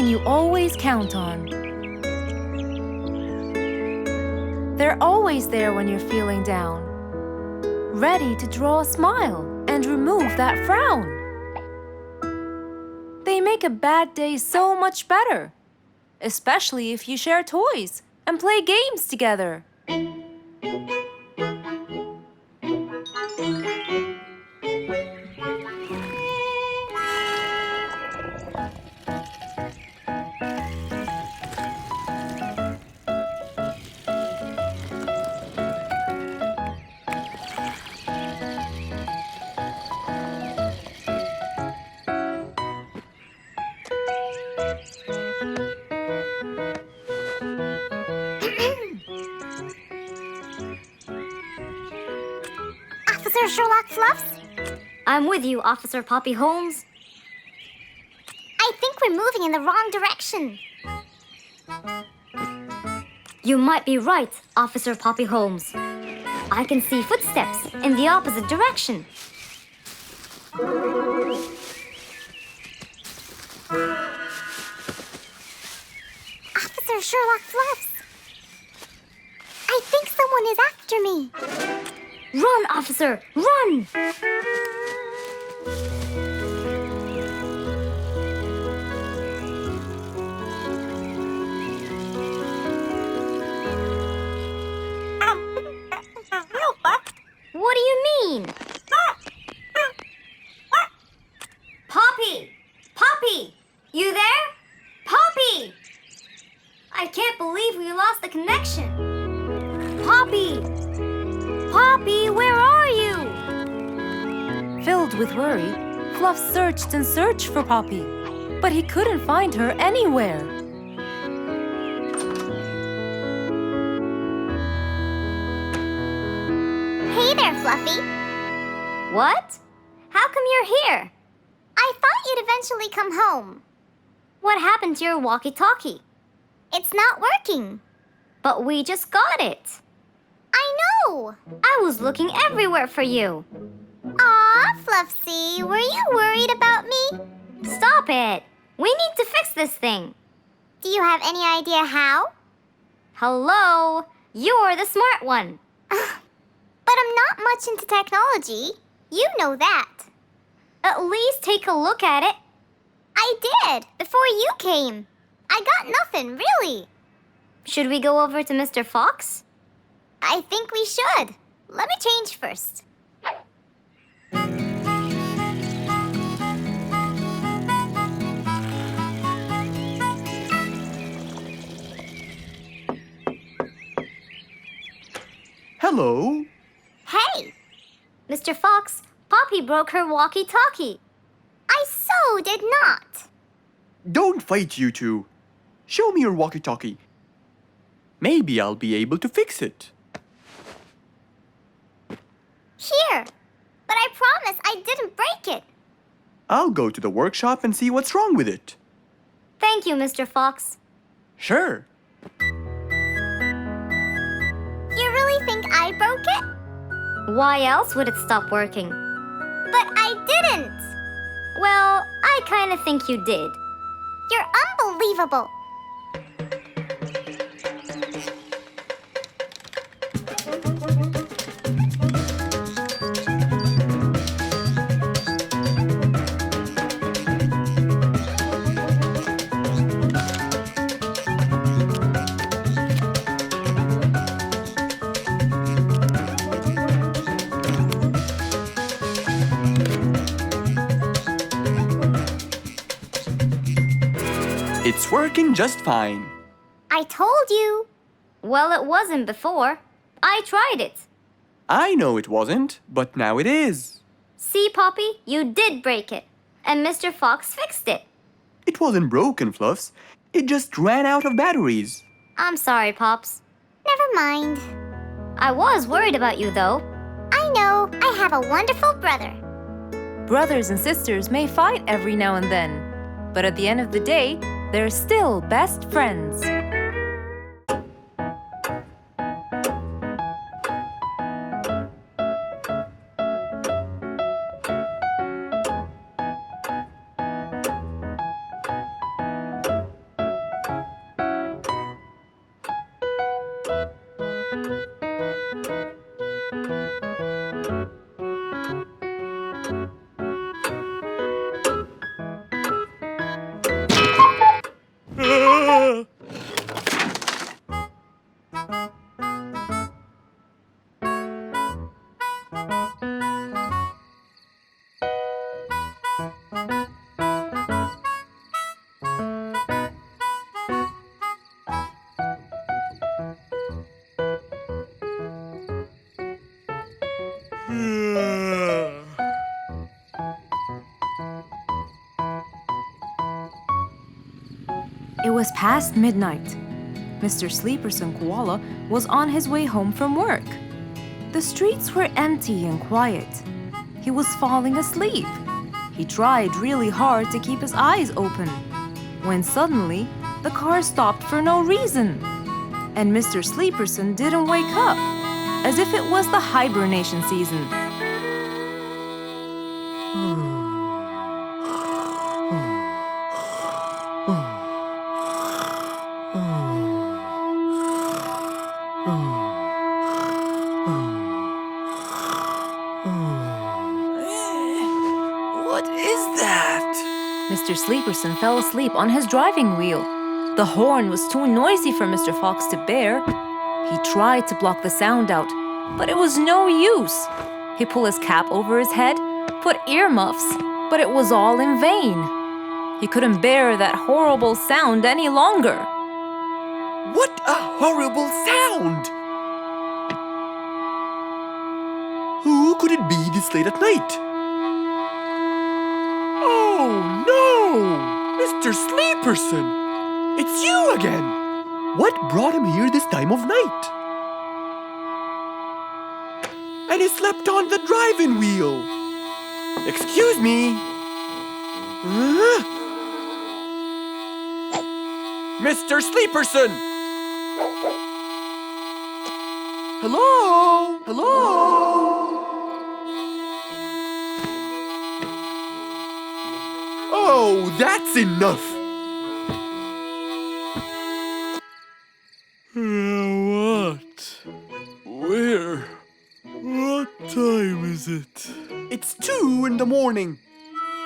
can you always count on. They're always there when you're feeling down, ready to draw a smile and remove that frown. They make a bad day so much better, especially if you share toys and play games together. Officer Sherlock Fluffs? I'm with you, Officer Poppy Holmes. I think we're moving in the wrong direction. You might be right, Officer Poppy Holmes. I can see footsteps in the opposite direction. Officer Sherlock Fluffs. I think someone is after me. Run, officer, run! What do you mean? Poppy! Poppy! You there? Poppy! I can't believe we lost the connection. Poppy! Poppy, where are you? Filled with worry, Fluff searched and searched for Poppy, but he couldn't find her anywhere. Hey there, Fluffy. What? How come you're here? I thought you'd eventually come home. What happened to your walkie-talkie? It's not working. But we just got it. I know. I was looking everywhere for you. Aw, Fluffsy, were you worried about me? Stop it. We need to fix this thing. Do you have any idea how? Hello? You're the smart one. But I'm not much into technology. You know that. At least take a look at it. I did, before you came. I got nothing, really. Should we go over to Mr. Fox? I think we should. Let me change first. Hello. Hey, Mr. Fox, Poppy broke her walkie-talkie. I so did not. Don't fight, you two. Show me your walkie-talkie. Maybe I'll be able to fix it. Here, but I promise I didn't break it. I'll go to the workshop and see what's wrong with it. Thank you, Mr. Fox. Sure. You really think I broke it? Why else would it stop working? But I didn't. Well, I kind of think you did. You're unbelievable. It's working just fine. I told you. Well, it wasn't before. I tried it. I know it wasn't, but now it is. See, Poppy, you did break it. And Mr. Fox fixed it. It wasn't broken, Fluffs. It just ran out of batteries. I'm sorry, Pops. Never mind. I was worried about you, though. I know. I have a wonderful brother. Brothers and sisters may fight every now and then, but at the end of the day, they're still best friends. It was past midnight. Mr. Sleeperson Koala was on his way home from work. The streets were empty and quiet. He was falling asleep. He tried really hard to keep his eyes open, when suddenly the car stopped for no reason. And Mr. Sleeperson didn't wake up, as if it was the hibernation season. What is that? Mr. Sleeperson fell asleep on his driving wheel. The horn was too noisy for Mr. Fox to bear. He tried to block the sound out, but it was no use. He pulled his cap over his head, put earmuffs, but it was all in vain. He couldn't bear that horrible sound any longer. What a horrible sound! Who could it be this late at night? Oh no! Mr. Sleeperson! It's you again! What brought him here this time of night? And he slept on the driving wheel! Excuse me! Mr. Sleeperson! Hello? Hello? Oh, that's enough! What? Where? What time is it? It's 2 in the morning,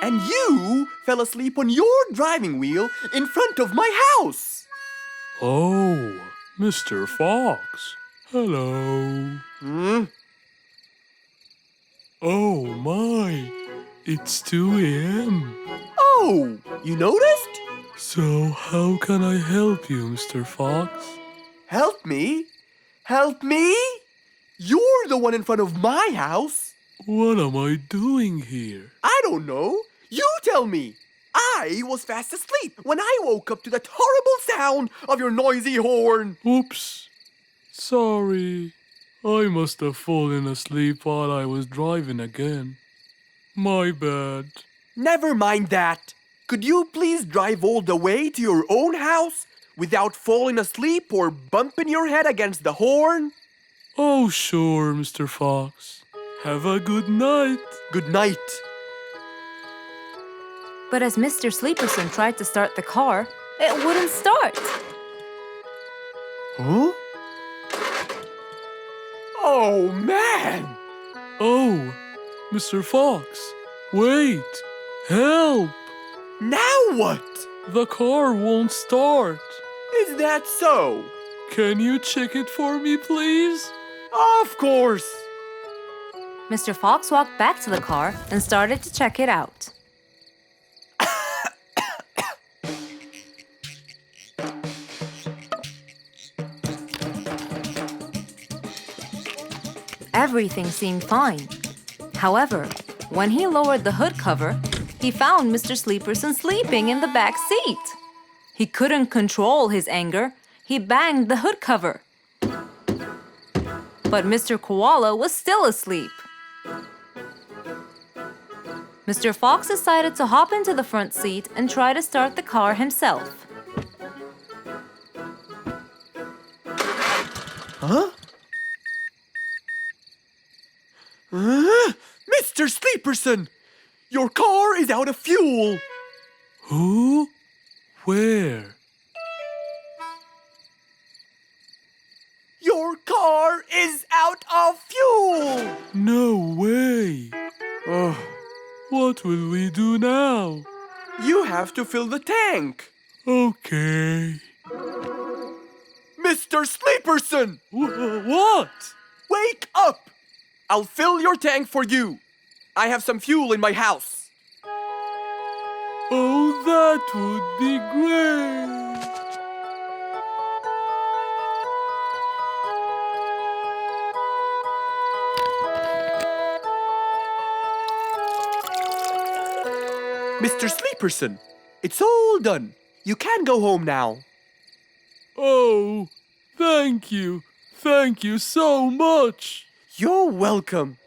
and you fell asleep on your driving wheel in front of my house. Oh, Mr. Fox. Hello. Oh my, it's 2 a.m. Oh, you noticed? So how can I help you, Mr. Fox? Help me? Help me? You're the one in front of my house. What am I doing here? I don't know. You tell me. I was fast asleep when I woke up to that horrible sound of your noisy horn. Oops. Sorry. I must have fallen asleep while I was driving again. My bad. Never mind that. Could you please drive all the way to your own house without falling asleep or bumping your head against the horn? Oh, sure, Mr. Fox. Have a good night. Good night. But as Mr. Sleeperson tried to start the car, it wouldn't start. Huh? Oh, man! Oh, Mr. Fox, wait! Help! Now what? The car won't start. Is that so? Can you check it for me, please? Of course! Mr. Fox walked back to the car and started to check it out. Everything seemed fine. However, when he lowered the hood cover, he found Mr. Sleeperson sleeping in the back seat. He couldn't control his anger. He banged the hood cover. But Mr. Koala was still asleep. Mr. Fox decided to hop into the front seat and try to start the car himself. Huh? Mr. Sleeperson! Your car is out of fuel! Who? Where? Your car car is out of fuel! No way! Oh, What will we do now? you have to fill the tank. Okay. Mr. Sleeperson! What? Wake up! I'll fill your tank for you. I have some fuel in my house. Oh, that would be great. Mr. Sleeperson, it's all done. You can go home now. Oh, thank you. Thank you so much. You're welcome.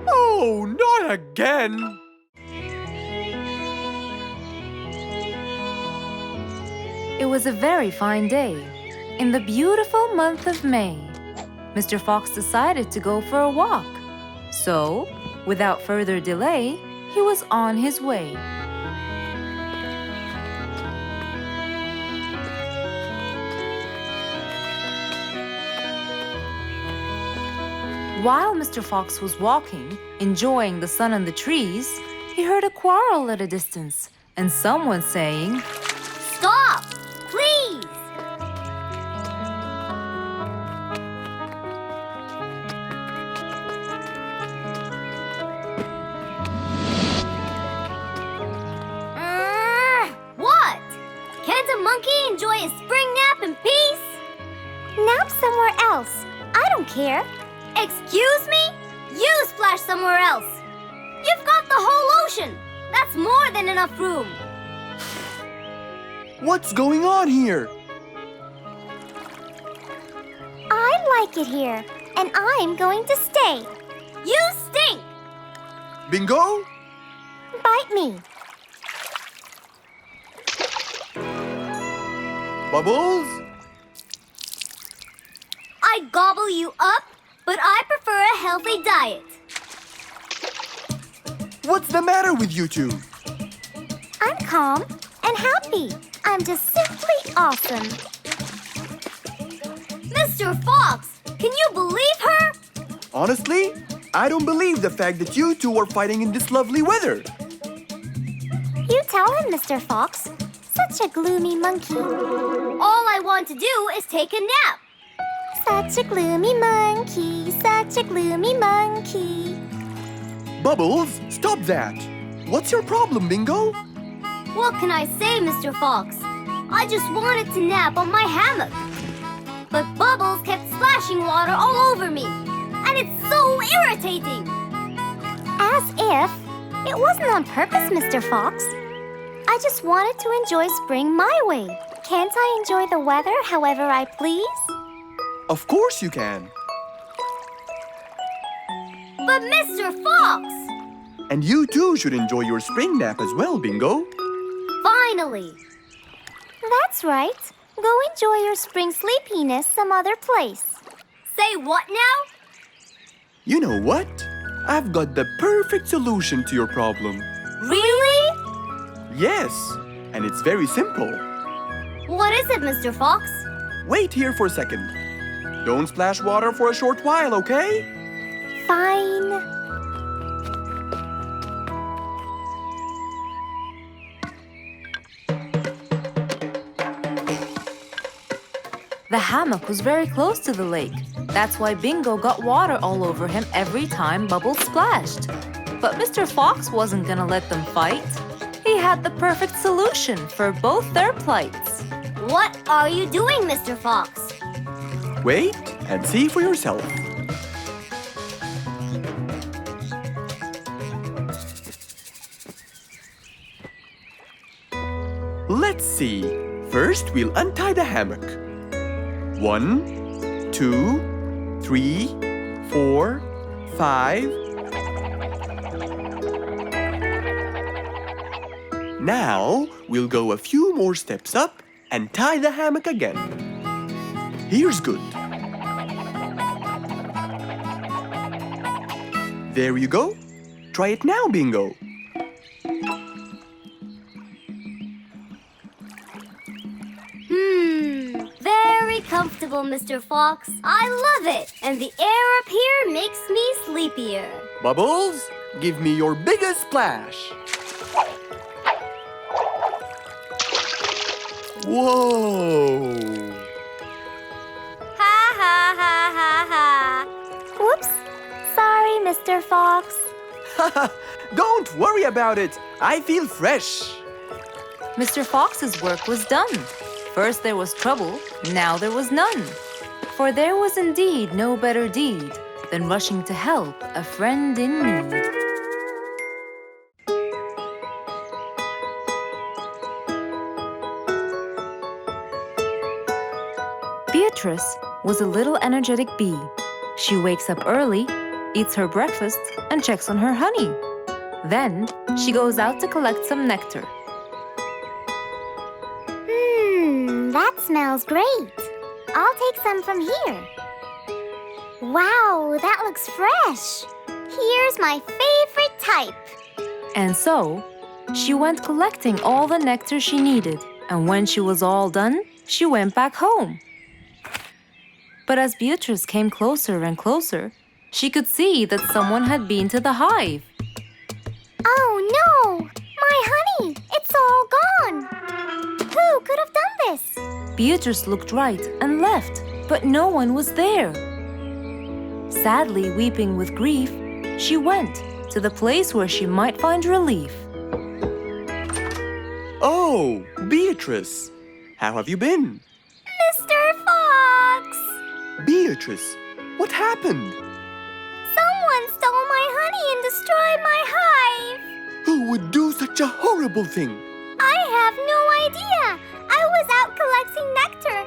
Oh, not again. It was a very fine day, in the beautiful month of May. Mr. Fox decided to go for a walk. So, without further delay, he was on his way. While Mr. Fox was walking, enjoying the sun and the trees, he heard a quarrel at a distance and someone saying, Stop! Please! What? Can't a monkey enjoy a spring nap in peace? Nap somewhere else. I don't care. Excuse me? You splash somewhere else. You've got the whole ocean. That's more than enough room. What's going on here? I like it here, and I'm going to stay. You stink! Bingo? Bite me. Bubbles? I gobble you up, but I prefer a healthy diet. What's the matter with you two? I'm calm and happy. I'm just simply awesome. Mr. Fox, can you believe her? Honestly, I don't believe the fact that you two are fighting in this lovely weather. You tell him, Mr. Fox. Such a gloomy monkey. All I want to do is take a nap. Such a gloomy monkey, such a gloomy monkey. Bubbles, stop that. What's your problem, Bingo? What can I say, Mr. Fox? I just wanted to nap on my hammock. But Bubbles kept splashing water all over me. And it's so irritating. As if it wasn't on purpose, Mr. Fox. I just wanted to enjoy spring my way. Can't I enjoy the weather however I please? Of course you can. But Mr. Fox! And you too should enjoy your spring nap as well, Bingo. Finally! That's right. Go enjoy your spring sleepiness some other place. Say what now? You know what? I've got the perfect solution to your problem. Really? Yes, and it's very simple. What is it, Mr. Fox? Wait here for a second. Don't splash water for a short while, okay? Fine. The hammock was very close to the lake. That's why Bingo got water all over him every time Bubbles splashed. But Mr. Fox wasn't gonna let them fight. He had the perfect solution for both their plights. What are you doing, Mr. Fox? Wait and see for yourself. Let's see. First, we'll untie the hammock. 1, 2, 3, 4, 5. Now, we'll go a few more steps up and tie the hammock again. Here's good. There you go. Try it now, Bingo. Very comfortable, Mr. Fox. I love it. And the air up here makes me sleepier. Bubbles, give me your biggest splash. Whoa! Ha ha ha ha ha. Whoops. Sorry, Mr. Fox. Don't worry about it. I feel fresh. Mr. Fox's work was done. First there was trouble, now there was none. For there was indeed no better deed than rushing to help a friend in need. Beatrice was a little energetic bee. She wakes up early, eats her breakfast, and checks on her honey. Then she goes out to collect some nectar. That smells great. I'll take some from here. Wow, that looks fresh. Here's my favorite type. And so, she went collecting all the nectar she needed, and when she was all done, she went back home. But as Beatrice came closer and closer, she could see that someone had been to the hive. Oh no! My honey! It's all gone! Who could have done this? Beatrice looked right and left, but no one was there. Sadly weeping with grief, she went to the place where she might find relief. Oh, Beatrice, how have you been? Mr. Fox! Beatrice, what happened? Someone stole my honey and destroyed my hive. Who would do such a horrible thing? I have no idea. I was out collecting nectar,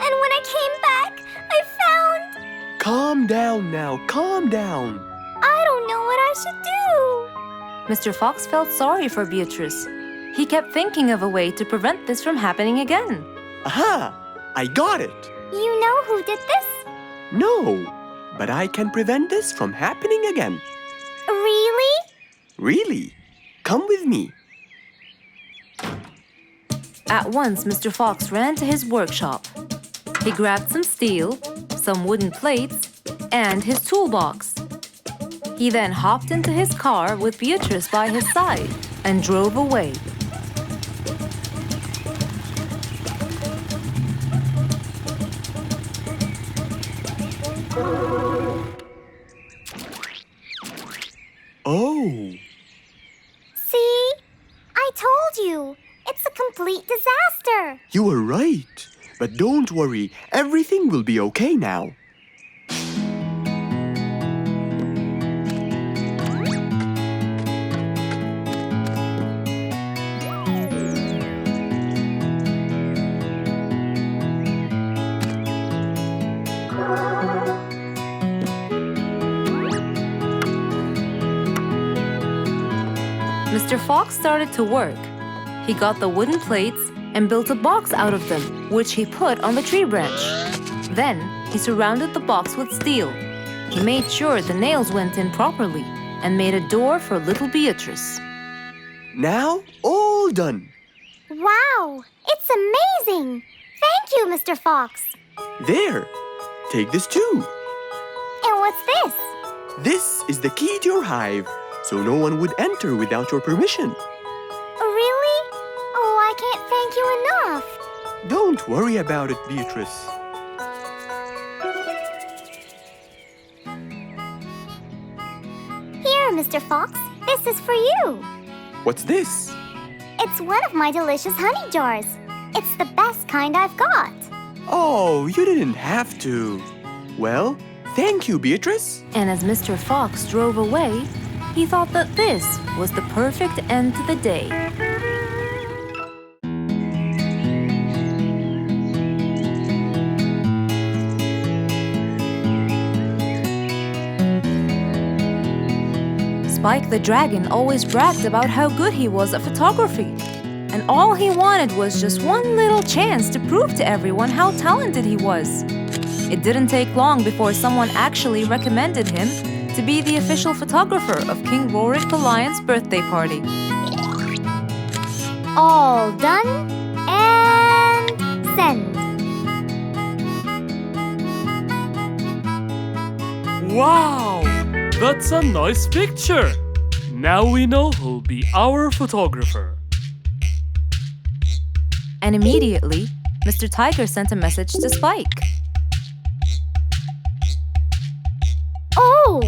and when I came back, I found... Calm down now, calm down. I don't know what I should do. Mr. Fox felt sorry for Beatrice. He kept thinking of a way to prevent this from happening again. Aha! I got it. You know who did this? No, but I can prevent this from happening again. Really? Really? Come with me. At once, Mr. Fox ran to his workshop. He grabbed some steel, some wooden plates, and his toolbox. He then hopped into his car with Beatrice by his side and drove away. Oh, See? I told you. It's a complete disaster. you were right. But don't worry, everything will be okay now. Mr. Fox started to work. He got the wooden plates and built a box out of them, which he put on the tree branch. Then he surrounded the box with steel. He made sure the nails went in properly and made a door for little Beatrice. Now, all done. Wow, it's amazing. Thank you, Mr. Fox. There, take this too. And what's this? This is the key to your hive, so no one would enter without your permission. Really? Oh, I can't thank you enough. Don't worry about it, Beatrice. Here, Mr. Fox, this is for you. What's this? It's one of my delicious honey jars. It's the best kind I've got. Oh, you didn't have to. Well, thank you, Beatrice. And as Mr. Fox drove away, he thought that this was the perfect end to the day. Spike the Dragon always bragged about how good he was at photography. And all he wanted was just one little chance to prove to everyone how talented he was. It didn't take long before someone actually recommended him to be the official photographer of King Rorik the Lion's birthday party. All done and send. Wow! That's a nice picture! Now we know who'll be our photographer. And immediately, Mr. Tiger sent a message to Spike. Oh!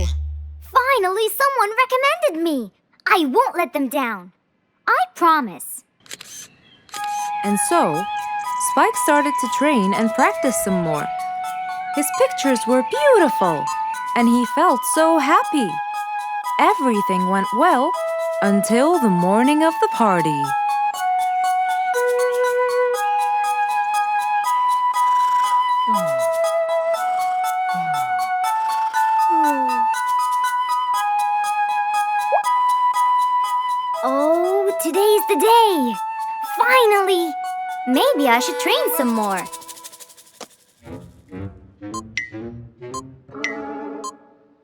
Finally, someone recommended me. I won't let them down. I promise. And so, Spike started to train and practice some more. His pictures were beautiful, and he felt so happy. Everything went well until the morning of the party. Oh, today's the day. Finally. Maybe I should train some more.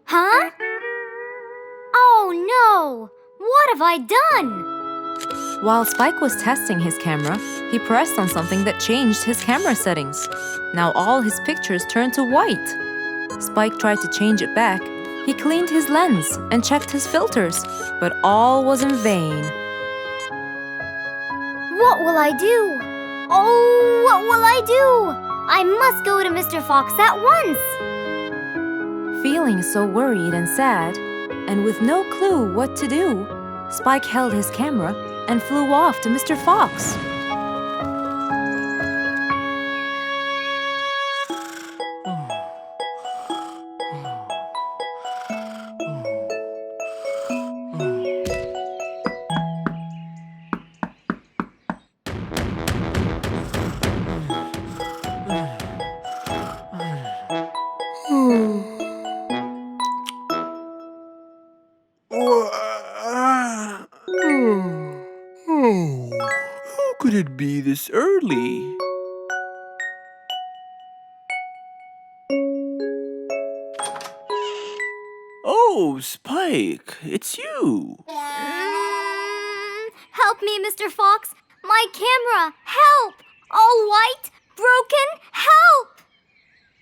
Huh? Oh no! What have I done? While Spike was testing his camera, he pressed on something that changed his camera settings. Now all his pictures turned to white. Spike tried to change it back. He cleaned his lens and checked his filters, but all was in vain. What will I do? Oh, what will I do? I must go to Mr. Fox at once. Feeling so worried and sad, and with no clue what to do, Spike held his camera and flew off to Mr. Fox. Who could it be this early? Oh, Spike, it's you. Help me, Mr. Fox. My camera. Help! All white, broken. Help!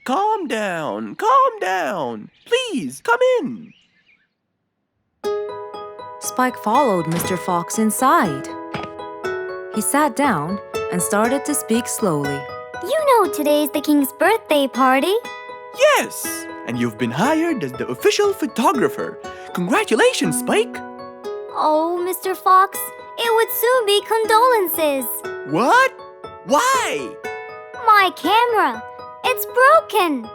Calm down, calm down. Please, come in. Spike followed Mr. Fox inside. He sat down and started to speak slowly. You know today's the king's birthday party. Yes, and you've been hired as the official photographer. Congratulations, Spike. Oh, Mr. Fox, it would soon be condolences. What? Why? My camera. It's broken.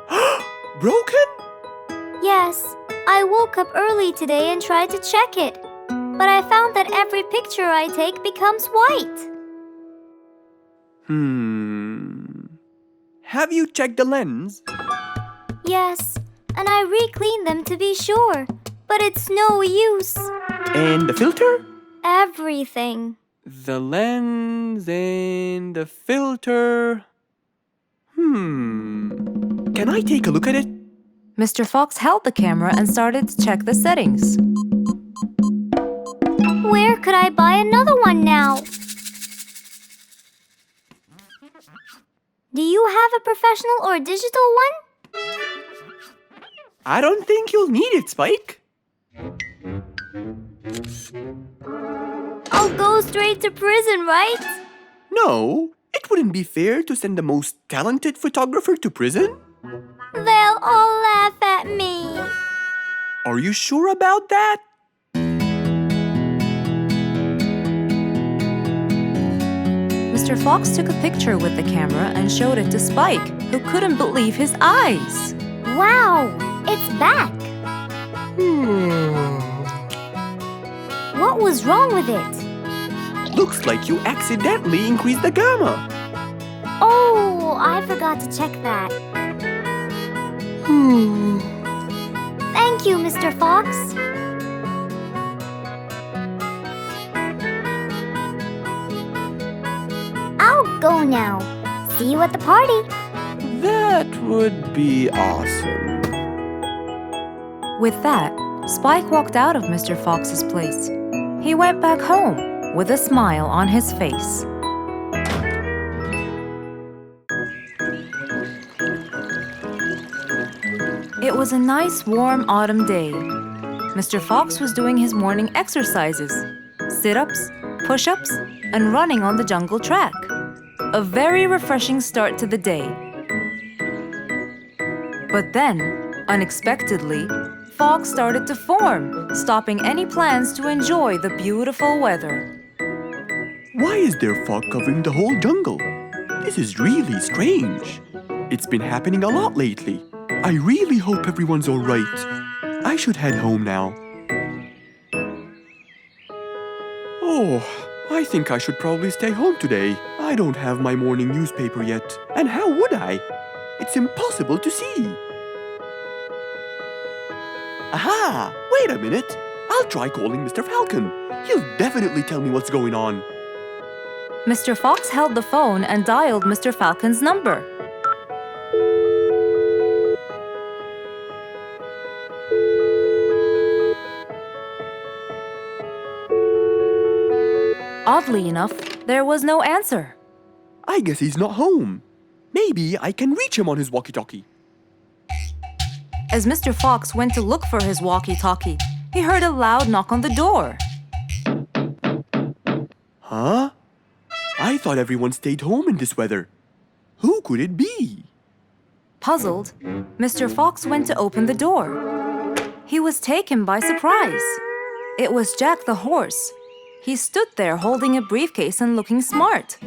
Broken? Yes, I woke up early today and tried to check it. But I found that every picture I take becomes white. Have you checked the lens? Yes, and I re-cleaned them to be sure. But it's no use. And the filter? Everything. The lens and the filter. Can I take a look at it? Mr. Fox held the camera and started to check the settings. Where could I buy another one now? Do you have a professional or digital one? I don't think you'll need it, Spike. I'll go straight to prison, right? No, it wouldn't be fair to send the most talented photographer to prison. They'll all laugh at me. Are you sure about that? Mr. Fox took a picture with the camera and showed it to Spike, who couldn't believe his eyes. Wow, it's back. What was wrong with it? Looks like you accidentally increased the gamma. Oh, I forgot to check that. Thank you, Mr. Fox. I'll go now. See you at the party. That would be awesome. With that, Spike walked out of Mr. Fox's place. He went back home with a smile on his face. It was a nice warm autumn day. Mr. Fox was doing his morning exercises, sit-ups, push-ups, and running on the jungle track. A very refreshing start to the day. But then, unexpectedly, fog started to form, stopping any plans to enjoy the beautiful weather. Why is there fog covering the whole jungle? This is really strange. It's been happening a lot lately. I really hope everyone's all right. I should head home now. Oh, I think I should probably stay home today. I don't have my morning newspaper yet. And how would I? It's impossible to see. Aha! Wait a minute. I'll try calling Mr. Falcon. He'll definitely tell me what's going on. Mr. Fox held the phone and dialed Mr. Falcon's number. Oddly enough, there was no answer. I guess he's not home. Maybe I can reach him on his walkie-talkie. As Mr. Fox went to look for his walkie-talkie, he heard a loud knock on the door. Huh? I thought everyone stayed home in this weather. Who could it be? Puzzled, Mr. Fox went to open the door. He was taken by surprise. It was Jack the horse. He stood there holding a briefcase and looking smart.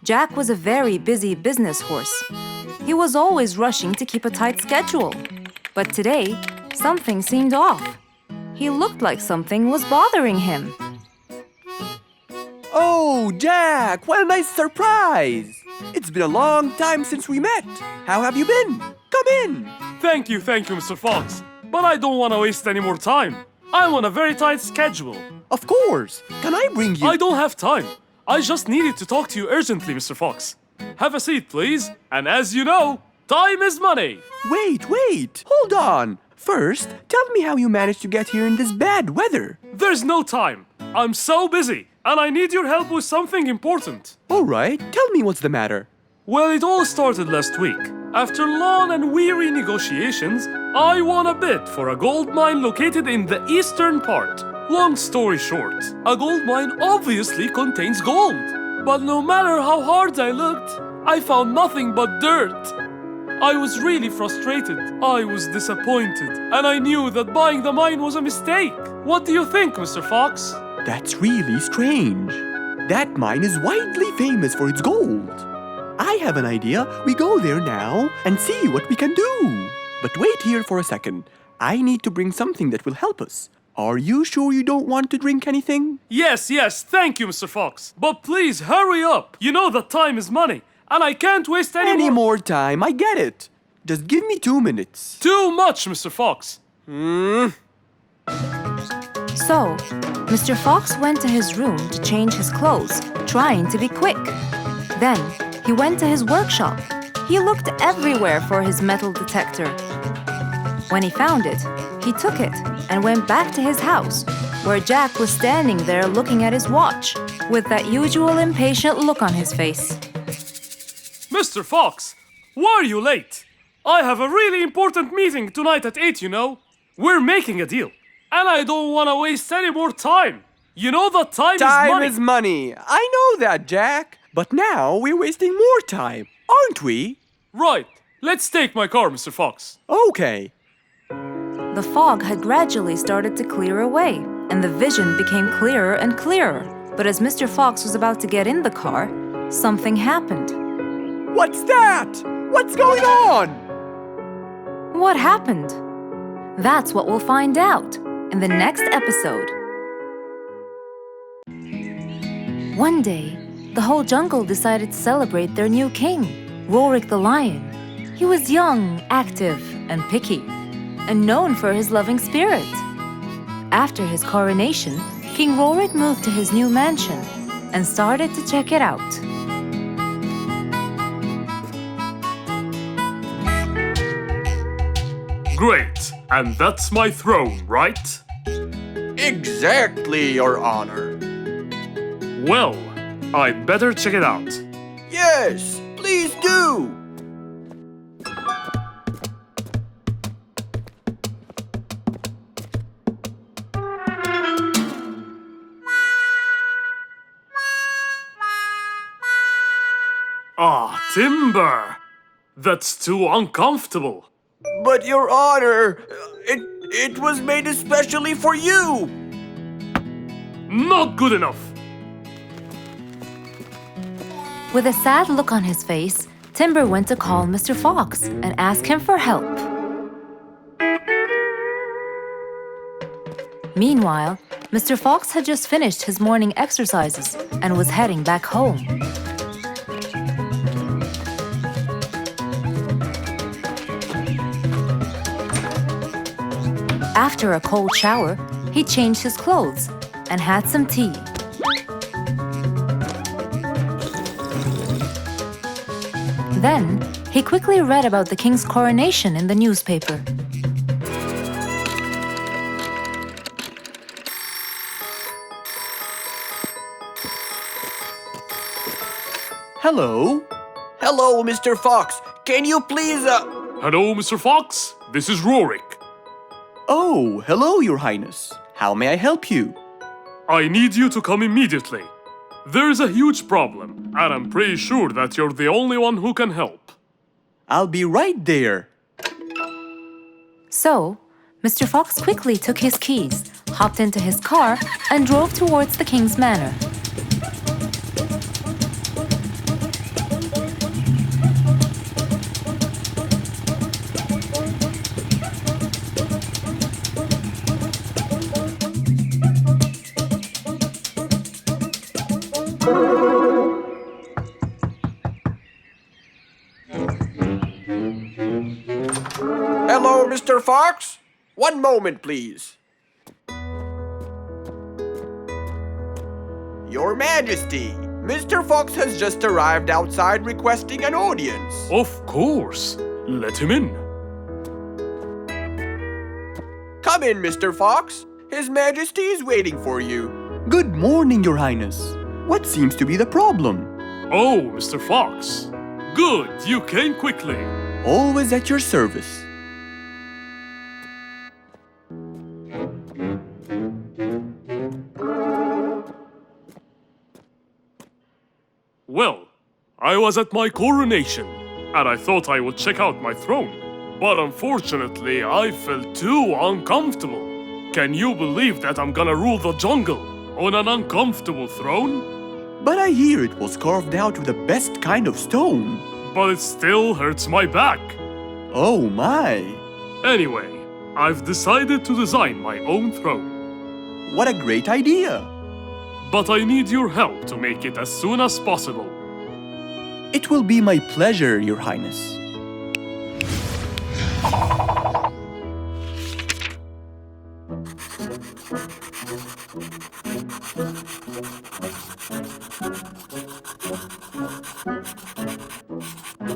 Jack was a very busy business horse. He was always rushing to keep a tight schedule. But today, something seemed off. He looked like something was bothering him. Oh, Jack, what a nice surprise! It's been a long time since we met. How have you been? Come in. Thank you, Mr. Fox. But I don't want to waste any more time. I'm on a very tight schedule. Of course. Can I bring you... I don't have time. I just needed to talk to you urgently, Mr. Fox. Have a seat, please. And as you know, time is money. Wait. Hold on. First, tell me how you managed to get here in this bad weather. There's no time. I'm so busy, and I need your help with something important. All right, tell me what's the matter. Well, it all started last week. After long and weary negotiations, I won a bid for a gold mine located in the eastern part. Long story short, a gold mine obviously contains gold. But no matter how hard I looked, I found nothing but dirt. I was really frustrated. I was disappointed. And I knew that buying the mine was a mistake. What do you think, Mr. Fox? That's really strange. That mine is widely famous for its gold. I have an idea. We go there now and see what we can do. But wait here for a second. I need to bring something that will help us. Are you sure you don't want to drink anything? Yes, thank you, Mr. Fox. But please, hurry up. You know that time is money, and I can't waste any more time. I get it. Just give me 2 minutes. Too much, Mr. Fox. So, Mr. Fox went to his room to change his clothes, trying to be quick. Then, he went to his workshop. He looked everywhere for his metal detector. When he found it, he took it and went back to his house, where Jack was standing there looking at his watch, with that usual impatient look on his face. Mr. Fox, why are you late? I have a really important meeting tonight at 8, you know. We're making a deal, and I don't want to waste any more time. You know that time is money. Time is money. I know that, Jack. But now we're wasting more time, aren't we? Right. Let's take my car, Mr. Fox. Okay. The fog had gradually started to clear away, and the vision became clearer and clearer. But as Mr. Fox was about to get in the car, something happened. What's that? What's going on? What happened? That's what we'll find out in the next episode. One day, the whole jungle decided to celebrate their new king, Rorik the Lion. He was young, active, and picky, and known for his loving spirit. After his coronation, King Rorik moved to his new mansion and started to check it out. Great! And that's my throne, right? Exactly, Your Honor. Well, I'd better check it out. Yes, please do. Ah, timber! That's too uncomfortable. But Your Honor, it was made especially for you. Not good enough. With a sad look on his face, Timber went to call Mr. Fox and ask him for help. Meanwhile, Mr. Fox had just finished his morning exercises and was heading back home. After a cold shower, he changed his clothes and had some tea. Then, he quickly read about the king's coronation in the newspaper. Hello? Hello, Mr. Fox. Can you please, Hello, Mr. Fox. This is Rorik. Oh, hello, Your Highness. How may I help you? I need you to come immediately. There is a huge problem, and I'm pretty sure that you're the only one who can help. I'll be right there. So, Mr. Fox quickly took his keys, hopped into his car, and drove towards the king's manor. Hello, Mr. Fox. One moment, please. Your Majesty, Mr. Fox has just arrived outside requesting an audience. Of course. Let him in. Come in, Mr. Fox. His Majesty is waiting for you. Good morning, Your Highness. What seems to be the problem? Oh, Mr. Fox. Good, you came quickly. Always at your service. Well, I was at my coronation, and I thought I would check out my throne. But unfortunately, I felt too uncomfortable. Can you believe that I'm gonna rule the jungle on an uncomfortable throne? But I hear it was carved out of the best kind of stone. But it still hurts my back. Oh my! Anyway, I've decided to design my own throne. What a great idea! But I need your help to make it as soon as possible. It will be my pleasure, Your Highness.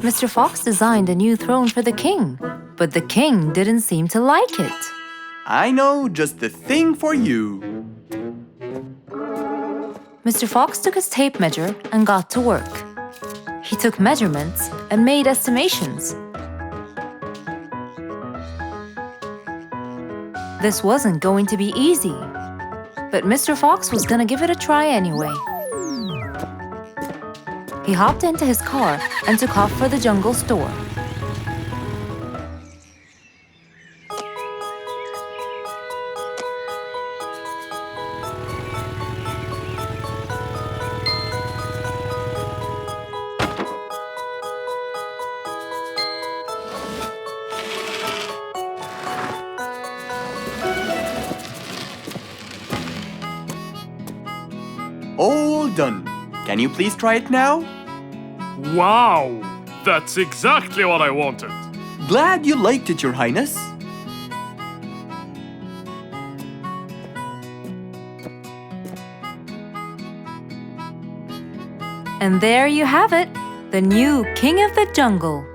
Mr. Fox designed a new throne for the king, but the king didn't seem to like it. I know just the thing for you. Mr. Fox took his tape measure and got to work. He took measurements and made estimations. This wasn't going to be easy, but Mr. Fox was gonna give it a try anyway. He hopped into his car and took off for the jungle store. All done. Can you please try it now? Wow! That's exactly what I wanted. Glad you liked it, Your Highness. And there you have it, the new King of the Jungle.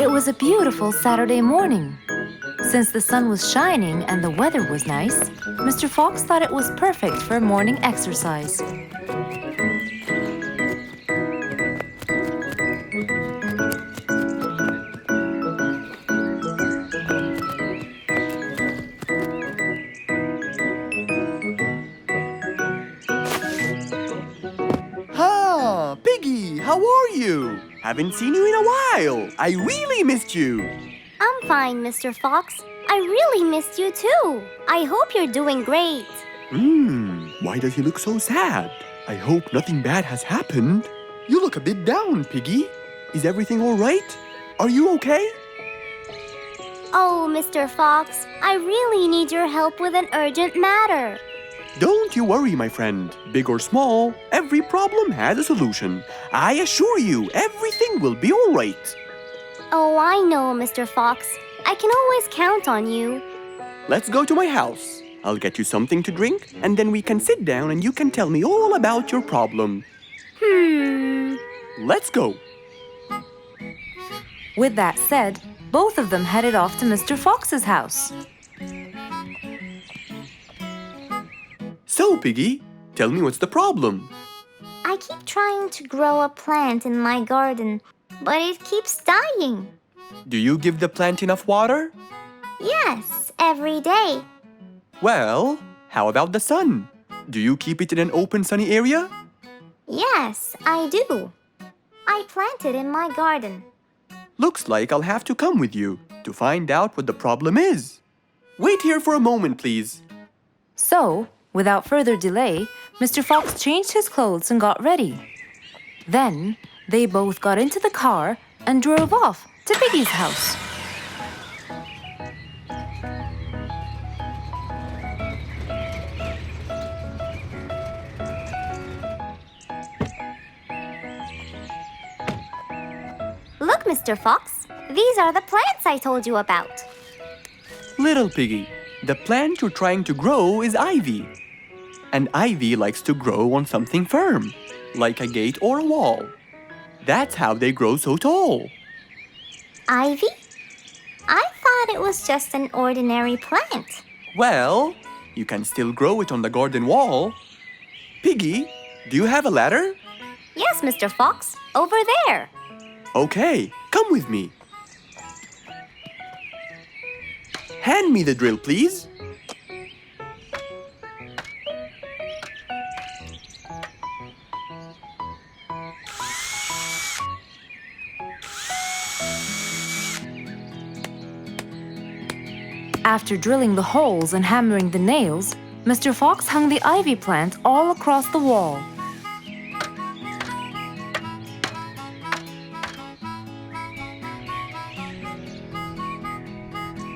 It was a beautiful Saturday morning. Since the sun was shining and the weather was nice, Mr. Fox thought it was perfect for morning exercise. Ah, Piggy, how are you? Haven't seen you in a while. I really missed you. I'm fine, Mr. Fox. I really missed you too. I hope you're doing great. Why does he look so sad? I hope nothing bad has happened. You look a bit down, Piggy. Is everything all right? Are you okay? Oh, Mr. Fox, I really need your help with an urgent matter. Don't you worry, my friend. Big or small, every problem has a solution. I assure you, everything will be all right. Oh, I know, Mr. Fox. I can always count on you. Let's go to my house. I'll get you something to drink, and then we can sit down and you can tell me all about your problem. Let's go. With that said, both of them headed off to Mr. Fox's house. So, Piggy, tell me what's the problem? I keep trying to grow a plant in my garden, but it keeps dying. Do you give the plant enough water? Yes, every day. Well, how about the sun? Do you keep it in an open sunny area? Yes, I do. I plant it in my garden. Looks like I'll have to come with you to find out what the problem is. Wait here for a moment, please. So, without further delay, Mr. Fox changed his clothes and got ready. Then, they both got into the car and drove off to Piggy's house. Look, Mr. Fox. These are the plants I told you about. Little Piggy, the plant you're trying to grow is ivy. And ivy likes to grow on something firm, like a gate or a wall. That's how they grow so tall. Ivy? I thought it was just an ordinary plant. Well, you can still grow it on the garden wall. Piggy, do you have a ladder? Yes, Mr. Fox. Over there. Okay, come with me. Hand me the drill, please. After drilling the holes and hammering the nails, Mr. Fox hung the ivy plant all across the wall.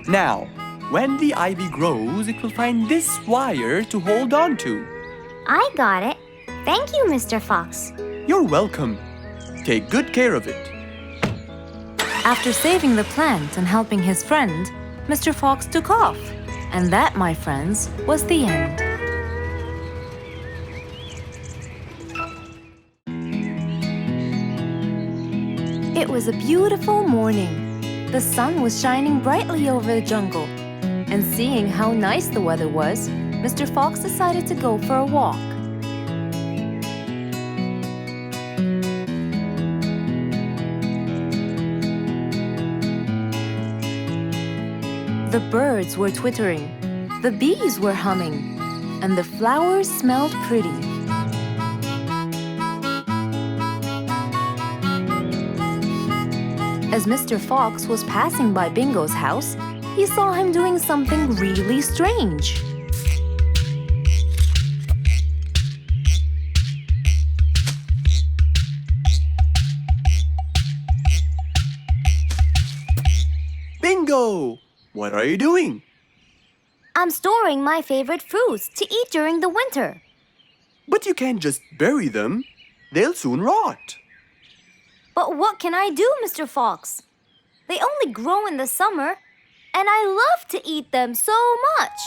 Now, when the ivy grows, it will find this wire to hold on to. I got it. Thank you, Mr. Fox. You're welcome. Take good care of it. After saving the plant and helping his friend, Mr. Fox took off. And that, my friends, was the end. It was a beautiful morning. The sun was shining brightly over the jungle. And seeing how nice the weather was, Mr. Fox decided to go for a walk. The birds were twittering, the bees were humming, and the flowers smelled pretty. As Mr. Fox was passing by Bingo's house, he saw him doing something really strange. Bingo! What are you doing? I'm storing my favorite fruits to eat during the winter. But you can't just bury them. They'll soon rot. But what can I do, Mr. Fox? They only grow in the summer, and I love to eat them so much.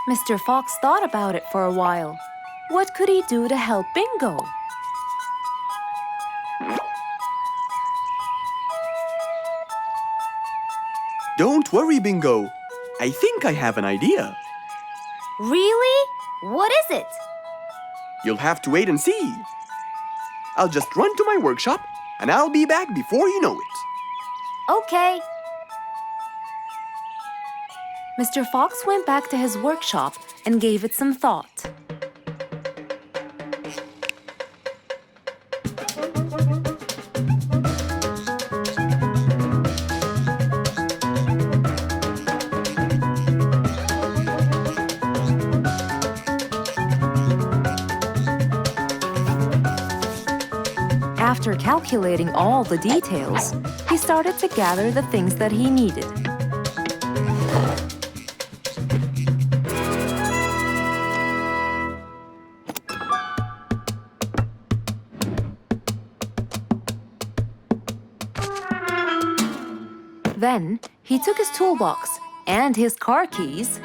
Mr. Fox thought about it for a while. What could he do to help Bingo? Don't worry, Bingo. I think I have an idea. Really? What is it? You'll have to wait and see. I'll just run to my workshop and I'll be back before you know it. Okay. Mr. Fox went back to his workshop and gave it some thought. After calculating all the details, he started to gather the things that he needed. Then he took his toolbox and his car keys,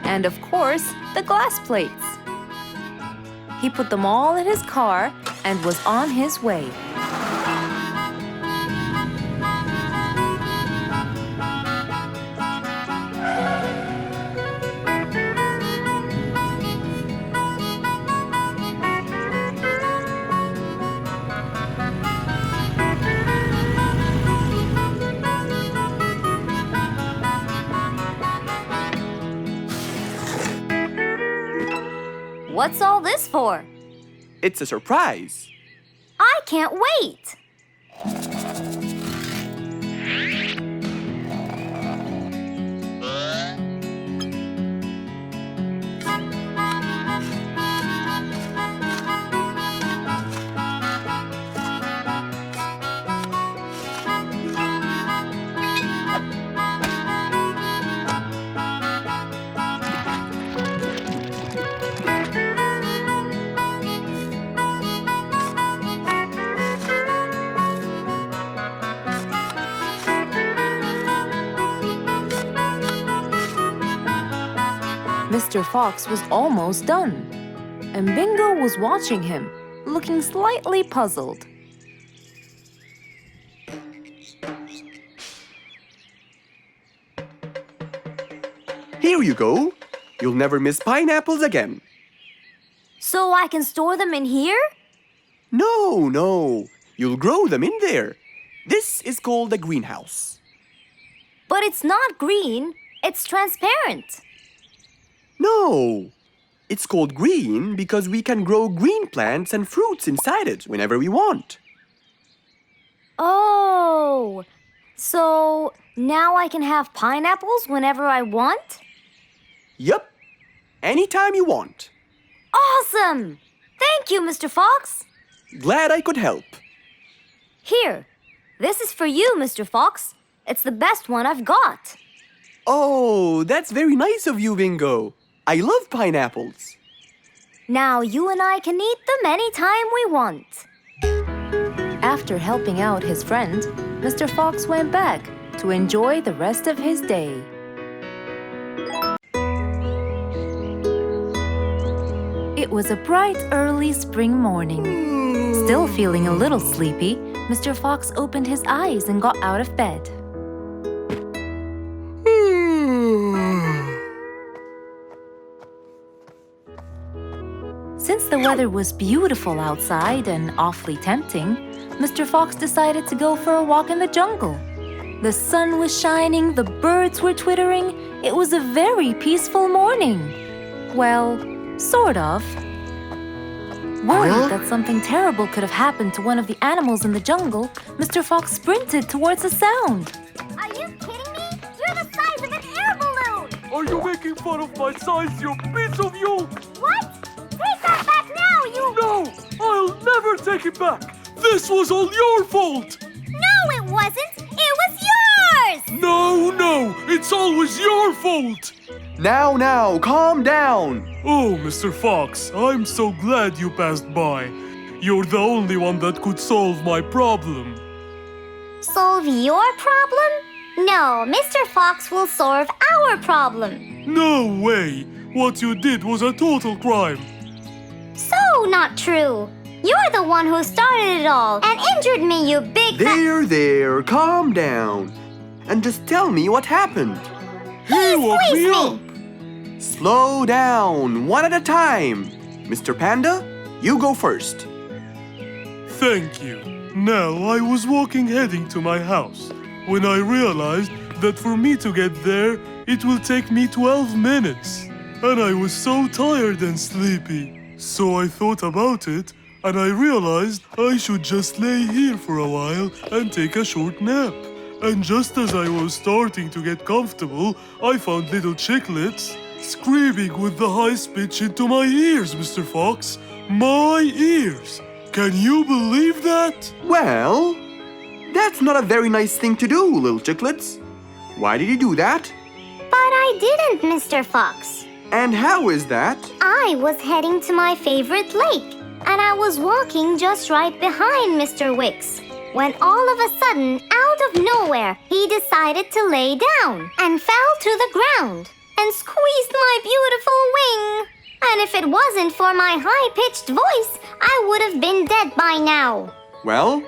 and of course, the glass plates. He put them all in his car and was on his way. What's all this for? It's a surprise. I can't wait! Mr. Fox was almost done, and Bingo was watching him, looking slightly puzzled. Here you go. You'll never miss pineapples again. So I can store them in here? No. You'll grow them in there. This is called a greenhouse. But it's not green, it's transparent. No. It's called green because we can grow green plants and fruits inside it whenever we want. Oh, so now I can have pineapples whenever I want? Yup. Anytime you want. Awesome! Thank you, Mr. Fox. Glad I could help. Here, this is for you, Mr. Fox. It's the best one I've got. Oh, that's very nice of you, Bingo. I love pineapples. Now you and I can eat them anytime we want. After helping out his friend, Mr. Fox went back to enjoy the rest of his day. It was a bright, early spring morning. Still feeling a little sleepy, Mr. Fox opened his eyes and got out of bed. Since the weather was beautiful outside and awfully tempting, Mr. Fox decided to go for a walk in the jungle. The sun was shining, the birds were twittering. It was a very peaceful morning. Well, sort of. Worried that something terrible could have happened to one of the animals in the jungle, Mr. Fox sprinted towards the sound. Are you kidding me? You're the size of an air balloon! Are you making fun of my size, you piece of you? What? Take that back now, you... No! I'll never take it back! This was all your fault! No, it wasn't! It was yours! No! It's always your fault! Now, calm down. Oh, Mr. Fox, I'm so glad you passed by. You're the only one that could solve my problem. Solve your problem? No, Mr. Fox will solve our problem. No way! What you did was a total crime. So not true. You're the one who started it all and injured me, you big There, calm down. and just tell me what happened. He woke me up. Slow down, one at a time. Mr. Panda, you go first. Thank you. Now, I was walking heading to my house when I realized that for me to get there, it will take me 12 minutes. And I was so tired and sleepy. So I thought about it, and I realized I should just lay here for a while and take a short nap. And just as I was starting to get comfortable, I found little chicklets screaming with the highest pitch into my ears, Mr. Fox. My ears! Can you believe that? Well, that's not a very nice thing to do, little chicklets. Why did you do that? But I didn't, Mr. Fox. And how is that? I was heading to my favorite lake, and I was walking just right behind Mr. Wicks, when all of a sudden, out of nowhere, he decided to lay down and fell to the ground and squeezed my beautiful wing. And if it wasn't for my high-pitched voice, I would have been dead by now. Well,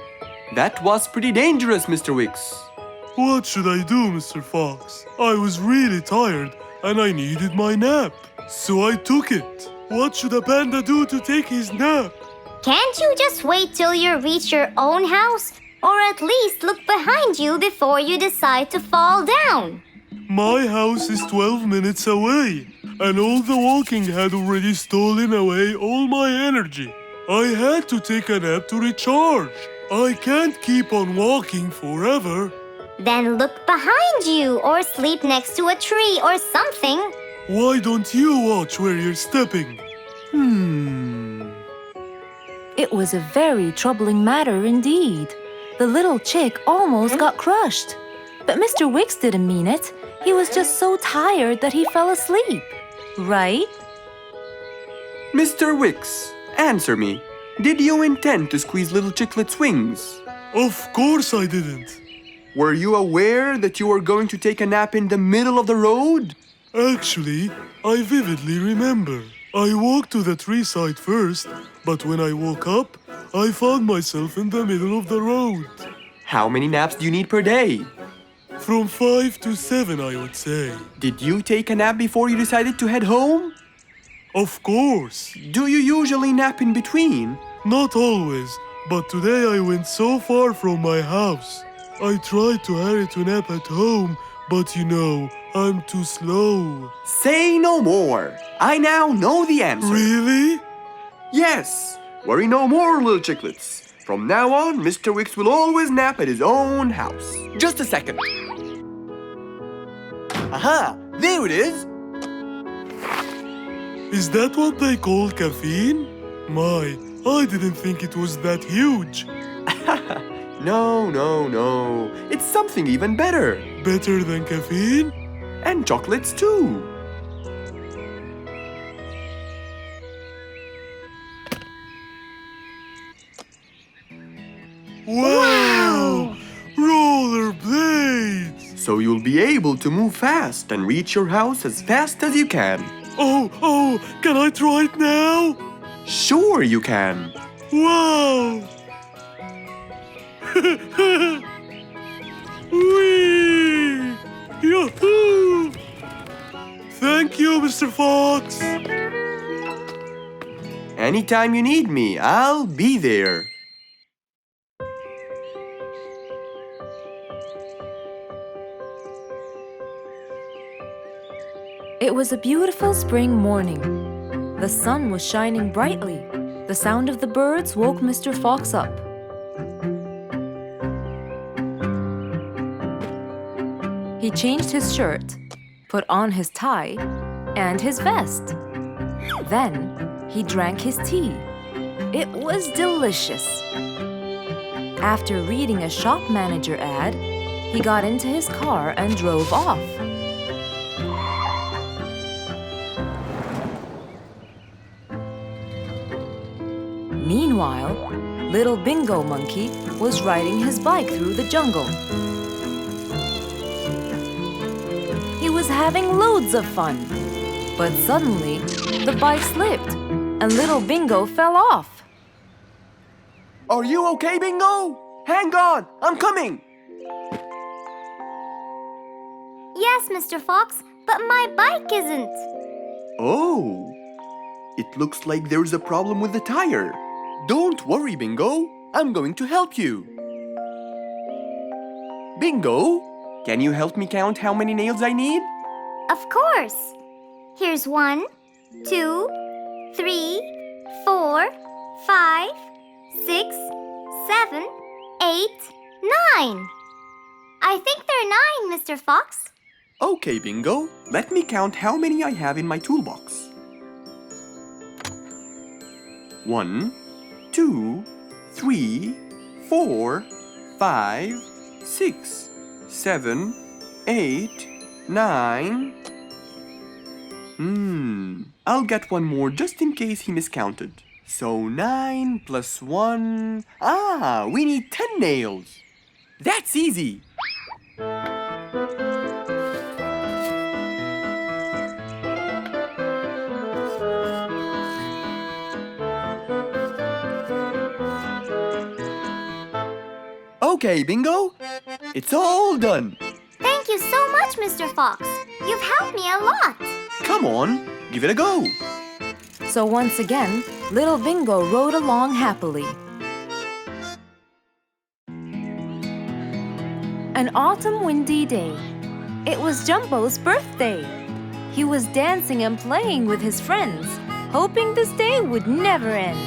that was pretty dangerous, Mr. Wicks. What should I do, Mr. Fox? I was really tired and I needed my nap. So I took it. What should a panda do to take his nap? Can't you just wait till you reach your own house? Or at least look behind you before you decide to fall down? My house is 12 minutes away, and all the walking had already stolen away all my energy. I had to take a nap to recharge. I can't keep on walking forever. Then look behind you or sleep next to a tree or something. Why don't you watch where you're stepping? It was a very troubling matter indeed. The little chick almost got crushed. But Mr. Wicks didn't mean it. He was just so tired that he fell asleep. Right? Mr. Wicks, answer me. Did you intend to squeeze little chicklet's wings? Of course I didn't. Were you aware that you were going to take a nap in the middle of the road? Actually, I vividly remember. I walked to the tree side first, but when I woke up, I found myself in the middle of the road. How many naps do you need per day? From 5 to 7, I would say. Did you take a nap before you decided to head home? Of course. Do you usually nap in between? Not always, but today I went so far from my house. I tried to hurry to nap at home, but you know, I'm too slow. Say no more. I now know the answer. Really? Yes. Worry no more, little chicklets. From now on, Mr. Wicks will always nap at his own house. Just a second. Aha! There it is! Is that what they call caffeine? My, I didn't think it was that huge. No. It's something even better. Better than caffeine? And chocolates too. Wow! Rollerblades! So you'll be able to move fast and reach your house as fast as you can. Oh, can I try it now? Sure you can. Wow! Whee! Yahoo! Thank you, Mr. Fox. Anytime you need me, I'll be there. It was a beautiful spring morning. The sun was shining brightly. The sound of the birds woke Mr. Fox up. He changed his shirt, put on his tie, and his vest. Then he drank his tea. It was delicious. After reading a shop manager ad, he got into his car and drove off. Meanwhile, little Bingo Monkey was riding his bike through the jungle. He was having loads of fun, but suddenly the bike slipped and little Bingo fell off. Are you okay, Bingo? Hang on, I'm coming. Yes, Mr. Fox, but my bike isn't. Oh, it looks like there's a problem with the tire. Don't worry, Bingo. I'm going to help you. Bingo, can you help me count how many nails I need? Of course. Here's 1, 2, 3, 4, 5, 6, 7, 8, 9. I think they're 9, Mr. Fox. Okay, Bingo. Let me count how many I have in my toolbox. 1, 2, 3, 4, 5, 6, 7, 8, 9. I'll get one more just in case he miscounted. So 9 plus 1. We need 10 nails. That's easy. Okay, Bingo. It's all done. Thank you so much, Mr. Fox. You've helped me a lot. Come on, give it a go. So once again, little Bingo rode along happily. An autumn windy day. It was Jumbo's birthday. He was dancing and playing with his friends, hoping this day would never end.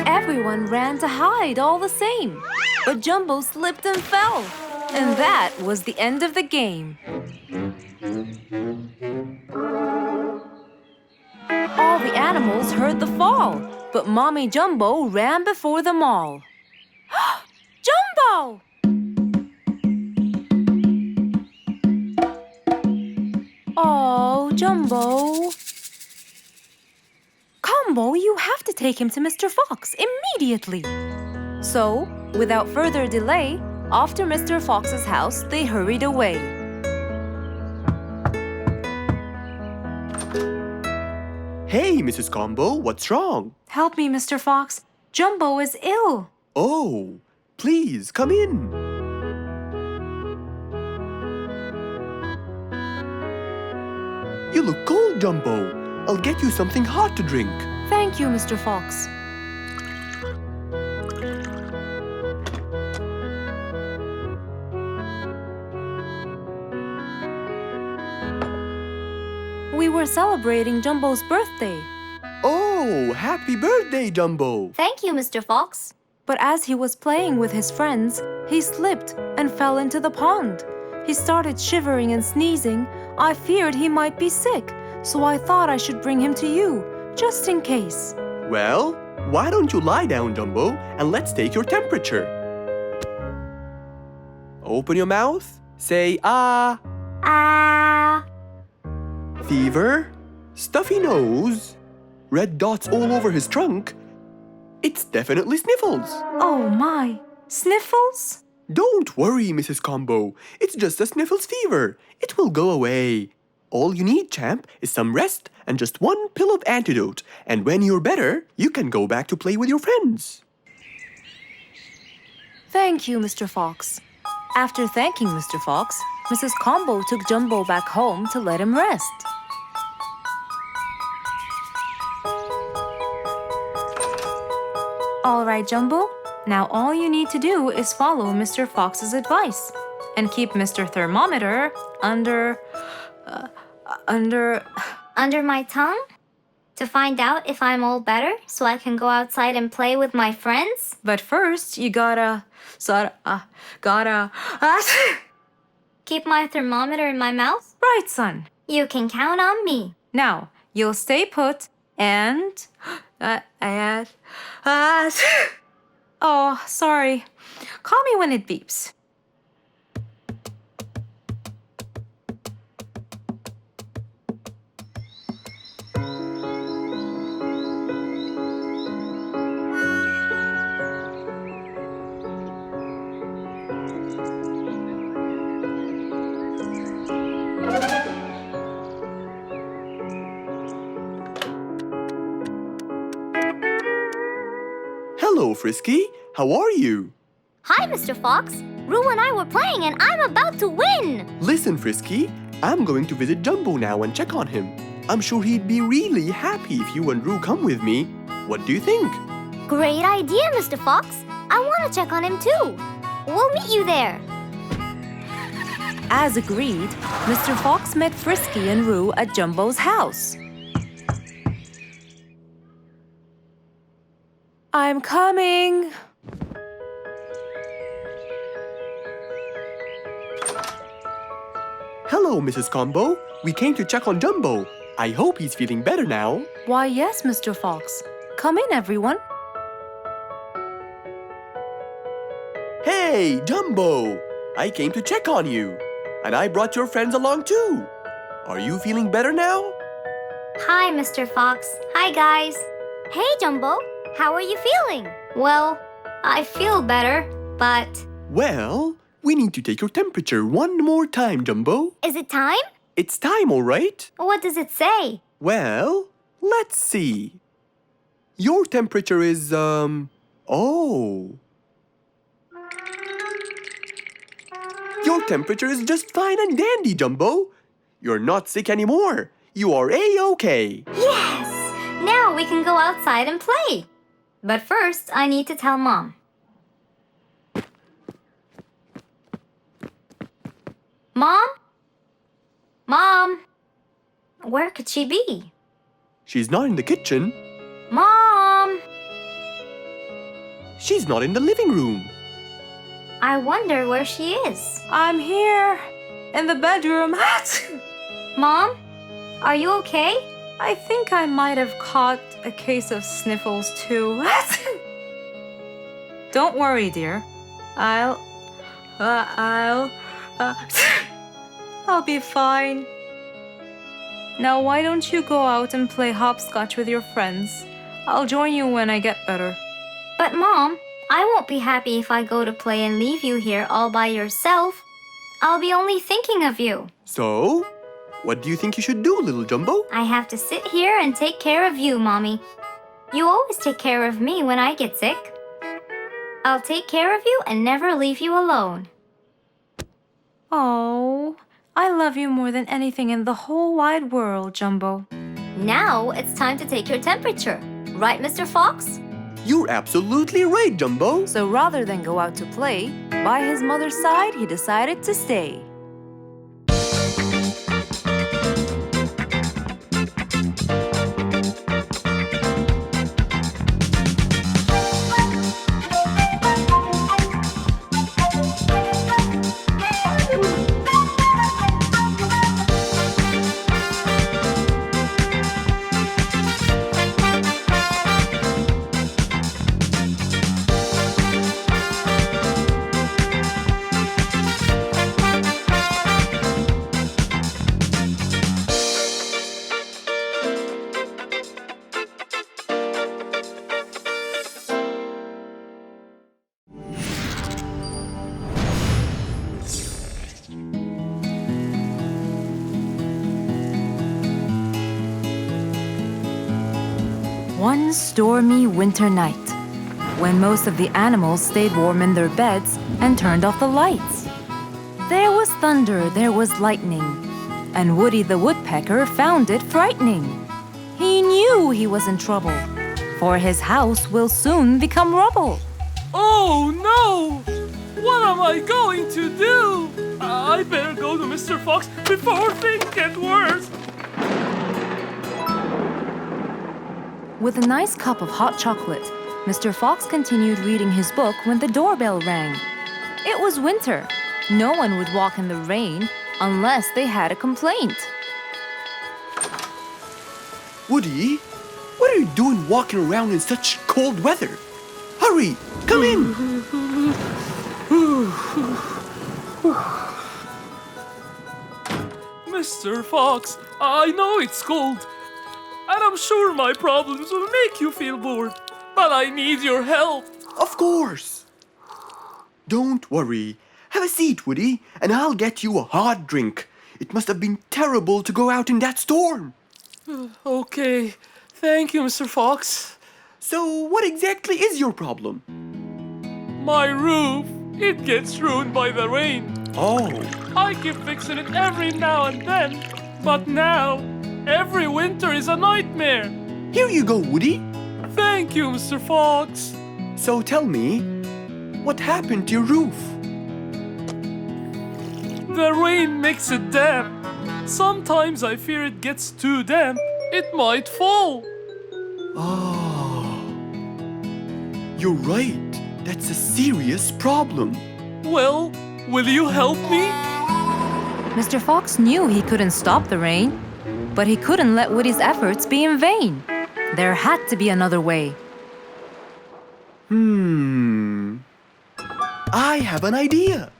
Everyone ran to hide all the same, but Jumbo slipped and fell. And that was the end of the game. All the animals heard the fall, but Mommy Jumbo ran before them all. Jumbo! Oh, Jumbo. Combo, you have to take him to Mr. Fox immediately. So, without further delay, off to Mr. Fox's house they hurried away. Hey, Mrs. Combo, what's wrong? Help me, Mr. Fox. Jumbo is ill. Oh, please come in. You look cold, Jumbo. I'll get you something hot to drink. Thank you, Mr. Fox. We were celebrating Jumbo's birthday. Oh, happy birthday, Jumbo. Thank you, Mr. Fox. But as he was playing with his friends, he slipped and fell into the pond. He started shivering and sneezing. I feared he might be sick, so I thought I should bring him to you, just in case. Well, why don't you lie down, Jumbo, and let's take your temperature. Open your mouth. Say, ah. Ah. Fever, stuffy nose, red dots all over his trunk. It's definitely sniffles. Oh my, sniffles? Don't worry, Mrs. Combo. It's just a sniffles fever. It will go away. All you need, champ, is some rest and just one pill of antidote. And when you're better, you can go back to play with your friends. Thank you, Mr. Fox. After thanking Mr. Fox, Mrs. Combo took Jumbo back home to let him rest. All right, Jumbo. Now all you need to do is follow Mr. Fox's advice and keep Mr. Thermometer under Under my tongue? To find out if I'm all better so I can go outside and play with my friends? But first, you gotta Keep my thermometer in my mouth? right, son. You can count on me. Now, you'll stay put and oh, sorry. Call me when it beeps. Hello, Frisky. How are you? Hi, Mr. Fox. Roo and I were playing and I'm about to win. Listen, Frisky, I'm going to visit Jumbo now and check on him. I'm sure he'd be really happy if you and Roo come with me. What do you think? Great idea, Mr. Fox. I want to check on him too. We'll meet you there. As agreed, Mr. Fox met Frisky and Roo at Jumbo's house. I'm coming. Hello, Mrs. Combo. We came to check on Jumbo. I hope he's feeling better now. Why, yes, Mr. Fox. Come in, everyone. Hey, Jumbo! I came to check on you. And I brought your friends along too. Are you feeling better now? Hi, Mr. Fox. Hi, guys. Hey, Jumbo. How are you feeling? Well, I feel better, but Well, we need to take your temperature one more time, Jumbo. Is it time? It's time, all right? What does it say? Well, let's see. Your temperature is, oh. Your temperature is just fine and dandy, Jumbo. You're not sick anymore. You are A-OK. yes! Now we can go outside and play. But first, I need to tell Mom. Mom? Mom? Where could she be? She's not in the kitchen. Mom! She's not in the living room. I wonder where she is. I'm here, in the bedroom. Mom? Are you okay? I think I might have caught a case of sniffles too. Don't worry, dear. I'll be fine. Now, why don't you go out and play hopscotch with your friends? I'll join you when I get better. But Mom, I won't be happy if I go to play and leave you here all by yourself. I'll be only thinking of you. So, what do you think you should do, little Jumbo? I have to sit here and take care of you, Mommy. You always take care of me when I get sick. I'll take care of you and never leave you alone. Oh, I love you more than anything in the whole wide world, Jumbo. Now it's time to take your temperature. Right, Mr. Fox? You're absolutely right, Jumbo. So rather than go out to play, by his mother's side, he decided to stay. One stormy winter night, when most of the animals stayed warm in their beds and turned off the lights. There was thunder, there was lightning, and Woody the Woodpecker found it frightening. He knew he was in trouble, for his house will soon become rubble. Oh no! What am I going to do? I better go to Mr. Fox before things get worse. With a nice cup of hot chocolate, Mr. Fox continued reading his book when the doorbell rang. It was winter. No one would walk in the rain unless they had a complaint. Woody, what are you doing walking around in such cold weather? Hurry, come in. Mr. Fox, I know it's cold. And I'm sure my problems will make you feel bored. But I need your help. Of course. Don't worry. Have a seat, Woody, and I'll get you a hot drink. It must have been terrible to go out in that storm. Okay. Thank you, Mr. Fox. So, what exactly is your problem? My roof, it gets ruined by the rain. Oh, I keep fixing it every now and then, but now, every winter is a nightmare. here you go, Woody. Thank you, Mr. Fox. So tell me, what happened to your roof? The rain makes it damp. Sometimes I fear it gets too damp. It might fall. Oh, you're right. That's a serious problem. Well, will you help me? Mr. Fox knew he couldn't stop the rain, but he couldn't let Woody's efforts be in vain. There had to be another way. I have an idea.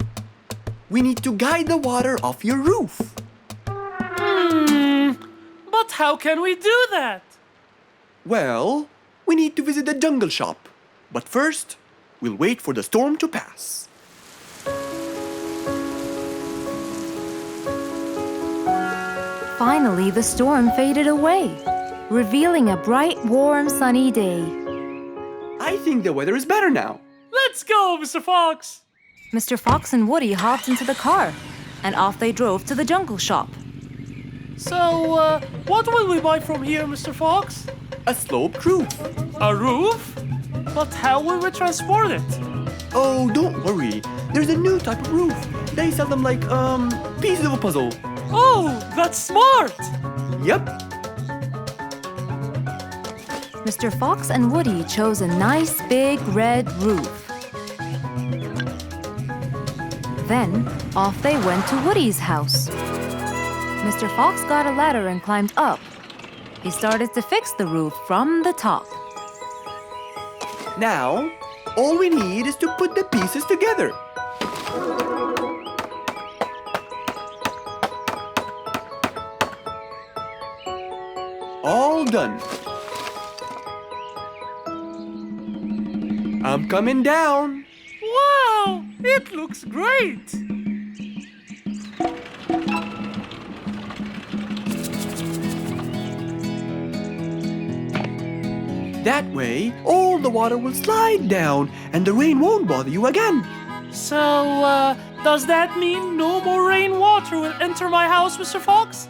We need to guide the water off your roof. But how can we do that? Well, we need to visit the jungle shop. But first, we'll wait for the storm to pass. Finally, the storm faded away, revealing a bright, warm, sunny day. I think the weather is better now. Let's go, Mr. Fox. Mr. Fox and Woody hopped into the car, and off they drove to the jungle shop. So, what will we buy from here, Mr. Fox? A sloped roof. A roof? But how will we transport it? Oh, don't worry. There's a new type of roof. They sell them like, pieces of a puzzle. Oh, that's smart! Yep. Mr. Fox and Woody chose a nice big red roof. Then, off they went to Woody's house. Mr. Fox got a ladder and climbed up. He started to fix the roof from the top. Now, all we need is to put the pieces together. All done. I'm coming down. Wow, it looks great! That way, all the water will slide down and the rain won't bother you again. So, does that mean no more rainwater will enter my house, Mr. Fox?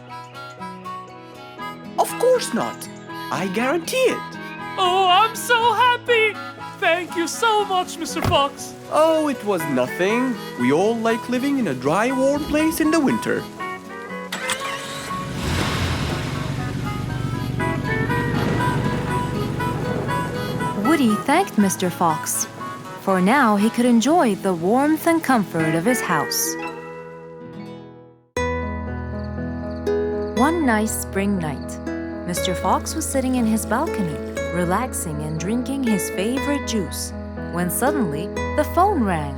Of course not. I guarantee it. Oh, I'm so happy! Thank you so much, Mr. Fox. Oh, it was nothing. We all like living in a dry, warm place in the winter. Woody thanked Mr. Fox, for now he could enjoy the warmth and comfort of his house. One nice spring night, Mr. Fox was sitting in his balcony, relaxing and drinking his favorite juice, when suddenly the phone rang.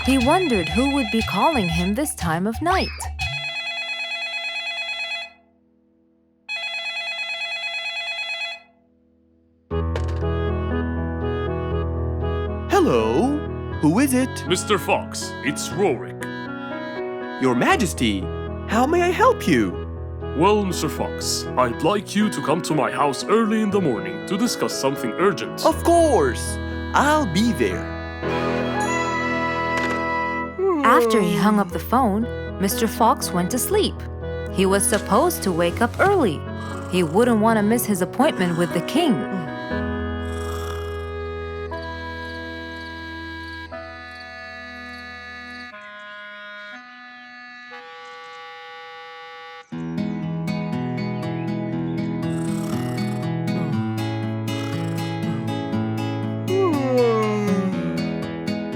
He wondered who would be calling him this time of night. Hello? Who is it? Mr. Fox, it's Rorik. Your Majesty, how may I help you? Well, Mr. Fox, I'd like you to come to my house early in the morning to discuss something urgent. Of course. I'll be there. After he hung up the phone, Mr. Fox went to sleep. He was supposed to wake up early. He wouldn't want to miss his appointment with the king.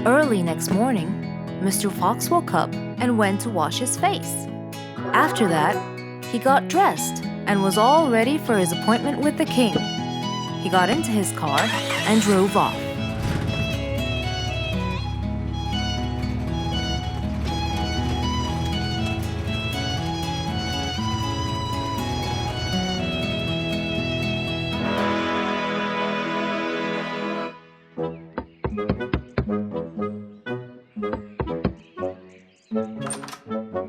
Early next morning, Mr. Fox woke up and went to wash his face. After that, he got dressed and was all ready for his appointment with the king. He got into his car and drove off.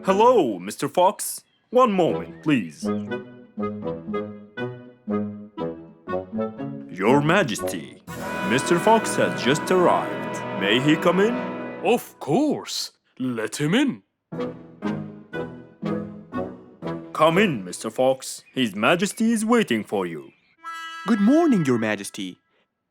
Hello, Mr. Fox. One moment, please. Your Majesty, Mr. Fox has just arrived. May he come in? Of course. Let him in. Come in, Mr. Fox. His Majesty is waiting for you. Good morning, Your Majesty.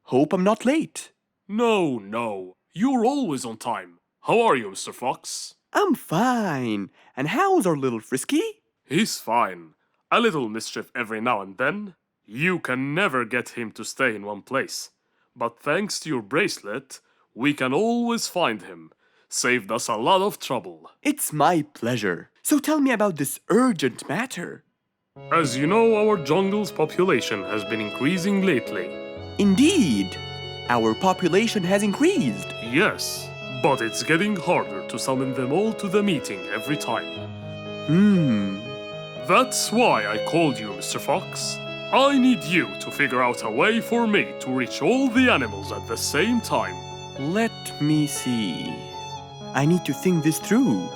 Hope I'm not late. No. You're always on time. How are you, Mr. Fox? I'm fine. And how's our little Frisky? He's fine. A little mischief every now and then. You can never get him to stay in one place. But thanks to your bracelet, we can always find him. Saved us a lot of trouble. It's my pleasure. So tell me about this urgent matter. As you know, our jungle's population has been increasing lately. Indeed, our population has increased. Yes, but it's getting harder to summon them all to the meeting every time. That's why I called you, Mr. Fox. I need you to figure out a way for me to reach all the animals at the same time. Let me see. I need to think this through.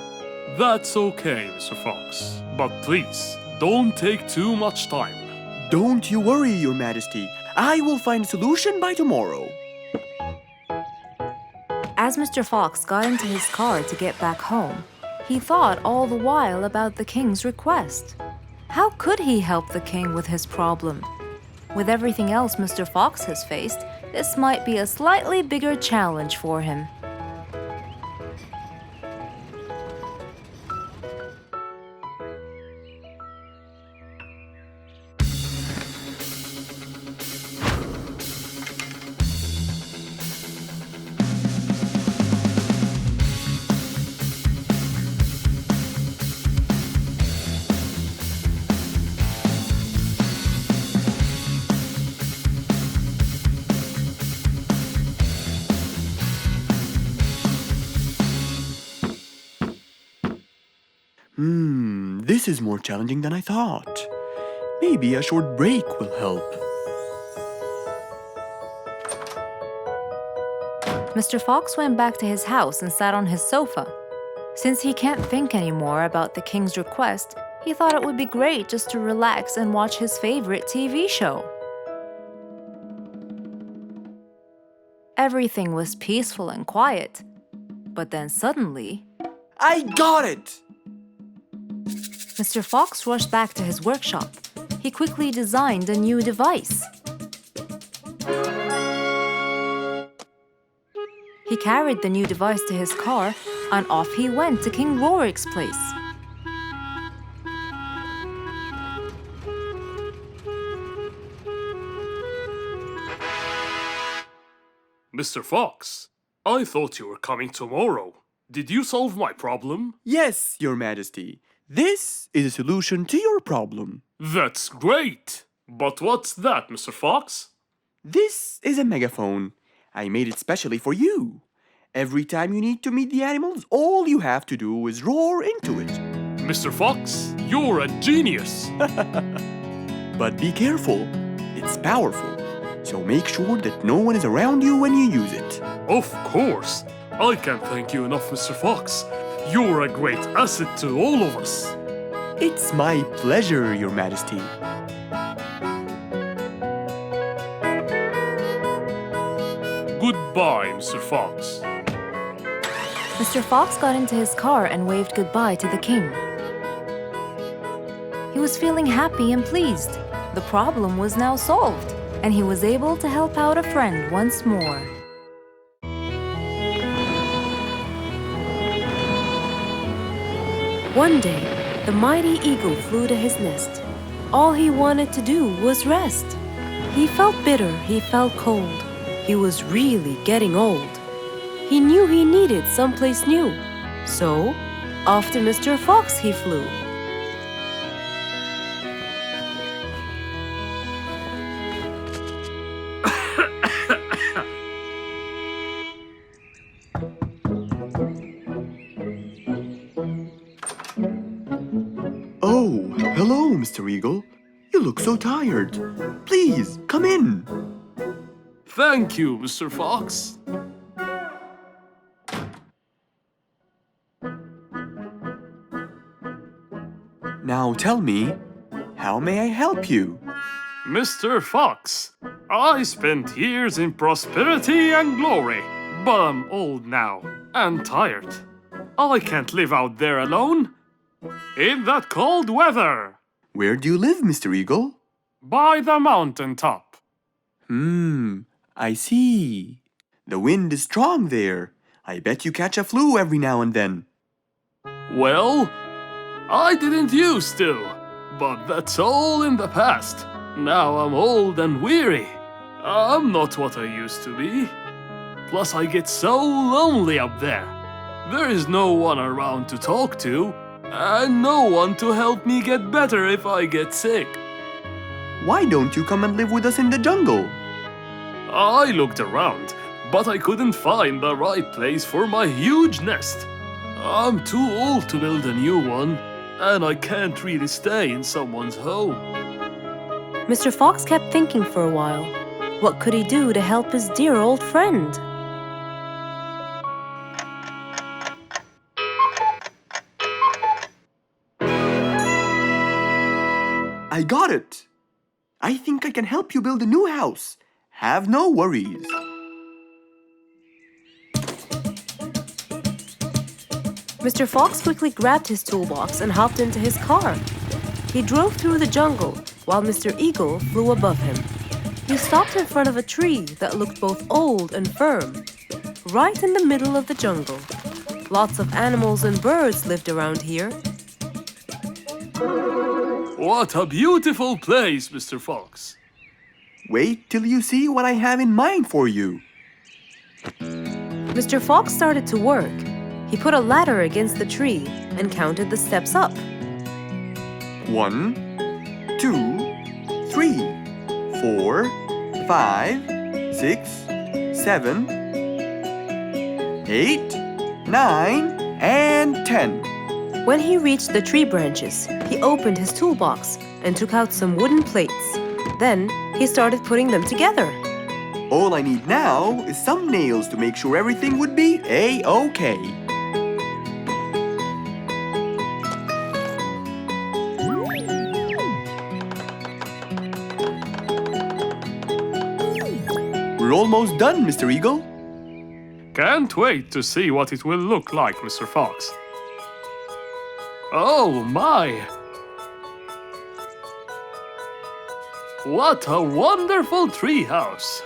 That's okay, Mr. Fox. But please, don't take too much time. Don't you worry, Your Majesty. I will find a solution by tomorrow. As Mr. Fox got into his car to get back home, he thought all the while about the king's request. How could he help the king with his problem? With everything else Mr. Fox has faced, this might be a slightly bigger challenge for him. This is more challenging than I thought. Maybe a short break will help. Mr. Fox went back to his house and sat on his sofa. Since he can't think anymore about the king's request, he thought it would be great just to relax and watch his favorite TV show. Everything was peaceful and quiet. But then suddenly, I got it! Mr. Fox rushed back to his workshop. He quickly designed a new device. He carried the new device to his car, and off he went to King Rorik's place. Mr. Fox, I thought you were coming tomorrow. Did you solve my problem? Yes, Your Majesty. This is a solution to your problem. That's great! But what's that, Mr. Fox? This is a megaphone. I made it specially for you. Every time you need to meet the animals, all you have to do is roar into it. Mr. Fox, you're a genius! But be careful. It's powerful. So make sure that no one is around you when you use it. Of course! I can't thank you enough, Mr. Fox. You're a great asset to all of us. It's my pleasure, Your Majesty. Goodbye, Mr. Fox. Mr. Fox got into his car and waved goodbye to the king. He was feeling happy and pleased. The problem was now solved, and he was able to help out a friend once more. One day, the mighty eagle flew to his nest. All he wanted to do was rest. He felt bitter, he felt cold. He was really getting old. He knew he needed someplace new. So, off to Mr. Fox he flew. Oh, hello, Mr. Eagle. You look so tired. Please, come in. Thank you, Mr. Fox. Now tell me, how may I help you? Mr. Fox, I spent years in prosperity and glory, but I'm old now and tired. I can't live out there alone in that cold weather Where do you live, Mr. Eagle? by the mountain top. I see. The wind is strong there. I bet you catch a flu every now and then. Well, I didn't used to, but that's all in the past. Now I'm old and weary. I'm not what I used to be. Plus, I get so lonely up there. There is no one around to talk to, and no one to help me get better if I get sick. Why don't you come and live with us in the jungle? I looked around, but I couldn't find the right place for my huge nest. I'm too old to build a new one, and I can't really stay in someone's home. Mr. Fox kept thinking for a while. What could he do to help his dear old friend? I got it! I think I can help you build a new house. Have no worries. Mr. Fox quickly grabbed his toolbox and hopped into his car. He drove through the jungle while Mr. Eagle flew above him. He stopped in front of a tree that looked both old and firm, right in the middle of the jungle. Lots of animals and birds lived around here. What a beautiful place, Mr. Fox. Wait till you see what I have in mind for you. Mr. Fox started to work. He put a ladder against the tree and counted the steps up. 1, 2, 3, 4, 5, 6, 7, 8, 9, and 10. When he reached the tree branches, he opened his toolbox and took out some wooden plates. Then he started putting them together. All I need now is some nails to make sure everything would be A-OK. We're almost done, Mr. Eagle. Can't wait to see what it will look like, Mr. Fox. Oh my! What a wonderful treehouse!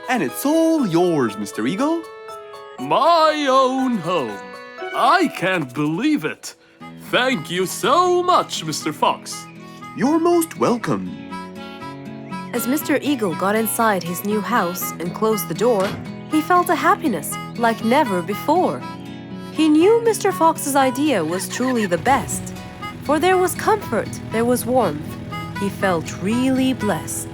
And it's all yours, Mr. Eagle. My own home. I can't believe it. Thank you so much, Mr. Fox. You're most welcome. As Mr. Eagle got inside his new house and closed the door, he felt a happiness like never before. He knew Mr. Fox's idea was truly the best, for there was comfort, there was warmth. He felt really blessed.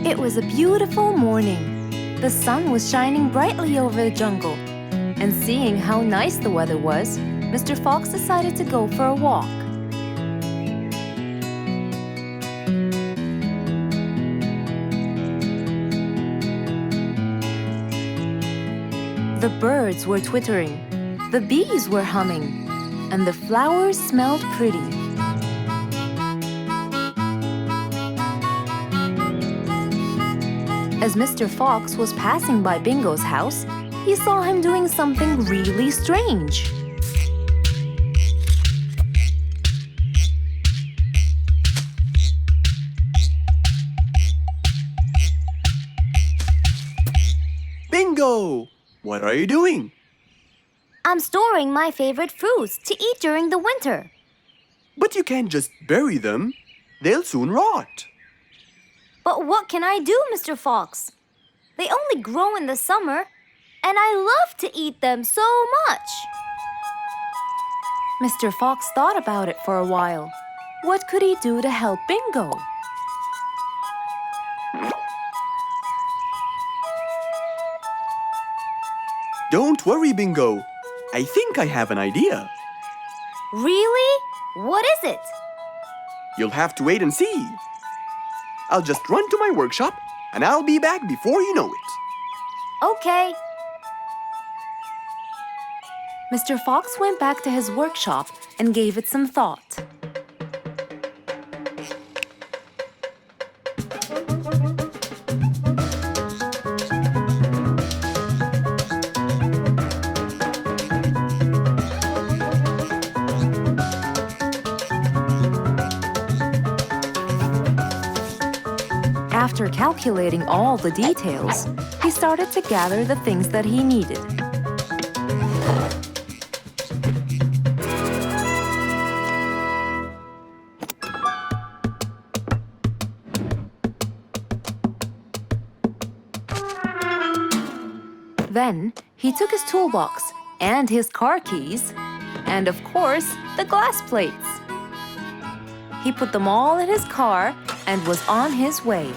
It was a beautiful morning. The sun was shining brightly over the jungle, and seeing how nice the weather was, Mr. Fox decided to go for a walk. The birds were twittering, the bees were humming, and the flowers smelled pretty. As Mr. Fox was passing by Bingo's house, he saw him doing something really strange. Bingo! What are you doing? I'm storing my favorite fruits to eat during the winter. But you can't just bury them. They'll soon rot. But what can I do, Mr. Fox? They only grow in the summer, and I love to eat them so much. Mr. Fox thought about it for a while. What could he do to help Bingo? Don't worry, Bingo. I think I have an idea. Really? What is it? You'll have to wait and see. I'll just run to my workshop, and I'll be back before you know it. Okay. Mr. Fox went back to his workshop and gave it some thought. After calculating all the details, he started to gather the things that he needed. Then he took his toolbox and his car keys, and of course, the glass plates. He put them all in his car and was on his way.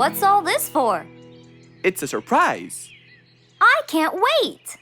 What's all this for? It's a surprise. I can't wait!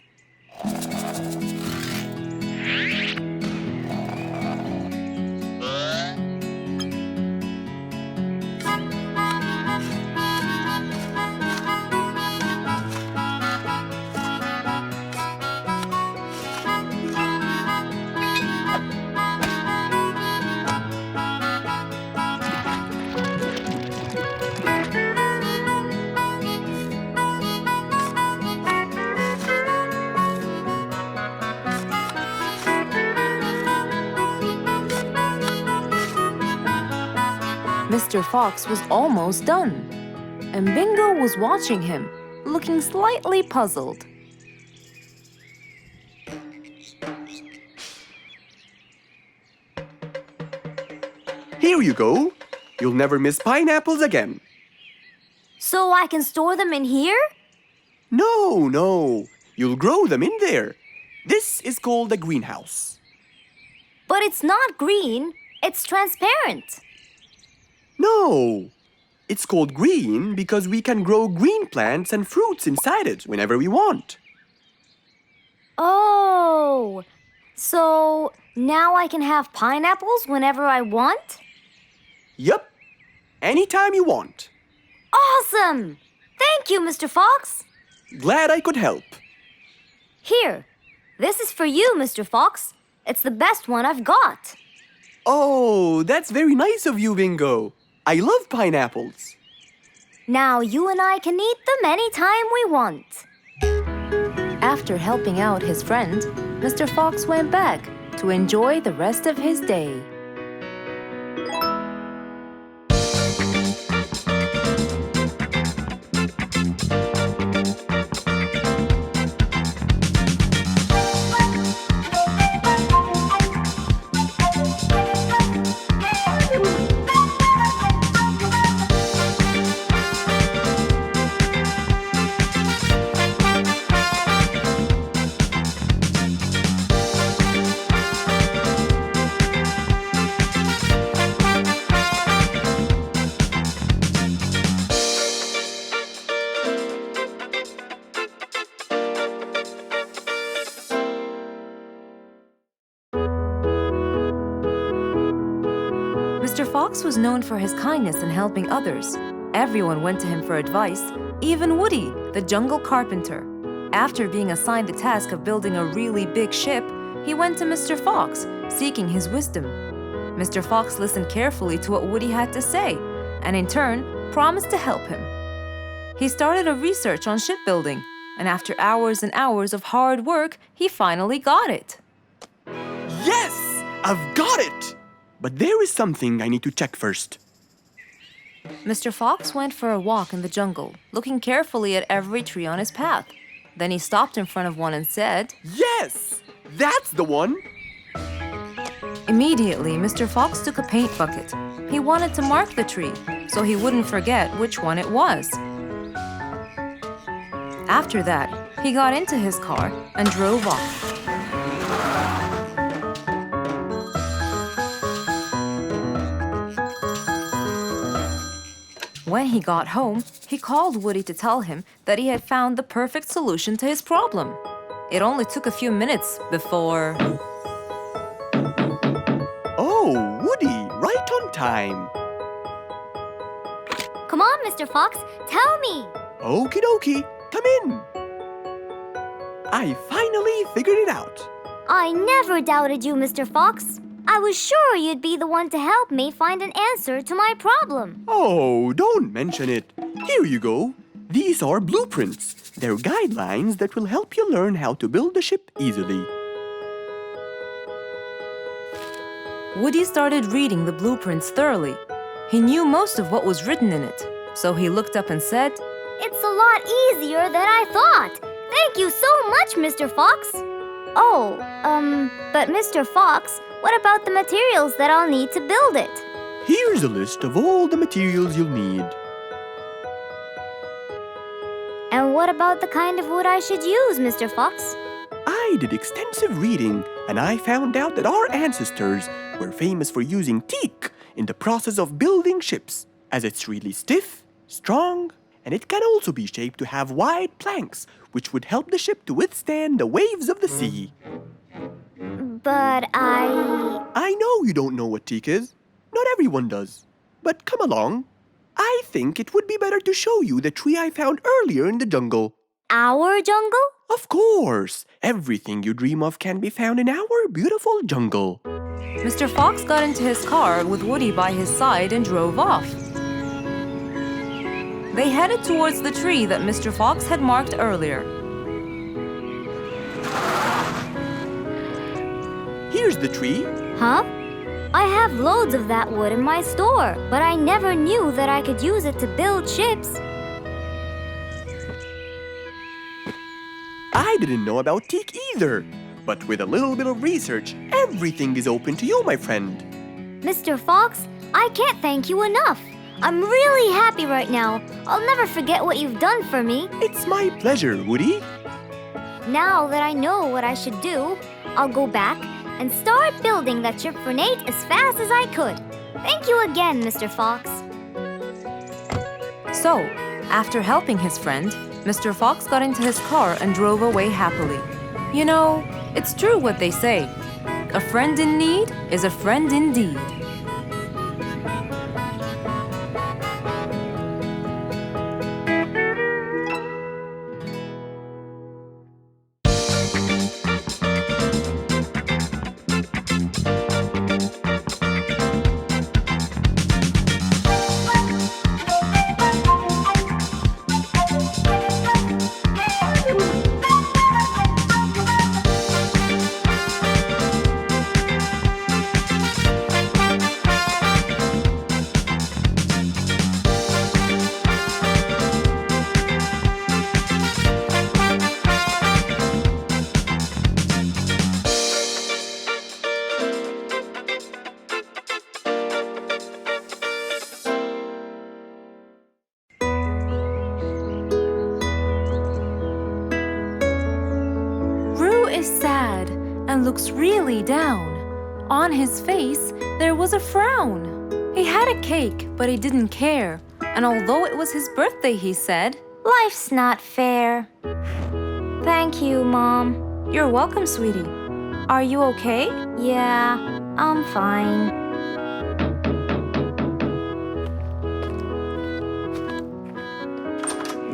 Mr. Fox was almost done, and Bingo was watching him, looking slightly puzzled. Here you go. You'll never miss pineapples again. So I can store them in here? No. You'll grow them in there. This is called a greenhouse. But it's not green, it's transparent. No. It's called green because we can grow green plants and fruits inside it whenever we want. Oh, so now I can have pineapples whenever I want? Yup. Anytime you want. Awesome! Thank you, Mr. Fox. Glad I could help. Here, this is for you, Mr. Fox. It's the best one I've got. Oh, that's very nice of you, Bingo. I love pineapples. Now you and I can eat them anytime we want. After helping out his friend, Mr. Fox went back to enjoy the rest of his day. Mr. Fox was known for his kindness in helping others. Everyone went to him for advice, even Woody, the jungle carpenter. After being assigned the task of building a really big ship, he went to Mr. Fox, seeking his wisdom. Mr. Fox listened carefully to what Woody had to say, and in turn, promised to help him. He started a research on shipbuilding, and after hours and hours of hard work, he finally got it. Yes! I've got it! But there is something I need to check first. Mr. Fox went for a walk in the jungle, looking carefully at every tree on his path. Then he stopped in front of one and said, Yes! That's the one! Immediately, Mr. Fox took a paint bucket. He wanted to mark the tree, so he wouldn't forget which one it was. After that, he got into his car and drove off. When he got home, he called Woody to tell him that he had found the perfect solution to his problem. It only took a few minutes before... Oh, Woody, right on time. Come on, Mr. Fox, tell me. Okie dokie, come in. I finally figured it out. I never doubted you, Mr. Fox. I was sure you'd be the one to help me find an answer to my problem. Oh, don't mention it. Here you go. These are blueprints. They're guidelines that will help you learn how to build a ship easily. Woody started reading the blueprints thoroughly. He knew most of what was written in it, so he looked up and said, It's a lot easier than I thought. Thank you so much, Mr. Fox. Oh, but Mr. Fox, what about the materials that I'll need to build it? Here's a list of all the materials you'll need. And what about the kind of wood I should use, Mr. Fox? I did extensive reading, and I found out that our ancestors were famous for using teak in the process of building ships, as it's really stiff, strong, and it can also be shaped to have wide planks, which would help the ship to withstand the waves of the sea. But I know you don't know what teak is. Not everyone does. But come along. I think it would be better to show you the tree I found earlier in the jungle. Our jungle? Of course! Everything you dream of can be found in our beautiful jungle. Mr. Fox got into his car with Woody by his side and drove off. They headed towards the tree that Mr. Fox had marked earlier. Here's the tree. Huh? I have loads of that wood in my store, but I never knew that I could use it to build ships. I didn't know about teak either. But with a little bit of research, everything is open to you, my friend. Mr. Fox, I can't thank you enough. I'm really happy right now. I'll never forget what you've done for me. It's my pleasure, Woody. Now that I know what I should do, I'll go back and start building that ship for Nate as fast as I could. Thank you again, Mr. Fox. So, after helping his friend, Mr. Fox got into his car and drove away happily. You know, it's true what they say. A friend in need is a friend indeed. Is sad and looks really down. On his face, there was a frown. He had a cake, but he didn't care. And although it was his birthday, he said, Life's not fair. Thank you, Mom. You're welcome, sweetie. Are you okay? Yeah, I'm fine.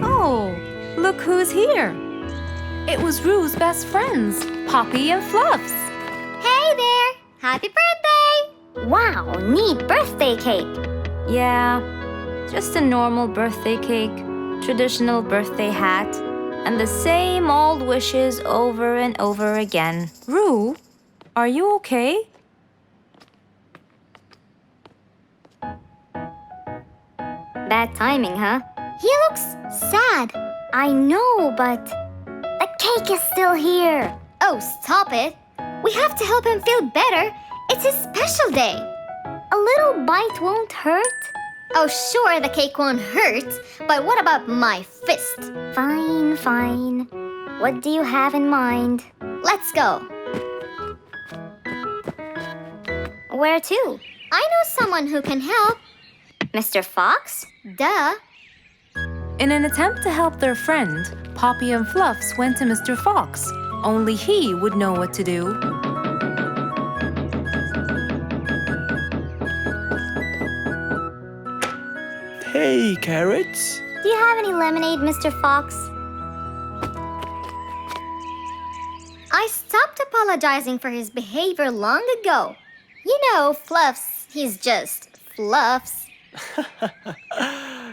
Oh, look who's here. It was Rue's best friends, Poppy and Fluffs. Hey there! Happy birthday! Wow, neat birthday cake. Yeah, just a normal birthday cake, traditional birthday hat, and the same old wishes over and over again. Rue, are you okay? Bad timing, huh? He looks sad. I know, but the cake is still here. Oh, stop it. We have to help him feel better. It's his special day. A little bite won't hurt. Oh, sure, the cake won't hurt. But what about my fist? Fine, fine. What do you have in mind? Let's go. Where to? I know someone who can help. Mr. Fox? Duh. In an attempt to help their friend, Poppy and Fluffs went to Mr. Fox. Only he would know what to do. Hey, carrots. Do you have any lemonade, Mr. Fox? I stopped apologizing for his behavior long ago. You know, Fluffs, he's just Fluffs.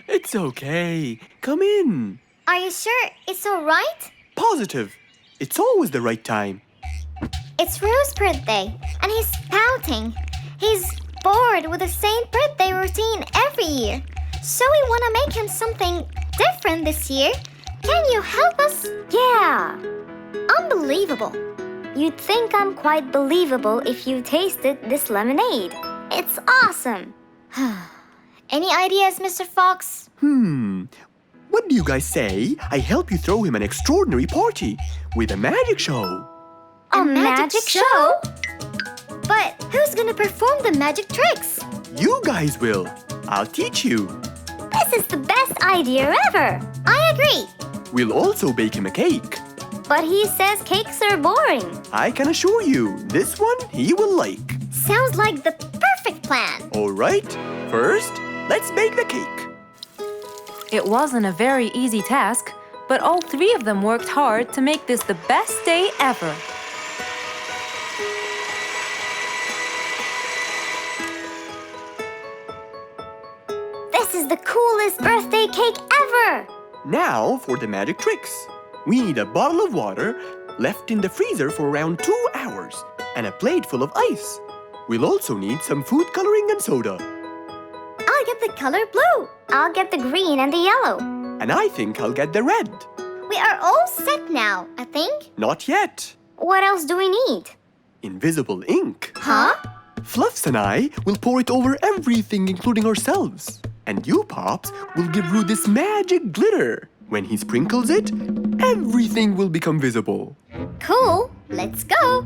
It's okay. Come in. Are you sure it's all right? Positive. It's always the right time. It's Rue's birthday, and he's pouting. He's bored with the same birthday routine every year. So we want to make him something different this year. Can you help us? Yeah. Unbelievable. You'd think I'm quite believable if you tasted this lemonade. It's awesome. Any ideas, Mr. Fox? What do you guys say? I help you throw him an extraordinary party with a magic show. A magic show? But who's gonna perform the magic tricks? You guys will. I'll teach you. This is the best idea ever. I agree. We'll also bake him a cake. But he says cakes are boring. I can assure you, this one he will like. Sounds like the perfect plan. All right, first, let's bake the cake. It wasn't a very easy task, but all three of them worked hard to make this the best day ever. This is the coolest birthday cake ever. Now for the magic tricks. We need a bottle of water left in the freezer for around 2 hours and a plate full of ice. We'll also need some food coloring and soda. I'll get the color blue. I'll get the green and the yellow. And I think I'll get the red. We are all set now, I think. Not yet. What else do we need? Invisible ink. Huh? Fluffs and I will pour it over everything, including ourselves. And you, Pops, will give Roo this magic glitter. When he sprinkles it, everything will become visible. Cool. Let's go.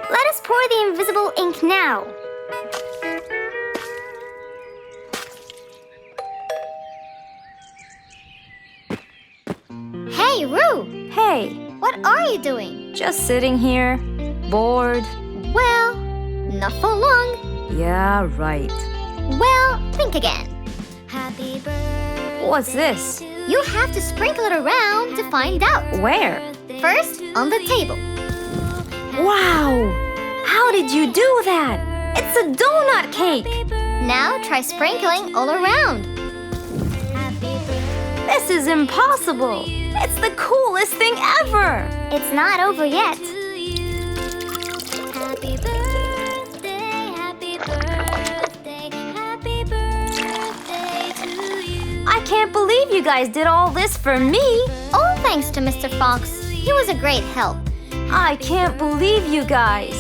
Let us pour the invisible ink now. Hey, Roo. Hey, What are you doing? just sitting here, bored. Well, not for long. Yeah, right. Well, think again. Happy birthday. What's this? You have to sprinkle it around to find out. Where? First, on the table. Wow! How did you do that? It's a donut cake! Now try sprinkling all around. This is impossible! It's the coolest thing ever! It's not over yet. Happy birthday, happy birthday, happy birthday to you. I can't believe you guys did all this for me! All thanks to Mr. Fox. He was a great help. I can't believe you guys!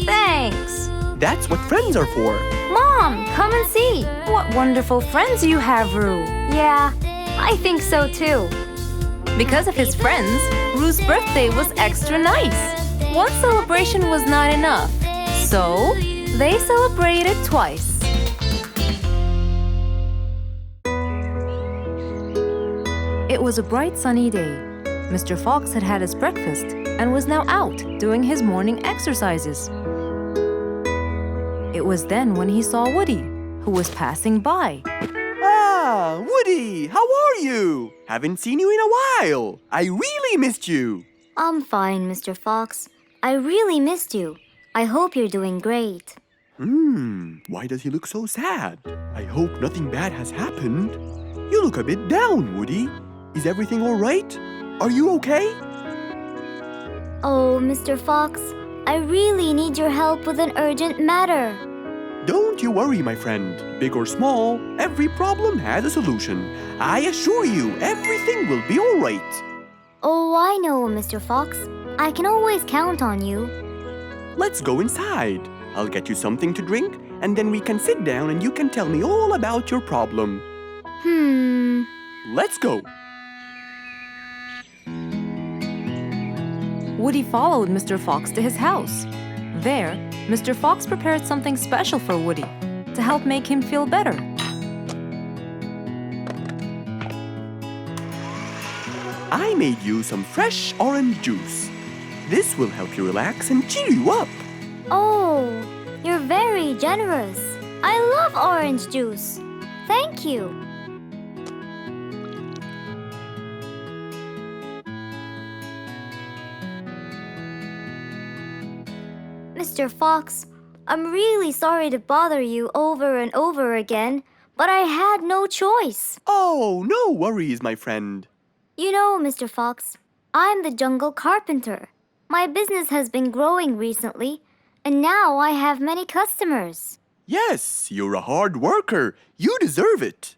Thanks! That's what friends are for. Mom, come and see! What wonderful friends you have, Roo! Yeah, I think so too. Because of his friends, Roo's birthday was extra nice. One celebration was not enough, so they celebrated twice. It was a bright sunny day. Mr. Fox had had his breakfast and was now out doing his morning exercises. It was then when he saw Woody, who was passing by. Ah, Woody, how are you? Haven't seen you in a while. I really missed you. I'm fine, Mr. Fox. I really missed you. I hope you're doing great. Why does he look so sad? I hope nothing bad has happened. You look a bit down, Woody. Is everything all right? Are you okay? Oh, Mr. Fox, I really need your help with an urgent matter. Don't you worry, my friend. Big or small, every problem has a solution. I assure you, everything will be all right. Oh, I know, Mr. Fox. I can always count on you. Let's go inside. I'll get you something to drink, and then we can sit down and you can tell me all about your problem. Let's go. Woody followed Mr. Fox to his house. There, Mr. Fox prepared something special for Woody to help make him feel better. I made you some fresh orange juice. This will help you relax and cheer you up. Oh, you're very generous. I love orange juice. Thank you. Mr. Fox, I'm really sorry to bother you over and over again, but I had no choice. Oh, no worries, my friend. You know, Mr. Fox, I'm the jungle carpenter. My business has been growing recently, and now I have many customers. Yes, you're a hard worker. You deserve it.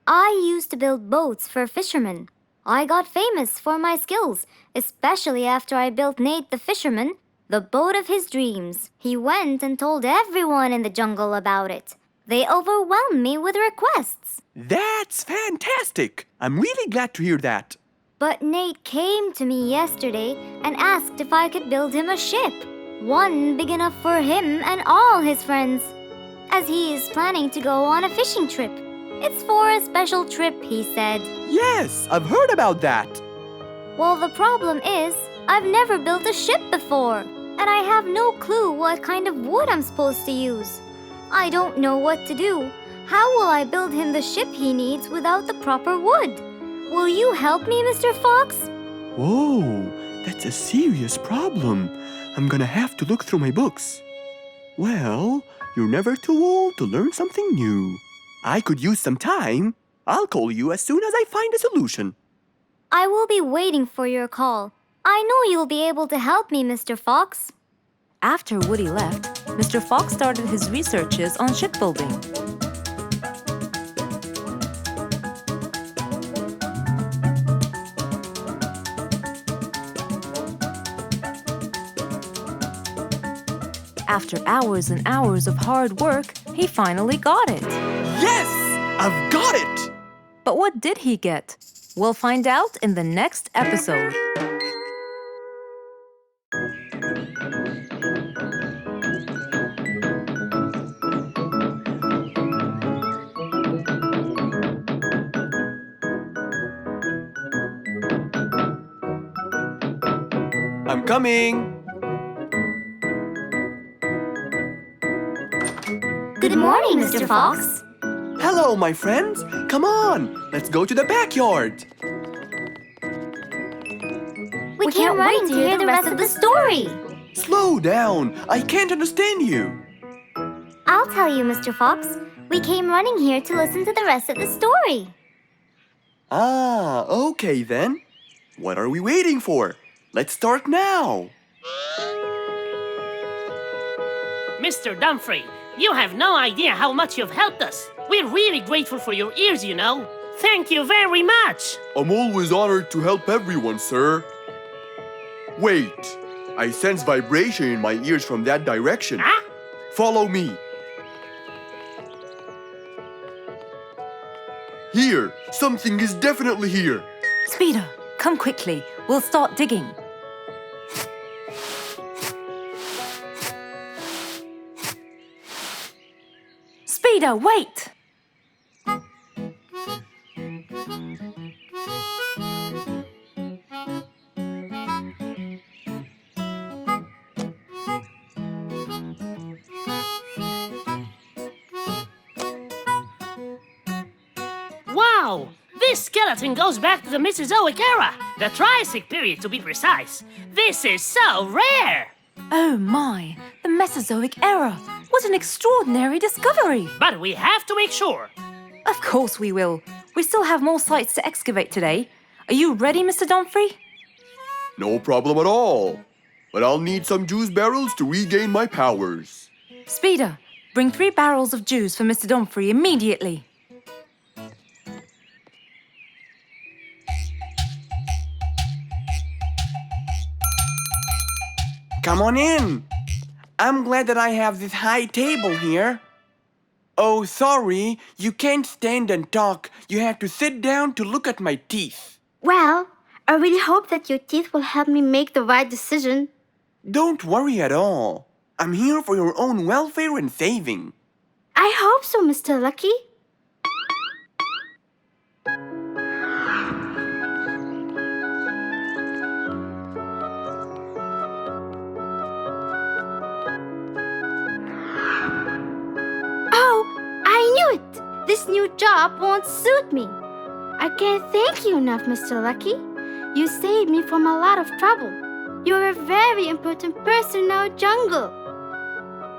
I used to build boats for fishermen. I got famous for my skills, especially after I built Nate the fisherman the boat of his dreams. He went and told everyone in the jungle about it. They overwhelmed me with requests. That's fantastic. I'm really glad to hear that. But Nate came to me yesterday and asked if I could build him a ship. One big enough for him and all his friends, as he is planning to go on a fishing trip. It's for a special trip, he said. Yes, I've heard about that. Well, the problem is, I've never built a ship before, and I have no clue what kind of wood I'm supposed to use. I don't know what to do. How will I build him the ship he needs without the proper wood? Will you help me, Mr. Fox? Whoa, that's a serious problem. I'm gonna have to look through my books. Well, you're never too old to learn something new. I could use some time. I'll call you as soon as I find a solution. I will be waiting for your call. I know you'll be able to help me, Mr. Fox. After Woody left, Mr. Fox started his researches on shipbuilding. After hours and hours of hard work, he finally got it. Yes, I've got it! But what did he get? We'll find out in the next episode. I'm coming. Good morning, Mr. Fox. Hello, my friends. Come on, let's go to the backyard. We can't wait to hear the rest of the story. Slow down. I can't understand you. I'll tell you, Mr. Fox. We came running here to listen to the rest of the story. Ah, okay then. What are we waiting for? Let's start now. Mr. Dumfrey, you have no idea how much you've helped us. We're really grateful for your ears, you know. Thank you very much. I'm always honored to help everyone, sir. Wait, I sense vibration in my ears from that direction. Huh? Follow me. Here, something is definitely here. Speeder, come quickly. We'll start digging. Speeder, wait! Wow! This skeleton goes back to the Mesozoic era, the Triassic period to be precise. This is so rare! Oh my, the Mesozoic era. What an extraordinary discovery! But we have to make sure. Of course we will. We still have more sites to excavate today. Are you ready, Mr. Dumfrey? No problem at all. But I'll need some juice barrels to regain my powers. Speeder, bring 3 barrels of juice for Mr. Dumfrey immediately. Come on in. I'm glad that I have this high table here. Oh, sorry, you can't stand and talk. You have to sit down to look at my teeth. Well, I really hope that your teeth will help me make the right decision. Don't worry at all. I'm here for your own welfare and saving. I hope so, Mr. Lucky. Oh, I knew it! This new job won't suit me. I can't thank you enough, Mr. Lucky. You saved me from a lot of trouble. You're a very important person in our jungle.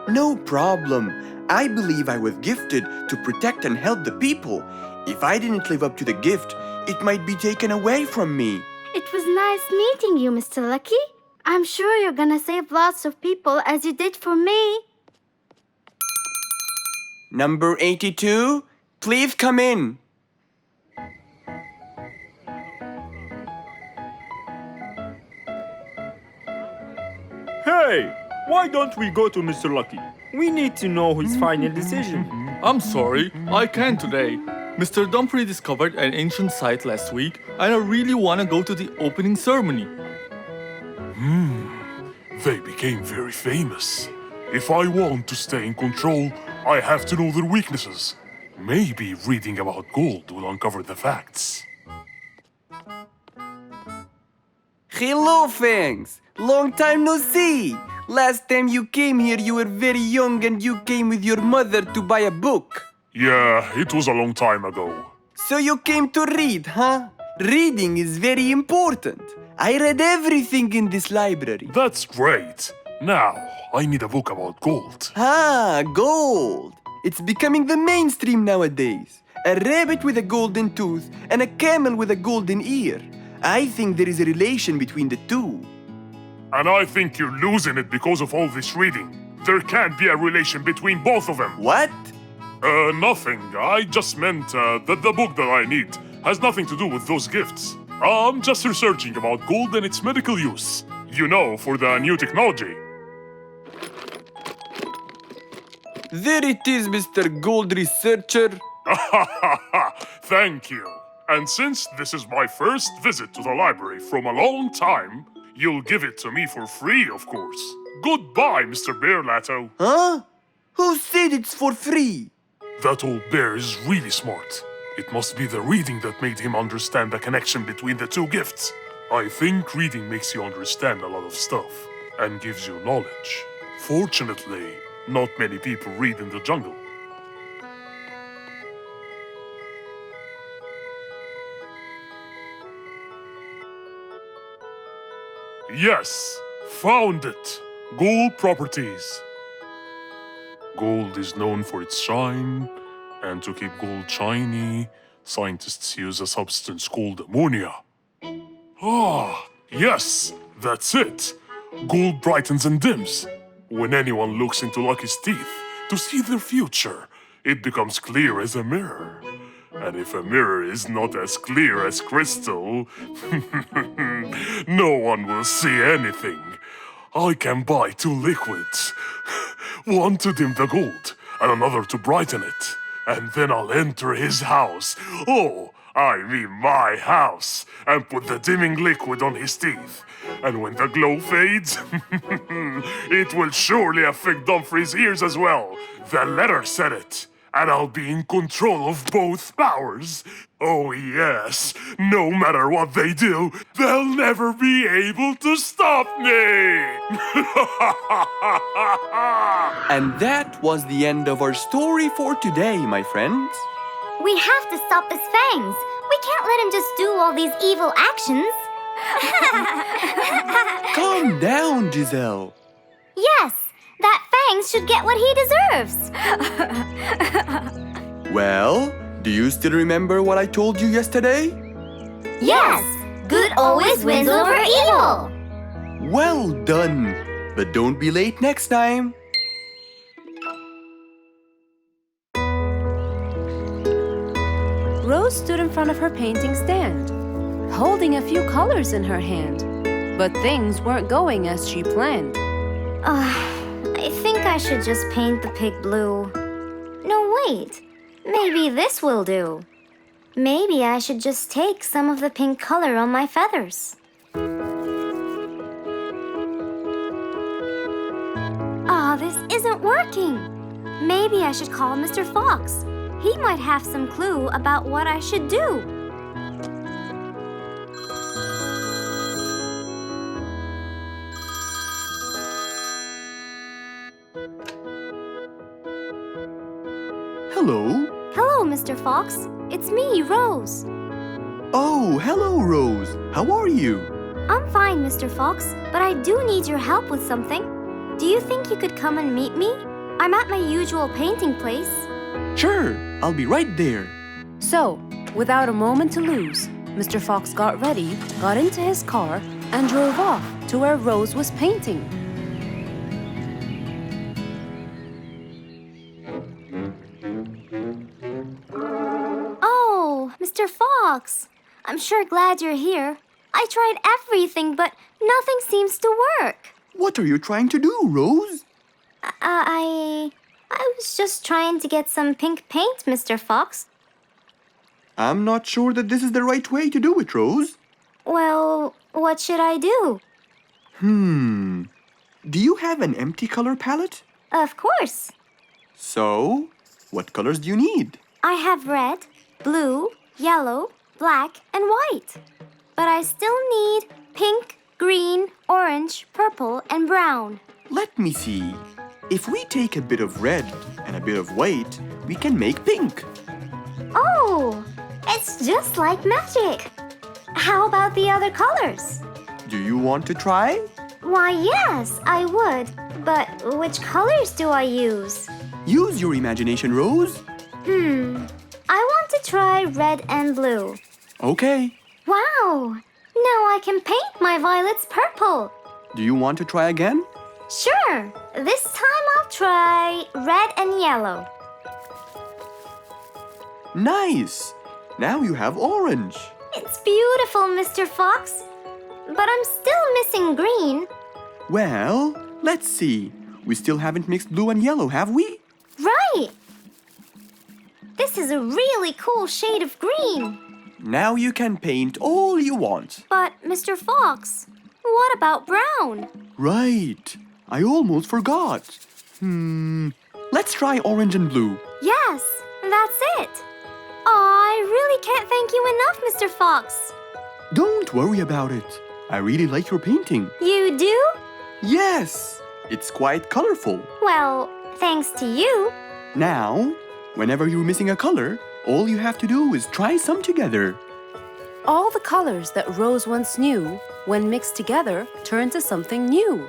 No problem. I believe I was gifted to protect and help the people. If I didn't live up to the gift, it might be taken away from me. It was nice meeting you, Mr. Lucky. I'm sure you're gonna save lots of people as you did for me. Number 82, please come in. Hey, why don't we go to Mr. Lucky? We need to know his final decision. I'm sorry, I can't today. Mr. Dumfrey discovered an ancient site last week, and I really want to go to the opening ceremony. They became very famous. If I want to stay in control, I have to know their weaknesses. Maybe reading about gold will uncover the facts. Hello, Fangs. Long time no see. Last time you came here, you were very young and you came with your mother to buy a book. Yeah, it was a long time ago. So you came to read, huh? Reading is very important. I read everything in this library. That's great. Now, I need a book about gold. Ah, gold. It's becoming the mainstream nowadays. A rabbit with a golden tooth and a camel with a golden ear. I think there is a relation between the two. And I think you're losing it because of all this reading. There can't be a relation between both of them. What? Nothing. I just meant that the book that I need has nothing to do with those gifts. I'm just researching about gold and its medical use. You know, for the new technology. There it is, Mr. Gold Researcher. Thank you. And since this is my first visit to the library from a long time, you'll give it to me for free, of course. Goodbye, Mr. Bear Lato. Huh? Who said it's for free? That old bear is really smart. It must be the reading that made him understand the connection between the two gifts. I think reading makes you understand a lot of stuff and gives you knowledge. Fortunately, not many people read in the jungle. Yes, found it. Gold properties. Gold is known for its shine, and to keep gold shiny, scientists use a substance called ammonia. Ah, yes, that's it. Gold brightens and dims. When anyone looks into Lucky's teeth to see their future, it becomes clear as a mirror. And if a mirror is not as clear as crystal, no one will see anything. I can buy 2 liquids. One to dim the gold, and another to brighten it. And then I'll enter his house. Oh, I mean my house. And put the dimming liquid on his teeth. And when the glow fades, it will surely affect Dumfrey's ears as well. The letter said it. And I'll be in control of both powers. Oh yes, no matter what they do, they'll never be able to stop me! And that was the end of our story for today, my friends. We have to stop this Fangs. We can't let him just do all these evil actions. Calm down, Giselle. Yes, that Fangs should get what he deserves. Well, do you still remember what I told you yesterday? Yes, good always wins over evil. Well done. But don't be late next time. Rose stood in front of her painting stand, holding a few colors in her hand. But things weren't going as she planned. I think I should just paint the pig blue. No, wait. Maybe this will do. Maybe I should just take some of the pink color on my feathers. This isn't working. Maybe I should call Mr. Fox. He might have some clue about what I should do. Hello? Hello, Mr. Fox. It's me, Rose. Oh, hello, Rose. How are you? I'm fine, Mr. Fox, but I do need your help with something. Do you think you could come and meet me? I'm at my usual painting place. Sure, I'll be right there. So, without a moment to lose, Mr. Fox got ready, got into his car, and drove off to where Rose was painting. Oh, Mr. Fox. I'm sure glad you're here. I tried everything, but nothing seems to work. What are you trying to do, Rose? I was just trying to get some pink paint, Mr. Fox. I'm not sure that this is the right way to do it, Rose. Well, what should I do? Do you have an empty color palette? Of course. So, what colors do you need? I have red, blue, yellow, black, and white. But I still need pink, green, orange, purple, and brown. Let me see. If we take a bit of red and a bit of white, we can make pink. Oh, it's just like magic. How about the other colors? Do you want to try? Why, yes, I would. But which colors do I use? Use your imagination, Rose. I want to try red and blue. Okay. Wow! Now I can paint my violets purple. Do you want to try again? Sure. This time I'll try red and yellow. Nice! Now you have orange. It's beautiful, Mr. Fox. But I'm still missing green. Well, let's see. We still haven't mixed blue and yellow, have we? Right! This is a really cool shade of green. Now you can paint all you want. But, Mr. Fox, what about brown? Right. I almost forgot. Let's try orange and blue. Yes, that's it. I really can't thank you enough, Mr. Fox. Don't worry about it. I really like your painting. You do? Yes! It's quite colorful. Well, thanks to you. Now, whenever you're missing a color, all you have to do is try some together. All the colors that Rose once knew, when mixed together, turned to something new.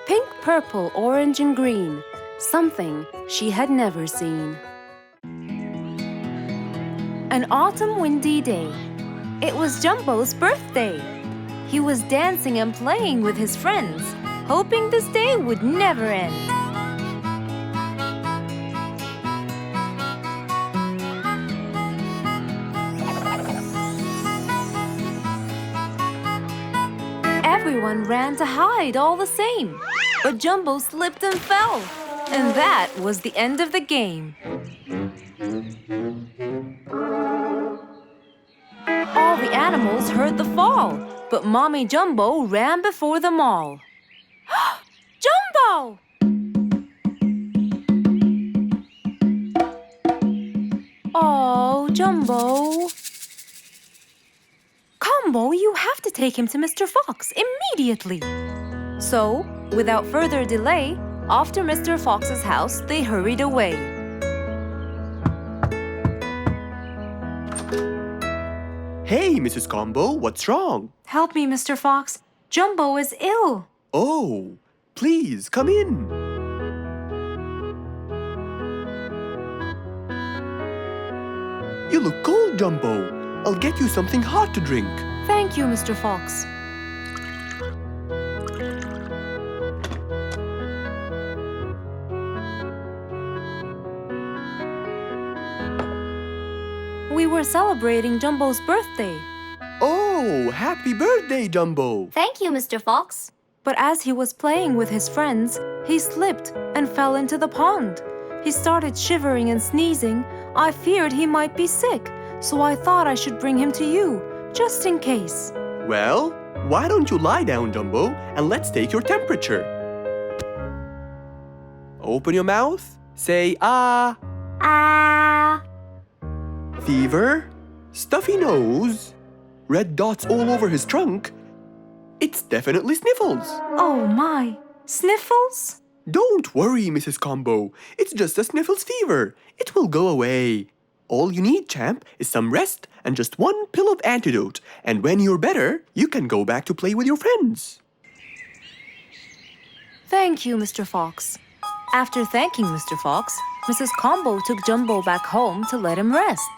Pink, purple, orange, and green. Something she had never seen. An autumn windy day. It was Jumbo's birthday. He was dancing and playing with his friends, hoping this day would never end. Everyone ran to hide all the same, but Jumbo slipped and fell. And that was the end of the game. All the animals heard the fall, but Mommy Jumbo ran before them all. Jumbo! Oh, Jumbo. Combo, you have to take him to Mr. Fox immediately. So, without further delay, off to Mr. Fox's house they hurried away. Hey, Mrs. Combo, what's wrong? Help me, Mr. Fox. Jumbo is ill. Oh, please, come in. You look cold, Jumbo. I'll get you something hot to drink. Thank you, Mr. Fox. We were celebrating Jumbo's birthday. Oh, happy birthday, Jumbo. Thank you, Mr. Fox. But as he was playing with his friends, he slipped and fell into the pond. He started shivering and sneezing. I feared he might be sick, so I thought I should bring him to you, just in case. Well, why don't you lie down, Jumbo, and let's take your temperature. Open your mouth. Say ah. Ah. Fever. Stuffy nose. Red dots all over his trunk. It's definitely Sniffles. Oh my, Sniffles? Don't worry, Mrs. Combo. It's just a Sniffles fever. It will go away. All you need, champ, is some rest and just one pill of antidote. And when you're better, you can go back to play with your friends. Thank you, Mr. Fox. After thanking Mr. Fox, Mrs. Combo took Jumbo back home to let him rest.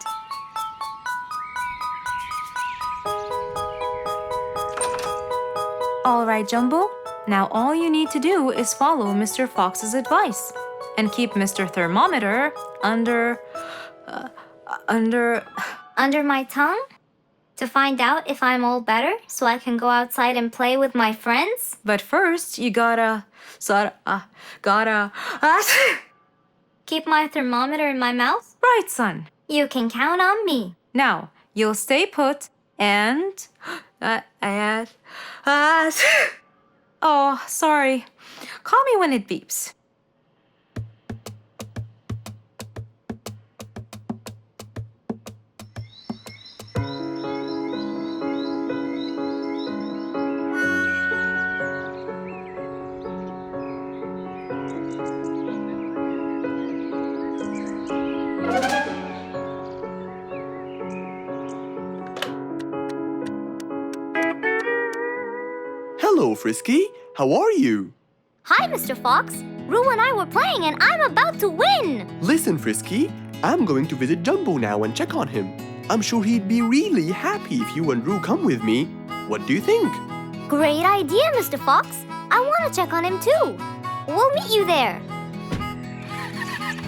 All right, Jumbo. Now all you need to do is follow Mr. Fox's advice and keep Mr. Thermometer under Under my tongue? To find out if I'm all better so I can go outside and play with my friends? But first, you gotta Keep my thermometer in my mouth? Right, son. You can count on me. Now, you'll stay put and oh, sorry. Call me when it beeps. Hello, Frisky. How are you? Hi, Mr. Fox. Roo and I were playing and I'm about to win. Listen, Frisky. I'm going to visit Jumbo now and check on him. I'm sure he'd be really happy if you and Roo come with me. What do you think? Great idea, Mr. Fox. I want to check on him too. We'll meet you there.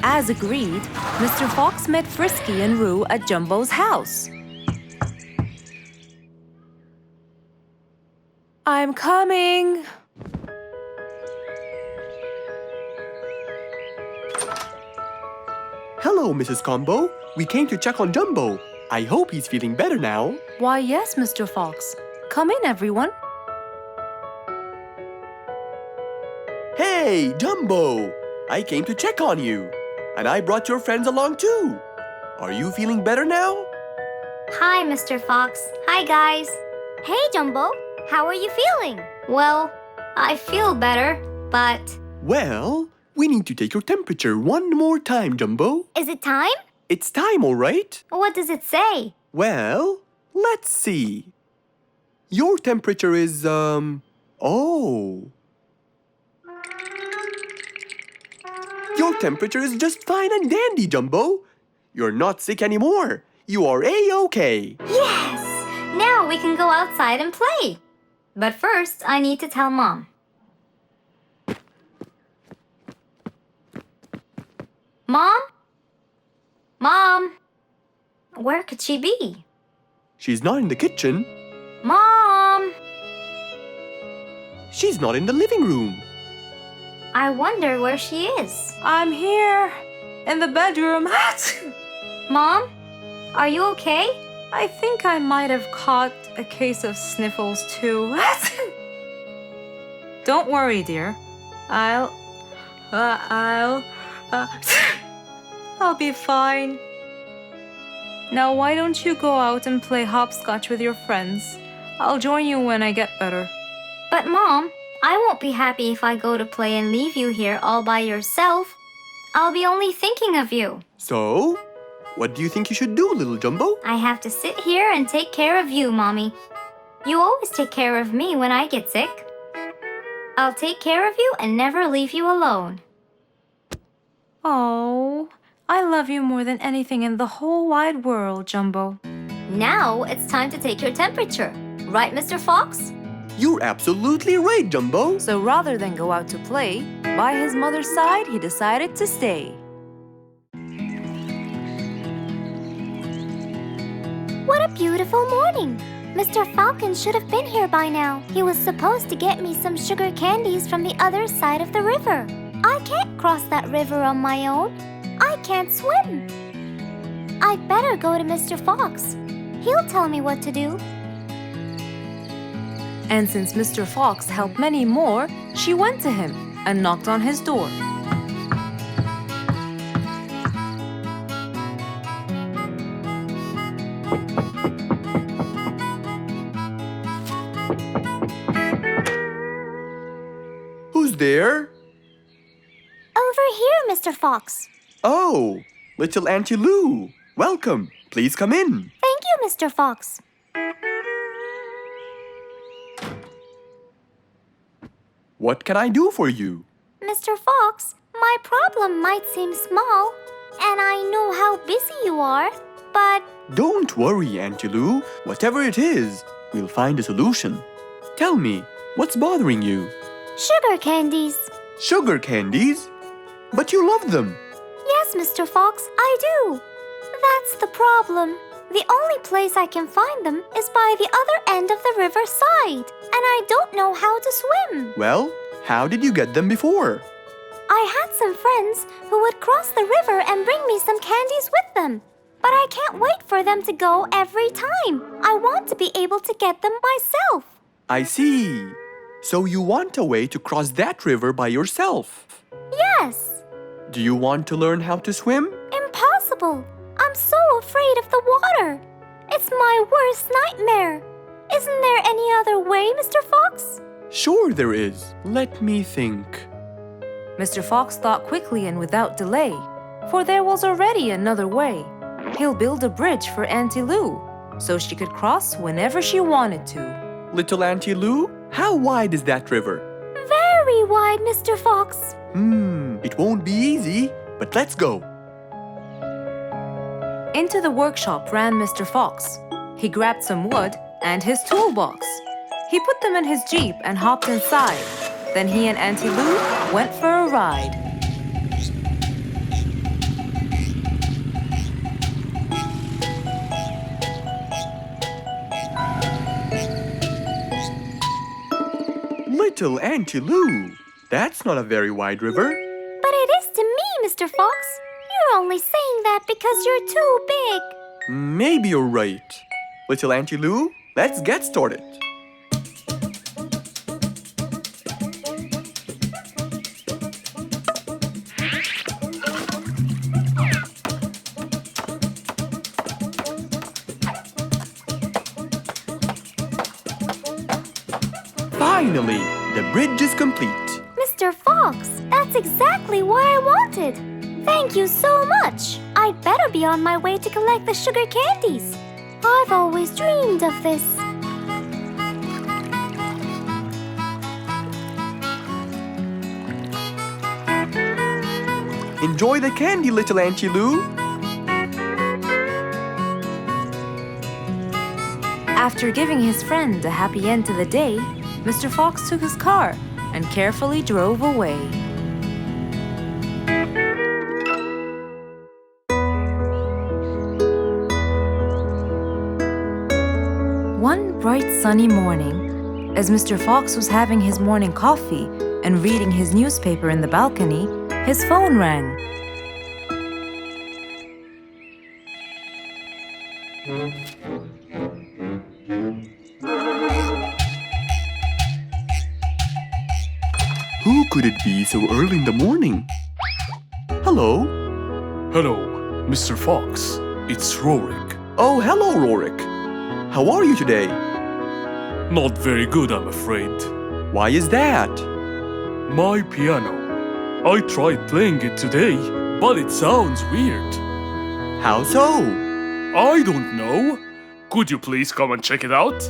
As agreed, Mr. Fox met Frisky and Roo at Jumbo's house. I'm coming. Hello, Mrs. Combo. We came to check on Jumbo. I hope he's feeling better now. Why, yes, Mr. Fox. Come in, everyone. Hey, Jumbo! I came to check on you. And I brought your friends along too. Are you feeling better now? Hi, Mr. Fox. Hi, guys. Hey, Jumbo. How are you feeling? Well, I feel better, but... Well, we need to take your temperature one more time, Jumbo. Is it time? It's time, all right? What does it say? Well, let's see. Your temperature is, oh. Your temperature is just fine and dandy, Jumbo. You're not sick anymore. You are A-OK. Yes! Now we can go outside and play. But first, I need to tell Mom. Mom? Mom? Where could she be? She's not in the kitchen. Mom! She's not in the living room. I wonder where she is. I'm here, in the bedroom. Mom? Are you okay? I think I might have caught a case of sniffles too. Don't worry, dear. I'll be fine. Now why don't you go out and play hopscotch with your friends? I'll join you when I get better. But Mom, I won't be happy if I go to play and leave you here all by yourself. I'll be only thinking of you. So, what do you think you should do, little Jumbo? I have to sit here and take care of you, Mommy. You always take care of me when I get sick. I'll take care of you and never leave you alone. Oh, I love you more than anything in the whole wide world, Jumbo. Now it's time to take your temperature. Right, Mr. Fox? You're absolutely right, Jumbo. So rather than go out to play, by his mother's side, he decided to stay. What a beautiful morning! Mr. Falcon should have been here by now. He was supposed to get me some sugar candies from the other side of the river. I can't cross that river on my own. I can't swim. I'd better go to Mr. Fox. He'll tell me what to do. And since Mr. Fox helped many more, she went to him and knocked on his door. there? Over here, Mr. Fox. Oh, little Auntie Lou. Welcome. Please come in. Thank you, Mr. Fox. What can I do for you? Mr. Fox, my problem might seem small, and I know how busy you are, but Don't worry, Auntie Lou. Whatever it is, we'll find a solution. Tell me, what's bothering you? sugar candies. Sugar candies? But you love them. Yes, Mr. Fox, I do. That's the problem. The only place I can find them is by the other end of the river side, and I don't know how to swim. Well, how did you get them before? I had some friends who would cross the river and bring me some candies with them. But I can't wait for them to go every time. I want to be able to get them myself. I see. So you want a way to cross that river by yourself. Yes. Do you want to learn how to swim? Impossible. I'm so afraid of the water. It's my worst nightmare. Isn't there any other way, Mr. Fox? Sure there is. Let me think. Mr. Fox thought quickly and without delay, for there was already another way. He'll build a bridge for Auntie Lou, so she could cross whenever she wanted to. Little Auntie Lou, how wide is that river? Very wide, Mr. Fox. It won't be easy, but let's go. Into the workshop ran Mr. Fox. He grabbed some wood and his toolbox. He put them in his Jeep and hopped inside. Then he and Auntie Lou went for a ride. Little Auntie Lou, that's not a very wide river. But it is to me, Mr. Fox. You're only saying that because you're too big. Maybe you're right. Little Auntie Lou, let's get started. Finally, the bridge is complete. Mr. Fox, that's exactly what I wanted. Thank you so much. I'd better be on my way to collect the sugar candies. I've always dreamed of this. Enjoy the candy, little Auntie Lou. After giving his friend a happy end to the day, Mr. Fox took his car and carefully drove away. One bright sunny morning, as Mr. Fox was having his morning coffee and reading his newspaper in the balcony, his phone rang. Who could it be so early in the morning? Hello? Hello, Mr. Fox. It's Rorik. Oh, hello, Rorik. How are you today? Not very good, I'm afraid. Why is that? My piano. I tried playing it today, but it sounds weird. How so? I don't know. Could you please come and check it out?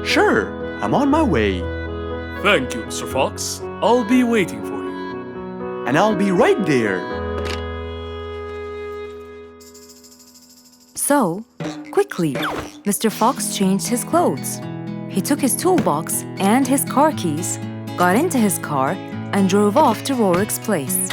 Sure, I'm on my way. Thank you, Mr. Fox. I'll be waiting for you. And I'll be right there. So, quickly, Mr. Fox changed his clothes. He took his toolbox and his car keys, got into his car, and drove off to Rorik's place.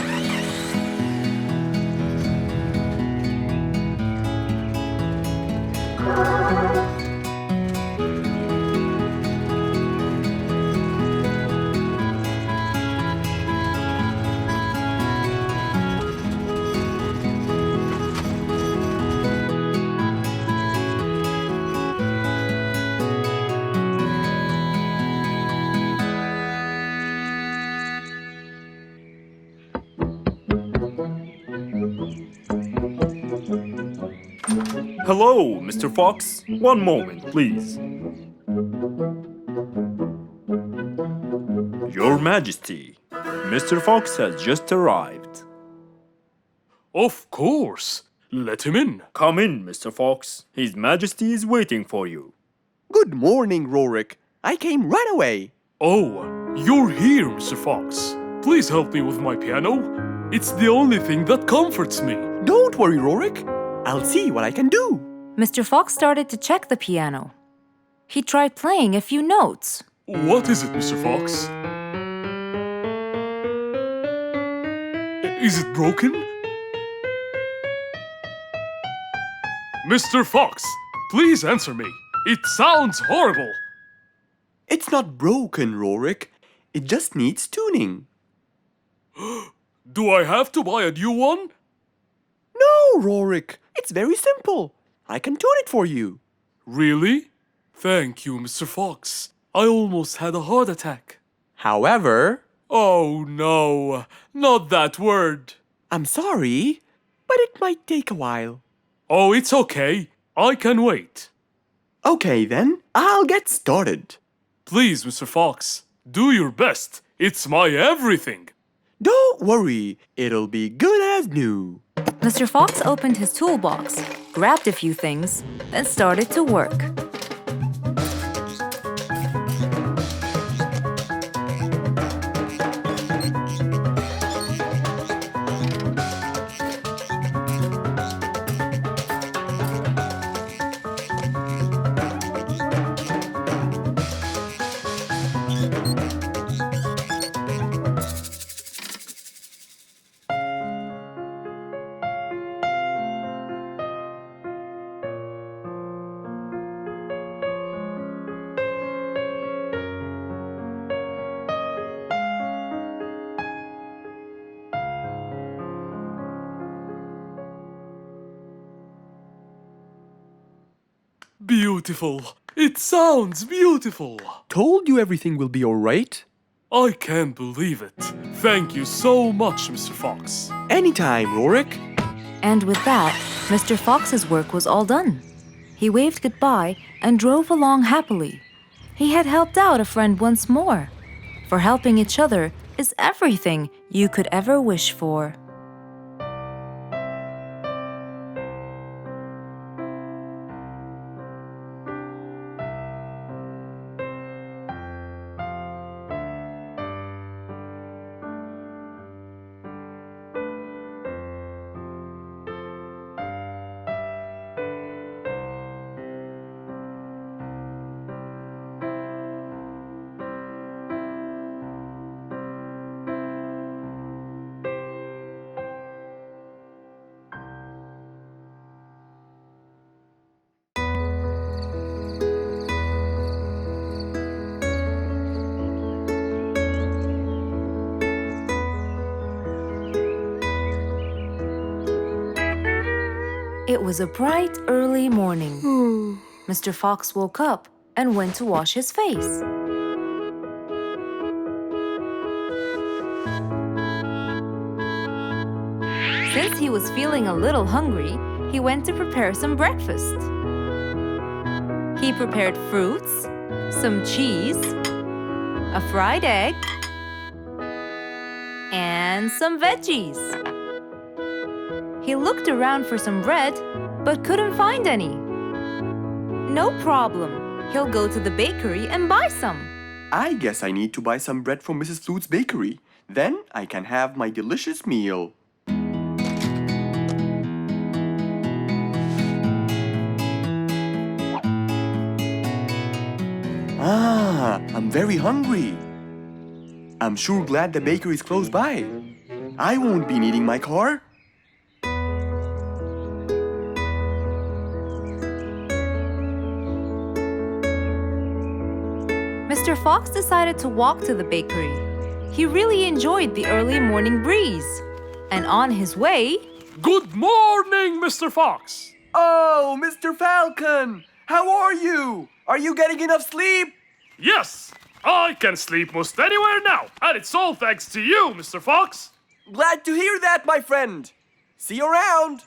Hello, Mr. Fox. One moment, please. Your Majesty, Mr. Fox has just arrived. Of course. Let him in. Come in, Mr. Fox. His Majesty is waiting for you. Good morning, Rorik. I came right away. Oh, you're here, Mr. Fox. Please help me with my piano. It's the only thing that comforts me. Don't worry, Rorik. I'll see what I can do. Mr. Fox started to check the piano. He tried playing a few notes. What is it, Mr. Fox? Is it broken? Mr. Fox, please answer me. It sounds horrible. It's not broken, Rorik. It just needs tuning. Do I have to buy a new one? No, Rorik. It's very simple. I can tune it for you. Really? Thank you, Mr. Fox. I almost had a heart attack. However, Oh no, not that word. I'm sorry, but it might take a while. Oh, it's okay. I can wait. Okay then, I'll get started. Please, Mr. Fox, do your best. It's my everything. Don't worry, it'll be good as new. Mr. Fox opened his toolbox, grabbed a few things, and started to work. Beautiful. It sounds beautiful. Told you everything will be alright. I can't believe it. Thank you so much, Mr. Fox. Anytime, Rorik. And with that, Mr. Fox's work was all done. He waved goodbye and drove along happily. He had helped out a friend once more. For helping each other is everything you could ever wish for. It was a bright, early morning. Mr. Fox woke up and went to wash his face. Since he was feeling a little hungry, he went to prepare some breakfast. He prepared fruits, some cheese, a fried egg, and some veggies. He looked around for some bread, but couldn't find any. No problem. He'll go to the bakery and buy some. I guess I need to buy some bread from Mrs. Flute's bakery. Then I can have my delicious meal. I'm very hungry. I'm sure glad the bakery is close by. I won't be needing my car. Mr. Fox decided to walk to the bakery. He really enjoyed the early morning breeze. And on his way... Good morning, Mr. Fox. Oh, Mr. Falcon! How are you? Are you getting enough sleep? Yes, I can sleep most anywhere now. And it's all thanks to you, Mr. Fox. Glad to hear that, my friend. See you around.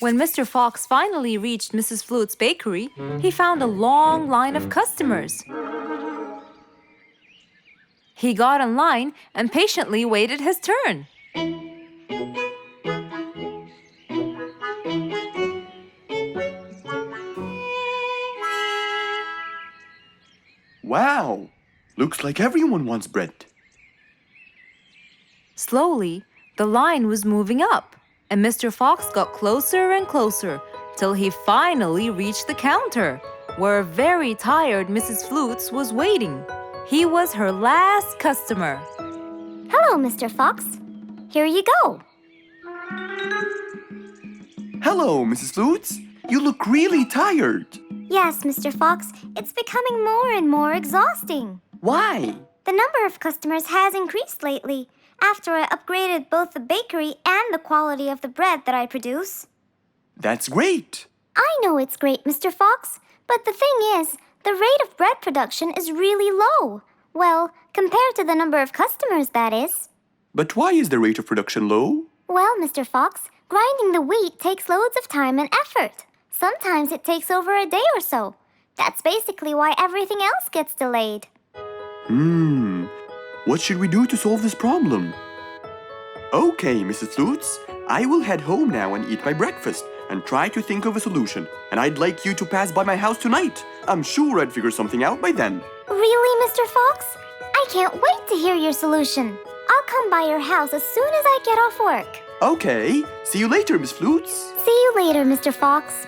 When Mr. Fox finally reached Mrs. Flute's bakery, he found a long line of customers. He got in line and patiently waited his turn. Wow! Looks like everyone wants bread. Slowly, the line was moving up, and Mr. Fox got closer and closer till he finally reached the counter, where a very tired Mrs. Flutes was waiting. He was her last customer. Hello, Mr. Fox. Here you go. Hello, Mrs. Flutes. You look really tired. Yes, Mr. Fox, it's becoming more and more exhausting. Why? The number of customers has increased lately after I upgraded both the bakery and the quality of the bread that I produce. That's great. I know it's great, Mr. Fox, but the thing is, the rate of bread production is really low. Well, compared to the number of customers, that is. But why is the rate of production low? Well, Mr. Fox, grinding the wheat takes loads of time and effort. Sometimes it takes over a day or so. That's basically why everything else gets delayed. What should we do to solve this problem? Okay, Mrs. Flutes, I will head home now and eat my breakfast and try to think of a solution. And I'd like you to pass by my house tonight. I'm sure I'd figure something out by then. Really, Mr. Fox? I can't wait to hear your solution. I'll come by your house as soon as I get off work. Okay, see you later, Miss Flutes. See you later, Mr. Fox.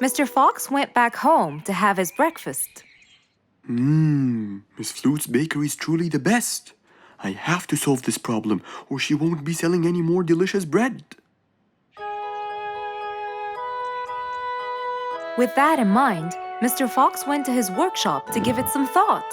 Mr. Fox went back home to have his breakfast. Miss Flute's bakery is truly the best. I have to solve this problem, or she won't be selling any more delicious bread. With that in mind, Mr. Fox went to his workshop to give it some thought.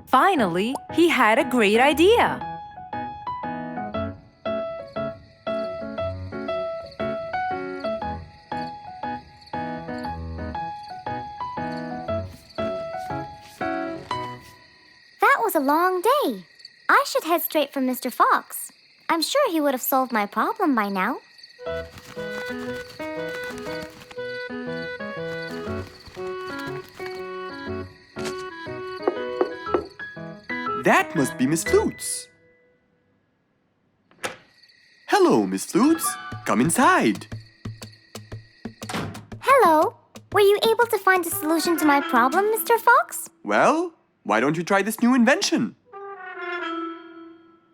Finally, he had a great idea. That was a long day. I should head straight for Mr. Fox. I'm sure he would have solved my problem by now. That must be Miss Flutes. Hello, Miss Flutes. Come inside. Hello. Were you able to find a solution to my problem, Mr. Fox? Well, why don't you try this new invention?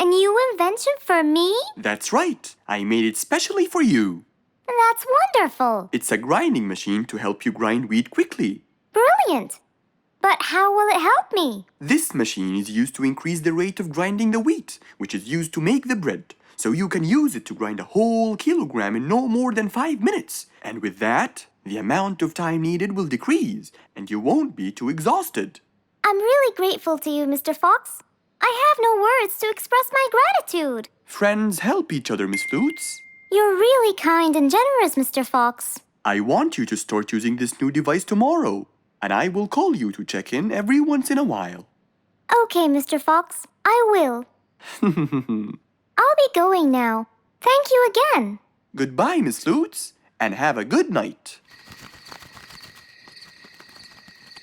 A new invention for me? That's right. I made it specially for you. That's wonderful. It's a grinding machine to help you grind wheat quickly. Brilliant. But how will it help me? This machine is used to increase the rate of grinding the wheat, which is used to make the bread. So you can use it to grind a whole kilogram in no more than 5 minutes. And with that, the amount of time needed will decrease, and you won't be too exhausted. I'm really grateful to you, Mr. Fox. I have no words to express my gratitude. Friends help each other, Miss Flutes. You're really kind and generous, Mr. Fox. I want you to start using this new device tomorrow, and I will call you to check in every once in a while. Okay, Mr. Fox, I will. I'll be going now. Thank you again. Goodbye, Miss Flutes, and have a good night.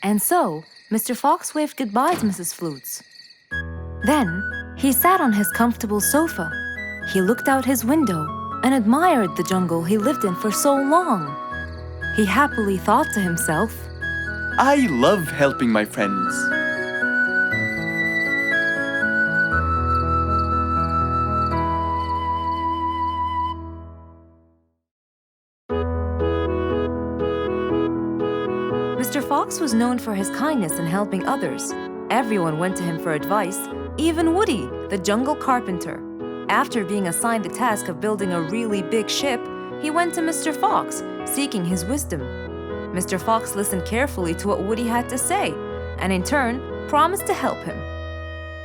And so, Mr. Fox waved goodbye to Mrs. Flutes. Then, he sat on his comfortable sofa. He looked out his window and admired the jungle he lived in for so long. He happily thought to himself, I love helping my friends. Mr. Fox was known for his kindness in helping others. Everyone went to him for advice, even Woody, the jungle carpenter. After being assigned the task of building a really big ship, he went to Mr. Fox, seeking his wisdom. Mr. Fox listened carefully to what Woody had to say, and in turn, promised to help him.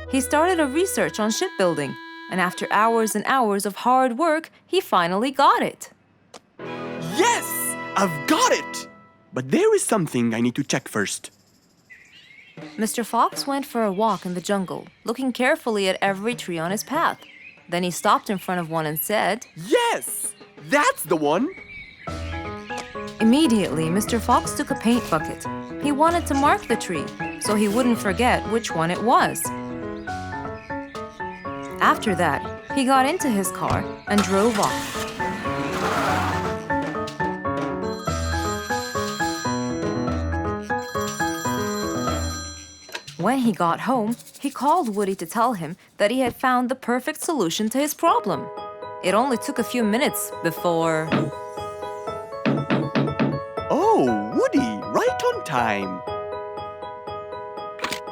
He started a research on shipbuilding, and after hours and hours of hard work, he finally got it. Yes! I've got it! But there is something I need to check first. Mr. Fox went for a walk in the jungle, looking carefully at every tree on his path. Then he stopped in front of one and said, Yes! That's the one! Immediately, Mr. Fox took a paint bucket. He wanted to mark the tree, so he wouldn't forget which one it was. After that, he got into his car and drove off. When he got home, he called Woody to tell him that he had found the perfect solution to his problem. It only took a few minutes before... Oh, Woody, right on time.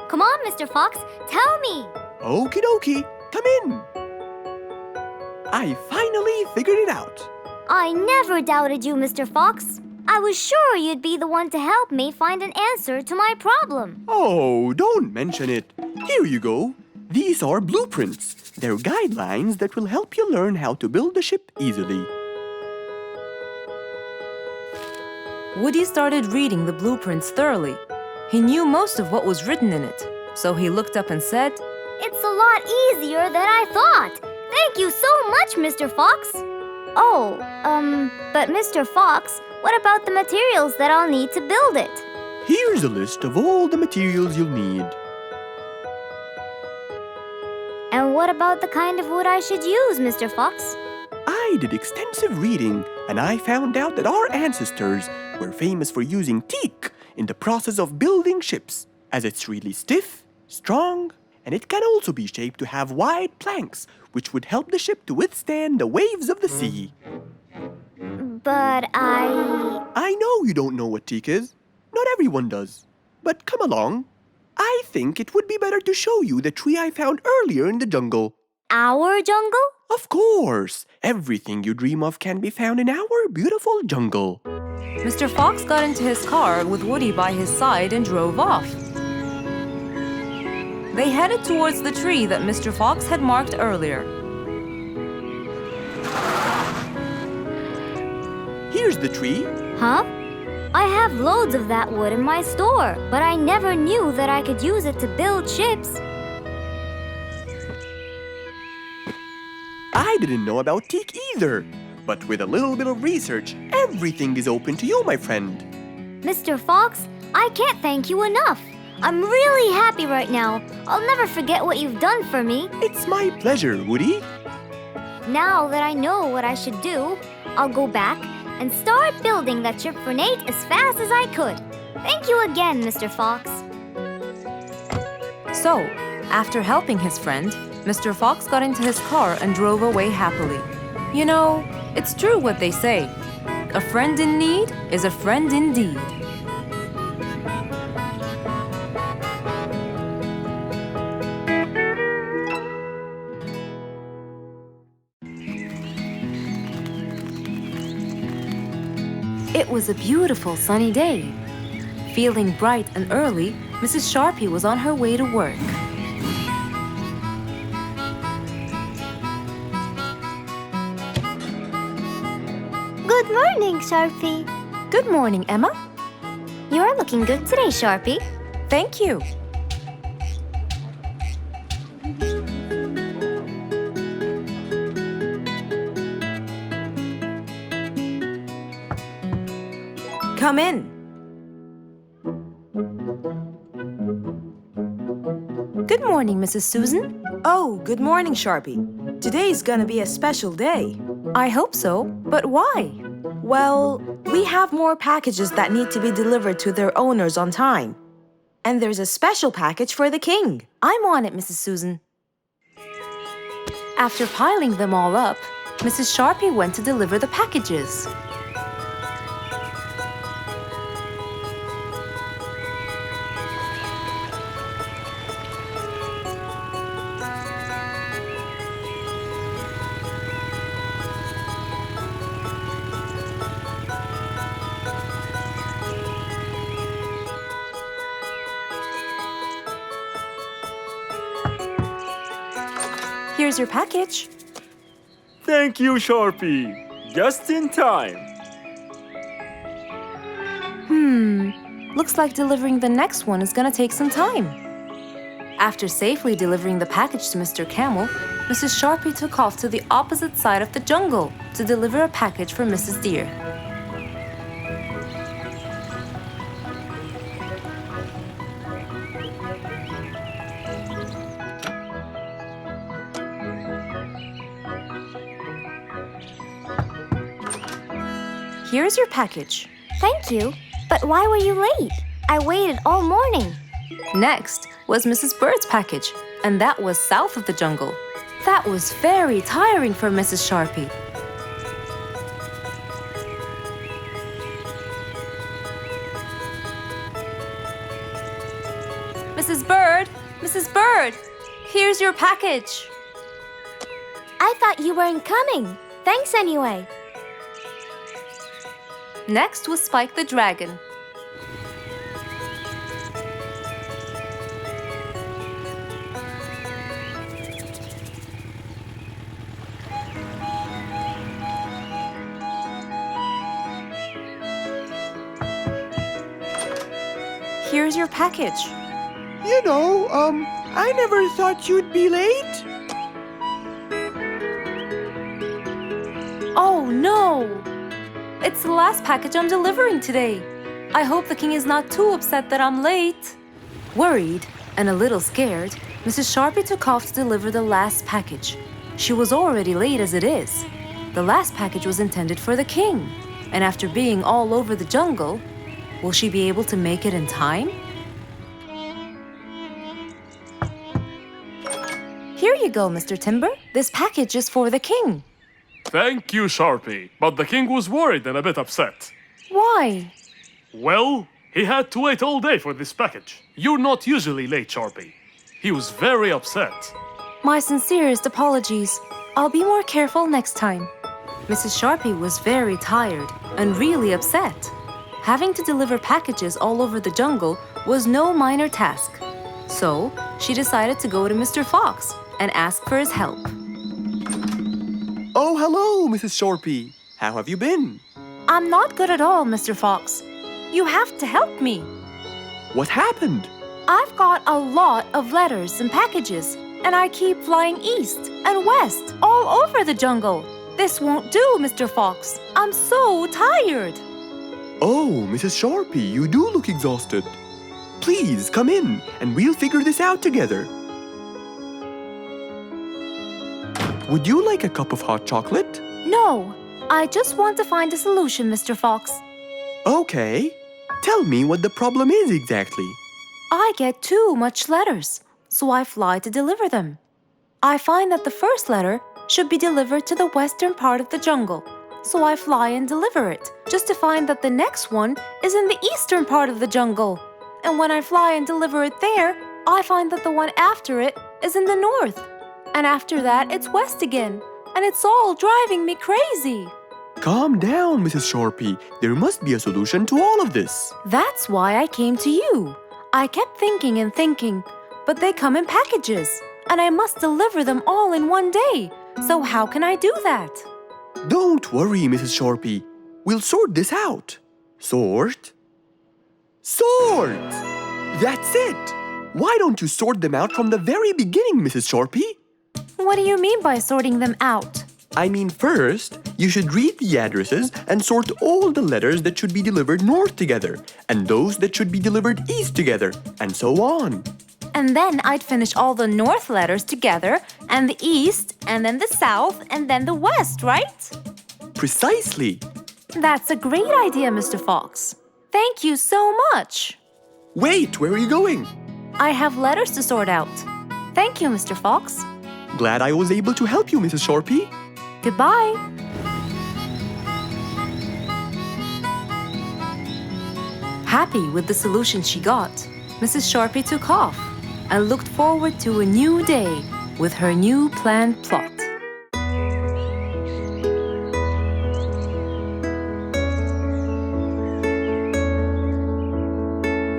Come on, Mr. Fox, tell me. Okie dokie, come in. I finally figured it out. I never doubted you, Mr. Fox. I was sure you'd be the one to help me find an answer to my problem. Oh, don't mention it. Here you go. These are blueprints. They're guidelines that will help you learn how to build the ship easily. Woody started reading the blueprints thoroughly. He knew most of what was written in it, so he looked up and said, It's a lot easier than I thought. Thank you so much, Mr. Fox. Oh, but Mr. Fox, what about the materials that I'll need to build it? Here's a list of all the materials you'll need. And what about the kind of wood I should use, Mr. Fox? I did extensive reading, and I found out that our ancestors were famous for using teak in the process of building ships, as it's really stiff, strong, and it can also be shaped to have wide planks, which would help the ship to withstand the waves of the sea. But I know you don't know what teak is. Not everyone does. But come along. I think it would be better to show you the tree I found earlier in the jungle. Our jungle? Of course! Everything you dream of can be found in our beautiful jungle. Mr. Fox got into his car with Woody by his side and drove off. They headed towards the tree that Mr. Fox had marked earlier. Here's the tree. Huh? I have loads of that wood in my store, but I never knew that I could use it to build ships. I didn't know about teak either. But with a little bit of research, everything is open to you, my friend. Mr. Fox, I can't thank you enough. I'm really happy right now. I'll never forget what you've done for me. It's my pleasure, Woody. Now that I know what I should do, I'll go back and start building that ship for Nate as fast as I could. Thank you again, Mr. Fox. So, after helping his friend, Mr. Fox got into his car and drove away happily. You know, it's true what they say. A friend in need is a friend indeed. It was a beautiful sunny day. Feeling bright and early, Mrs. Sharpie was on her way to work. Good morning, Sharpie. Good morning, Emma. You're looking good today, Sharpie. Thank you. Come in. Good morning, Mrs. Susan. Oh, good morning, Sharpie. Today's gonna be a special day. I hope so, but why? Well, we have more packages that need to be delivered to their owners on time. And there's a special package for the king. I'm on it, Mrs. Susan. After piling them all up, Mrs. Sharpie went to deliver the packages. Here's your package. Thank you, Sharpie. Just in time. Looks like delivering the next one is gonna take some time. After safely delivering the package to Mr. Camel, Mrs. Sharpie took off to the opposite side of the jungle to deliver a package for Mrs. Deer. Here's your package. Thank you. But why were you late? I waited all morning. Next was Mrs. Bird's package, and that was south of the jungle. That was very tiring for Mrs. Sharpie. Mrs. Bird! Mrs. Bird! Here's your package. I thought you weren't coming. Thanks anyway. Next was Spike the Dragon. Here's your package. I never thought you'd be late. Oh no! It's the last package I'm delivering today. I hope the king is not too upset that I'm late. Worried and a little scared, Mrs. Sharpie took off to deliver the last package. She was already late as it is. The last package was intended for the king, and after being all over the jungle, will she be able to make it in time? Here you go, Mr. Timber. This package is for the king. Thank you, Sharpie. But the king was worried and a bit upset. Why? Well, he had to wait all day for this package. You're not usually late, Sharpie. He was very upset. My sincerest apologies. I'll be more careful next time. Mrs. Sharpie was very tired and really upset. Having to deliver packages all over the jungle was no minor task. So, she decided to go to Mr. Fox and ask for his help. Oh, hello, Mrs. Sharpie. How have you been? I'm not good at all, Mr. Fox. You have to help me. What happened? I've got a lot of letters and packages, and I keep flying east and west all over the jungle. This won't do, Mr. Fox. I'm so tired. Oh, Mrs. Sharpie, you do look exhausted. Please come in and we'll figure this out together. Would you like a cup of hot chocolate? No, I just want to find a solution, Mr. Fox. Okay. Tell me what the problem is exactly. I get too much letters, so I fly to deliver them. I find that the first letter should be delivered to the western part of the jungle, so I fly and deliver it, just to find that the next one is in the eastern part of the jungle. And when I fly and deliver it there, I find that the one after it is in the north. And after that, it's west again. And it's all driving me crazy. Calm down, Mrs. Sharpie. There must be a solution to all of this. That's why I came to you. I kept thinking and thinking, but they come in packages, and I must deliver them all in one day. So how can I do that? Don't worry, Mrs. Sharpie. We'll sort this out. Sort? Sort! That's it! Why don't you sort them out from the very beginning, Mrs. Sharpie? What do you mean by sorting them out? I mean, first, you should read the addresses and sort all the letters that should be delivered north together, and those that should be delivered east together, and so on. And then I'd finish all the north letters together, and the east, and then the south, and then the west, right? Precisely. That's a great idea, Mr. Fox. Thank you so much. Wait, where are you going? I have letters to sort out. Thank you, Mr. Fox. Glad I was able to help you, Mrs. Sharpie. Goodbye. Happy with the solution she got, Mrs. Sharpie took off and looked forward to a new day with her new planned plot.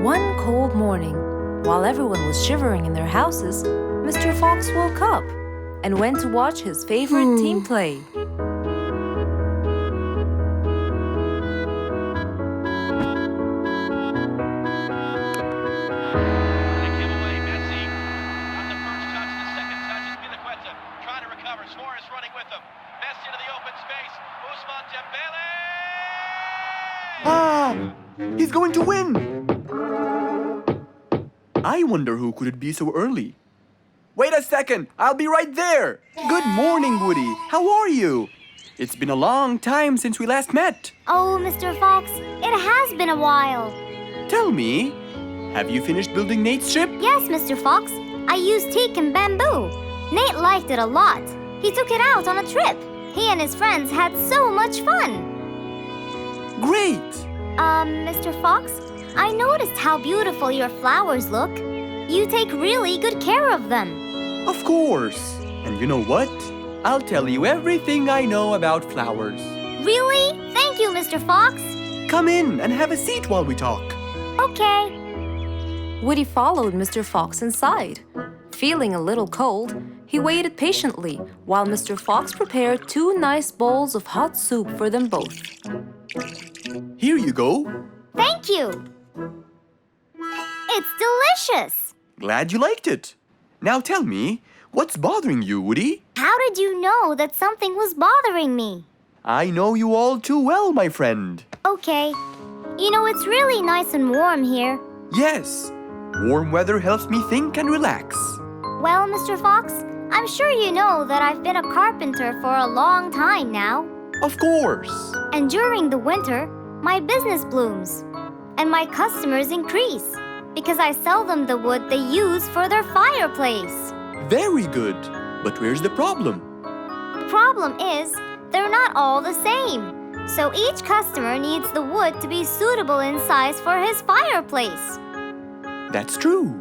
One cold morning, while everyone was shivering in their houses, Mr. Fox woke up and went to watch his favorite team play. Ah! He's going to win! I wonder who could it be so early? Wait a second! I'll be right there! Good morning, Woody! How are you? It's been a long time since we last met. Oh, Mr. Fox, it has been a while. Tell me, have you finished building Nate's ship? Yes, Mr. Fox. I used teak and bamboo. Nate liked it a lot. He took it out on a trip. He and his friends had so much fun. Great! Mr. Fox, I noticed how beautiful your flowers look. You take really good care of them. Of course. And you know what? I'll tell you everything I know about flowers. Really? Thank you, Mr. Fox. Come in and have a seat while we talk. Okay. Woody followed Mr. Fox inside. Feeling a little cold, he waited patiently while Mr. Fox prepared 2 nice bowls of hot soup for them both. Here you go. Thank you. It's delicious. Glad you liked it. Now tell me, what's bothering you, Woody? How did you know that something was bothering me? I know you all too well, my friend. Okay. You know, it's really nice and warm here. Yes, warm weather helps me think and relax. Well, Mr. Fox, I'm sure you know that I've been a carpenter for a long time now. Of course. And during the winter, my business blooms. And my customers increase because I sell them the wood they use for their fireplace. Very good. But where's the problem? The problem is, they're not all the same. So each customer needs the wood to be suitable in size for his fireplace. That's true.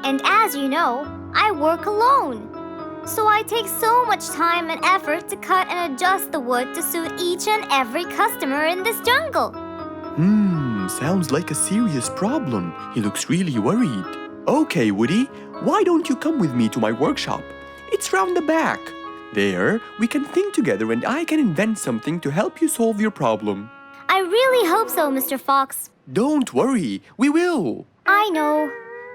And as you know, I work alone. So I take so much time and effort to cut and adjust the wood to suit each and every customer in this jungle. Sounds like a serious problem. He looks really worried. Okay, Woody, why don't you come with me to my workshop? It's round the back. There, we can think together and I can invent something to help you solve your problem. I really hope so, Mr. Fox. Don't worry, we will. I know.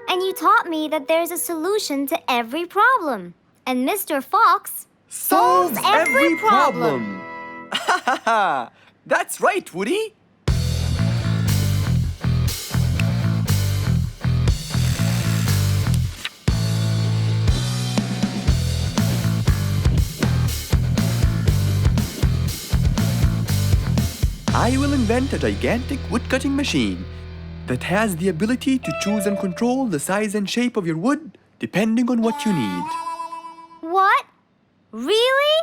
And you taught me that there's a solution to every problem. And Mr. Fox solves every problem. Ha ha ha! That's right, Woody. I will invent a gigantic wood-cutting machine that has the ability to choose and control the size and shape of your wood depending on what you need. What? Really?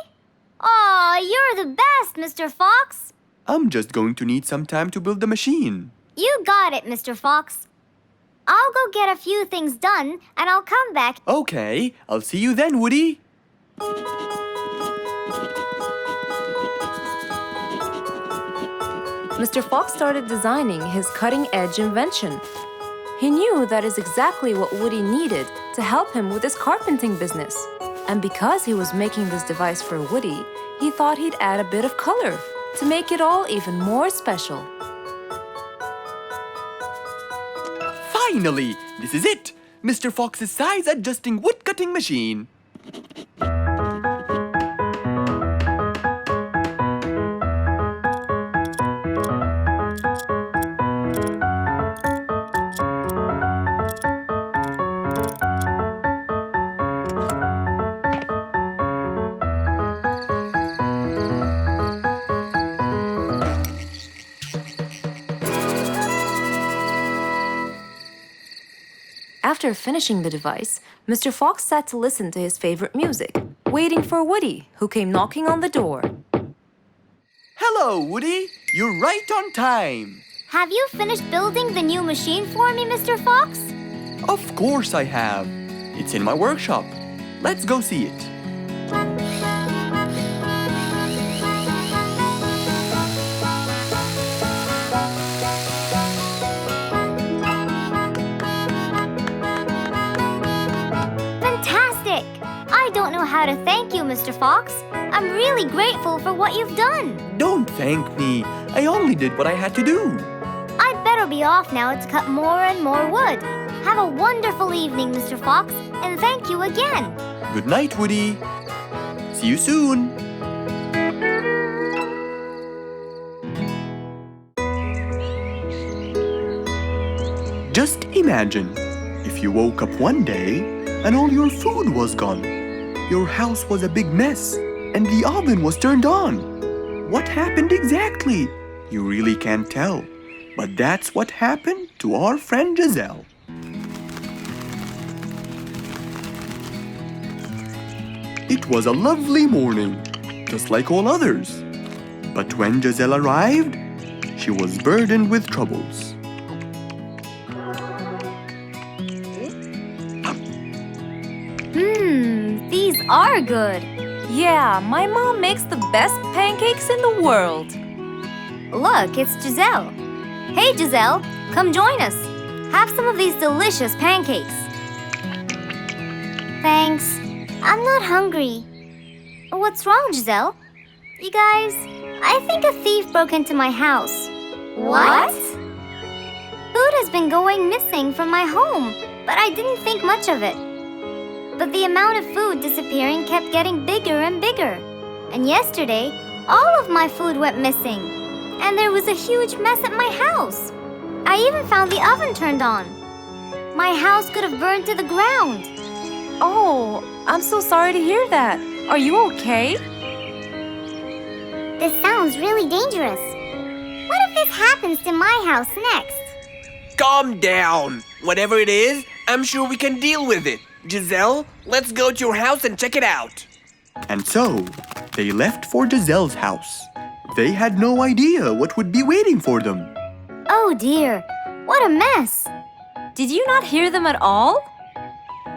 Aw, you're the best, Mr. Fox. I'm just going to need some time to build the machine. You got it, Mr. Fox. I'll go get a few things done and I'll come back. Okay, I'll see you then, Woody. Mr. Fox started designing his cutting-edge invention. He knew that is exactly what Woody needed to help him with his carpenting business. And because he was making this device for Woody, he thought he'd add a bit of color to make it all even more special. Finally, this is it! Mr. Fox's size-adjusting wood-cutting machine. After finishing the device, Mr. Fox sat to listen to his favorite music, waiting for Woody, who came knocking on the door. Hello, Woody. You're right on time. Have you finished building the new machine for me, Mr. Fox? Of course I have. It's in my workshop. Let's go see it. Fantastic! I don't know how to thank you, Mr. Fox. I'm really grateful for what you've done. Don't thank me. I only did what I had to do. I'd better be off now to cut more and more wood. Have a wonderful evening, Mr. Fox, and thank you again. Good night, Woody. See you soon. Just imagine if you woke up one day and all your food was gone. Your house was a big mess and the oven was turned on. What happened exactly? You really can't tell. But that's what happened to our friend Giselle. It was a lovely morning, just like all others. But when Giselle arrived, she was burdened with troubles. These are good. Yeah, my mom makes the best pancakes in the world. Look, it's Giselle. Hey, Giselle, come join us. Have some of these delicious pancakes. Thanks. I'm not hungry. What's wrong, Giselle? You guys, I think a thief broke into my house. What? Food has been going missing from my home, but I didn't think much of it. But the amount of food disappearing kept getting bigger and bigger. And yesterday, all of my food went missing. And there was a huge mess at my house. I even found the oven turned on. My house could have burned to the ground. Oh, I'm so sorry to hear that. Are you okay? This sounds really dangerous. What if this happens to my house next? Calm down. Whatever it is, I'm sure we can deal with it. Giselle, let's go to your house and check it out. And so, they left for Giselle's house. They had no idea what would be waiting for them. Oh dear, what a mess. Did you not hear them at all?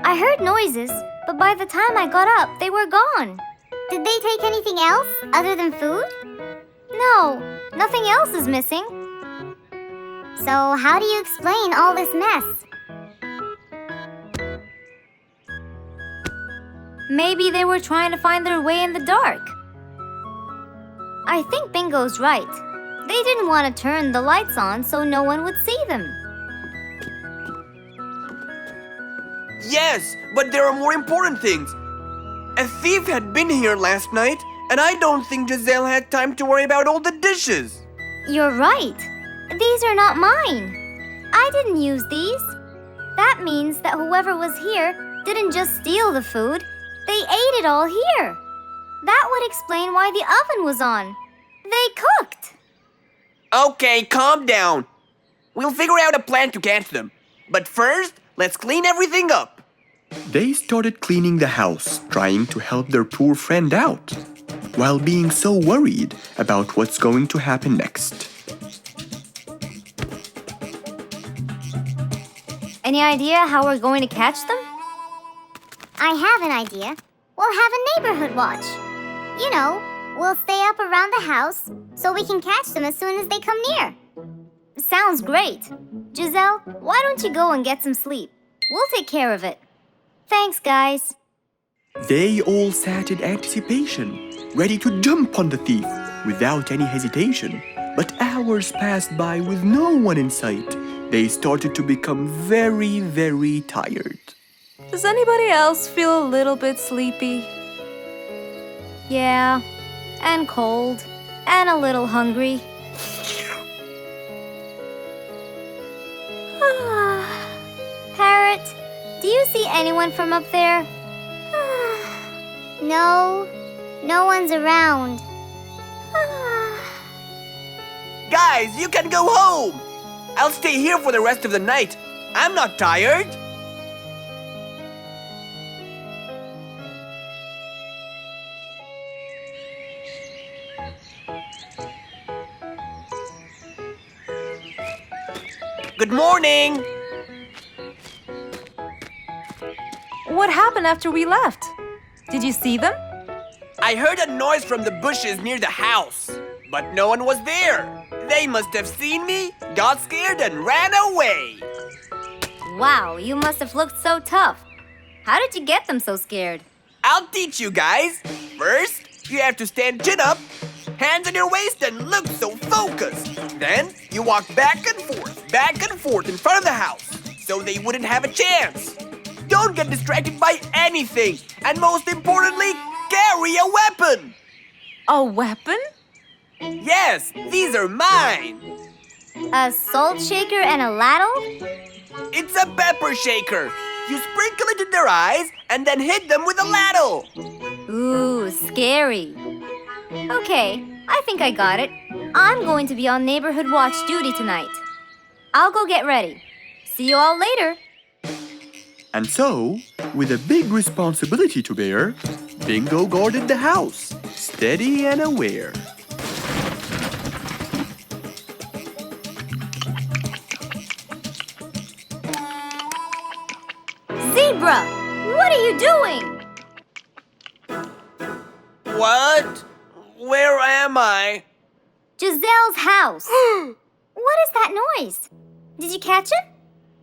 I heard noises, but by the time I got up, they were gone. Did they take anything else other than food? No, nothing else is missing. So how do you explain all this mess? Maybe they were trying to find their way in the dark. I think Bingo's right. They didn't want to turn the lights on so no one would see them. Yes, but there are more important things. A thief had been here last night, and I don't think Giselle had time to worry about all the dishes. You're right. These are not mine. I didn't use these. That means that whoever was here didn't just steal the food. They ate it all here. That would explain why the oven was on. They cooked. Okay, calm down. We'll figure out a plan to catch them. But first, let's clean everything up. They started cleaning the house, trying to help their poor friend out, while being so worried about what's going to happen next. Any idea how we're going to catch them? I have an idea. We'll have a neighborhood watch. You know, we'll stay up around the house so we can catch them as soon as they come near. Sounds great. Giselle, why don't you go and get some sleep? We'll take care of it. Thanks, guys. They all sat in anticipation, ready to jump on the thief without any hesitation. But hours passed by with no one in sight. They started to become very, very tired. Does anybody else feel a little bit sleepy? Yeah, and cold, and a little hungry. Parrot, do you see anyone from up there? No one's around. Guys, you can go home. I'll stay here for the rest of the night. I'm not tired. Good morning. What happened after we left? Did you see them? I heard a noise from the bushes near the house, but no one was there. They must have seen me, got scared, and ran away. Wow, you must have looked so tough. How did you get them so scared? I'll teach you guys. First, you have to stand chin up, hands on your waist, and look so focused. Then, you walk back and forth in front of the house, so they wouldn't have a chance. Don't get distracted by anything, and most importantly, carry a weapon. A weapon? Yes, these are mine. A salt shaker and a ladle? It's a pepper shaker. You sprinkle it in their eyes and then hit them with a ladle. Ooh, scary. Okay, I think I got it. I'm going to be on neighborhood watch duty tonight. I'll go get ready. See you all later. And so, with a big responsibility to bear, Bingo guarded the house, steady and aware. Zebra, what are you doing? What? Where am I? Giselle's house. What is that noise? Did you catch it?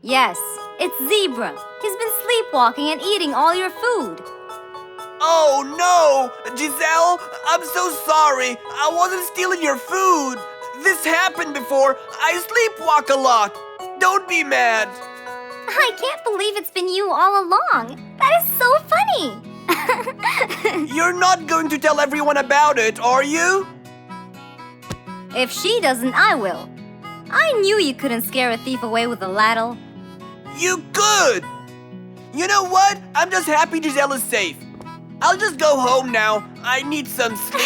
Yes, it's Zebra. He's been sleepwalking and eating all your food. Oh no! Giselle, I'm so sorry. I wasn't stealing your food. This happened before. I sleepwalk a lot. Don't be mad. I can't believe it's been you all along. That is so funny. You're not going to tell everyone about it, are you? If she doesn't, I will. I knew you couldn't scare a thief away with a ladle. You could! You know what? I'm just happy Giselle is safe. I'll just go home now. I need some sleep.